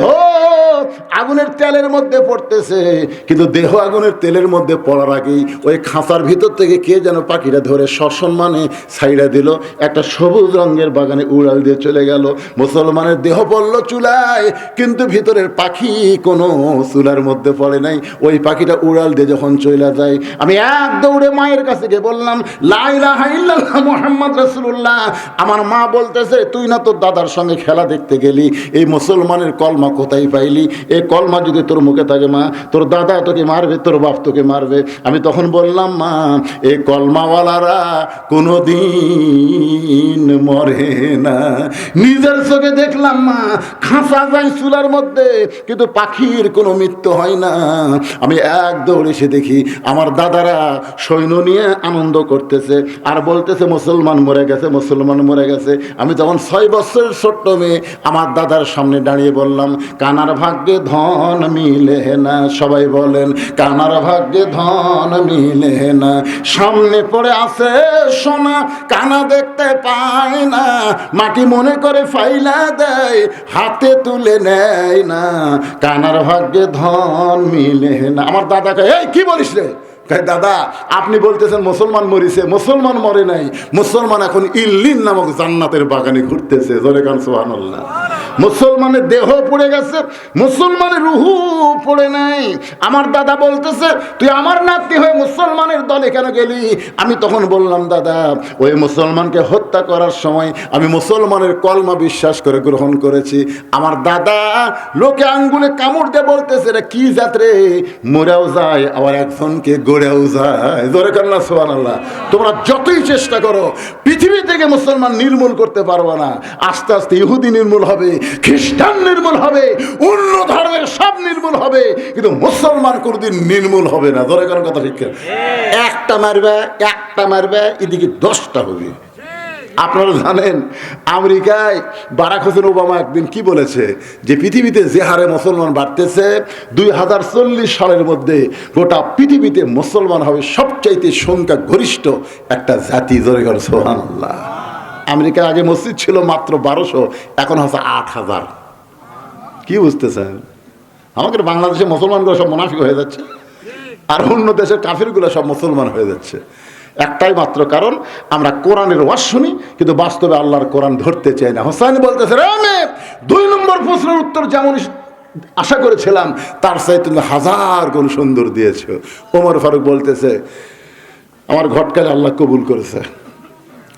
Speaker 1: আগুনের তেলের মধ্যে পড়তেছে, কিন্তু দেহ আগুনের তেলের মধ্যে পড়ার আগেই ওই খাঁচার ভিতর থেকে কে যেন পাখিটা ধরে সসম্মানে ছাইড়া দিল, একটা সবুজ রঙের বাগানে উড়াল দিয়ে চলে গেল। মুসলমানের দেহ পড়ল চুলায়, কিন্তু ভিতরের পাখি কোনো চুলার মধ্যে পড়ে নাই। ওই পাখিটা উড়াল দিয়ে যখন চলে যায়, আমি এক দৌড়ে মায়ের কাছে গিয়ে বললাম, লা ইলাহা ইল্লাল্লাহ মুহাম্মদ রাসূলুল্লাহ। আমার মা বলতেছে, তুই না তোর দাদার সঙ্গে খেলা দেখতে গেলি, এই মুসলমানের কলমা কোথায় পাইলি? এই কলমা যদি তোর মুখে থাকে মা, তোর দাদা তোকে মারবে, তোর বাপ তোকে মারবে। আমি তখন বললাম, মা এই কলমাওয়ালারা কোনোদিন মরে না। নিজের চোখে দেখলাম মা, খাঁচা যায় চুলার মধ্যে, কিন্তু পাখির কোনো মৃত্যু হয় না। আমি এক দৌড়ে এসে দেখি আমার দাদারা সৈন্য নিয়ে আনন্দ করতেছে আর বলতেছে, মুসলমান মরে গেছে, মুসলমান মরে গেছে। আমি তখন 6 বছরের ছোট্ট মেয়ে আমার দাদার সামনে দাঁড়িয়ে বললাম, কানার ভাগ্যে ধন মিলে না। সবাই বলেন, কানার ভাগ্যে ধন মিলে না। সামনে পড়ে আছে সোনা, কানা দেখতে পায় না, মাটি মনে করে ফাইলা দেয়, হাতে তুলে নেয় না। কানার ভাগ্যে ধন মিলে না। আমার দাদাকে, এই কি বলিস রে? দাদা আপনি বলতেছেন মুসলমান মরিছে, মুসলমান মরে নাই, মুসলমান এখন ইল্লিন নামক জান্নাতের বাগানে ঘুরতেছে। জোরে কান সুবহানাল্লাহ। মুসলমানের দেহ পড়ে গেছে, মুসলমানের রুহু পড়ে নাই। আমার দাদা বলতেছে, তুই আমার নাতি হয়ে মুসলমানের দলে কেন গেলি? আমি তখন বললাম, দাদা ওই মুসলমানকে হত্যা করার সময় আমি মুসলমানের কলমা বিশ্বাস করে গ্রহণ করেছি। আমার দাদা লোকে আঙ্গুলে কামড় দিয়ে বলতেছে, রে কি জাত রে, মরেও যায় আবার একজনকে গড়েও যায়। জোরে কান্না সুবহানাল্লাহ। তোমরা যতই চেষ্টা করো পৃথিবী থেকে মুসলমান নির্মূল করতে পারবে না। আস্তে আস্তে ইহুদি নির্মূল হবে, খ্রিস্টান নির্মূল হবে, অন্য ধর্মের সব নির্মূল হবে, কিন্তু মুসলমান কোনদিন নির্মূল হবে না। ধরে কারণ কথা ঠিক, একটা মারবে এদিকে 10টা হবে। আপনারা জানেন আমেরিকায় বারাক হোসেন ওবামা একদিন কি বলেছে, যে পৃথিবীতে যে হারে মুসলমান বাড়তেছে, 2040 সালের মধ্যে গোটা পৃথিবীতে মুসলমান হবে সবচাইতে সংখ্যা গরিষ্ঠ একটা জাতি। জোরে করে সুবহানাল্লাহ। আমেরিকার আগে মসজিদ ছিল মাত্র 1200, এখন হচ্ছে 8000। কি বুঝতেছেন? আমাদের বাংলাদেশে মুসলমানগুলো সব মুনাফিক হয়ে যাচ্ছে, আর অন্য দেশের কাফিরগুলো সব মুসলমান হয়ে যাচ্ছে। একটাই মাত্র কারণ, আমরা কোরআনের ওয়াজ শুনি কিন্তু বাস্তবে আল্লাহর কোরআন ধরতে চাই না। হোসাইন বলতেছে, আমি 2 নম্বর প্রশ্নের উত্তর যেমন আশা করেছিলাম তার চাইতে তুমি 1000 গুণ সুন্দর দিয়েছো। ওমর ফারুক বলতেছে, আমার ঘটকালে আল্লাহ কবুল করেছে।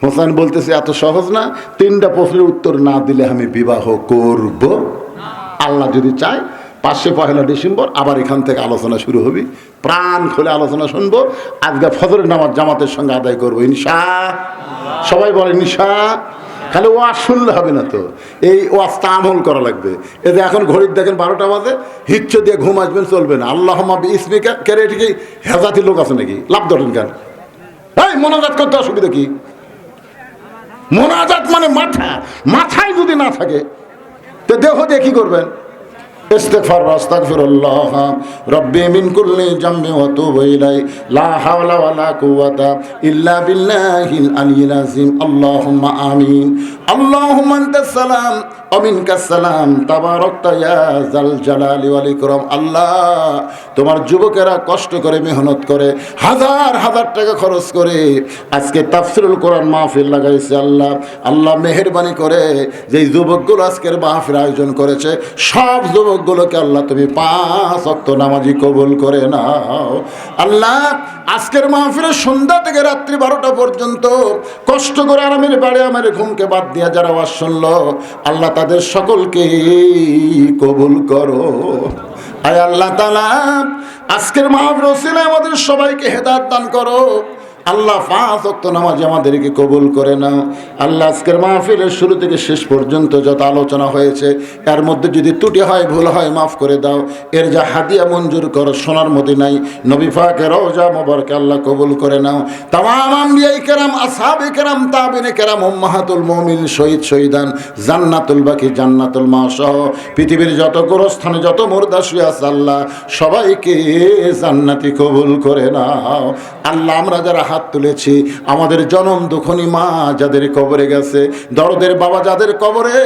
Speaker 1: হোসেন বলতেছে এত সহজ না, 3টা প্রশ্নের উত্তর না দিলে আমি বিবাহ করব। আল্লাহ যদি চায় 1 ডিসেম্বর আবার এখান থেকে আলোচনা শুরু হবে, প্রাণ খুলে আলোচনা শুনবো। আজকে ফজরের নামাজ জামাতের সঙ্গে আদায় করবো ইনশাআল্লাহ। সবাই বলে ইনশাআল্লাহ। খালি ওয়াজ শুনলে হবে না তো, এই ওয়াজটা আমল করা লাগবে। এতে এখন ঘড়ির দেখেন 12টা বাজে, হিচ্ছ দিয়ে ঘুম আসবেন চলবে না। আল্লাহুম্মা বিইসমিকা কেরে, এটা কি হেজাতি লোক আছে নাকি? লাভ ধরেন কেন? এই মোনাজাত করতে অসুবিধা কি? মোনাজাত মানে মাথায় যদি না থাকে তো দেহ দিয়ে কি করবেন? ইস্তিগফার আস্তাগফিরুল্লাহ রাব্বি মিন কুল্লি জামবি ওয়া তুবু ইলাই লা হাওলা ওয়ালা কুওয়াতা ইল্লা বিল্লাহিল আলিয়্যিল আযীম। আল্লাহুম্মা আমিন। আল্লাহুম্মা আনতাস সালাম ওয়া মিনকাস সালাম তাবারাকতা ইয়া যাল জালালি ওয়াল ইকরাম। আল্লাহ, তোমার যুবকেরা কষ্ট করে মেহনত করে হাজার হাজার টাকা খরচ করে আজকে তাফসীরুল কোরআন মাহফিল লাগাইছে। আল্লাহ মেহেরবানি করে যেই যুবকগুলো আজকের মাহফিল আয়োজন করেছে সব যুবকগুলোকে আল্লাহ তুমি 5 ওয়াক্ত নামাজি কবুল করে নাও। আল্লাহ, আজকের মাহফিলের সন্ধ্যা থেকে রাত্রি 12টা পর্যন্ত কষ্ট করে আরামের বাড়ি আমার ঘুমকে বাদ দিয়ে যারা ওয়াজ শুনলো, আল্লাহ তাদের সকলকে কবুল করো। আয় আল্লাহ তাআলা, আজকের মাহফিল ওসিলায় আমাদের সবাইকে হেদায়েত দান করো। আল্লাহ 5 ওয়াক্ত নামাজ আমাদেরকে কবুল করে নাও। আল্লাহ, আজকের মাহফিলের শুরু থেকে শেষ পর্যন্ত যত আলোচনা হয়েছে এর মধ্যে যদি ত্রুটি হয়, ভুল হয়, মাফ করে দাও। এর যা হাদিয়া মঞ্জুর করো সোনার মদিনায় নবী পাকের রওজা মোবারকে আল্লাহ কবুল করে নাও। তামাম আম্বিয়ায়ে কেরাম, আসহাবে কেরাম, তাবিঈনে কেরাম, উম্মাহাতুল মুমিন, শহীদ শহীদান, জান্নাতুল বাকি, জান্নাতুল মাসহ পৃথিবীর যত গোরস্থানে যত মুর্দা শুয়ে আছে আল্লাহ সবাইকে জান্নাতি কবুল করে নাও। আল্লাহ, আমরা যারা হাত তুলেছি, আমাদের জনম দুঃখনী মা যাদের কবরে গেছে, দরদের বাবা যাদের কবরে,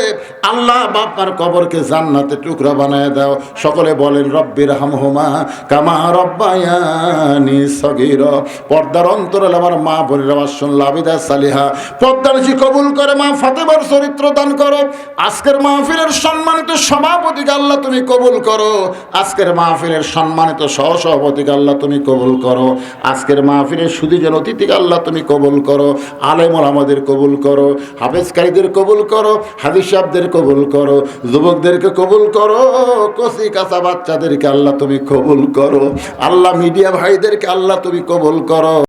Speaker 1: আল্লাহ বাপার কবরকে জান্নাতে টুকরা বানায় দাও। সকলে বলেন রব্বির হামহুমা কামা রব্বায়ানি সগীরা। পর্দার অন্তরালে আমার মা বোনের আওয়াজ শুনল, আবিদা সালিহা পর্দার জি কবুল করে মা ফাতেমার চরিত্র দান করো। আজকের মাহফিলের সম্মানিত সভাপতিকে আল্লাহ তুমি কবুল করো। আজকের মাহফিলের সম্মানিত সহসভাপতিকে আল্লাহ তুমি কবুল করো। আজকের মাহফিলের সুদীজন অতিথিকে আল্লাহ তুমি কবুল করো। আলেম ওলামাদের কবুল করো, হাফেজকারীদের কবুল করো, হাদিস সাহেবদের কবুল করো, যুবকদেরকে কবুল করো, কচি কাঁচা বাচ্চাদেরকে আল্লাহ তুমি কবুল করো। আল্লাহ, মিডিয়া ভাইদেরকে আল্লাহ তুমি কবুল করো।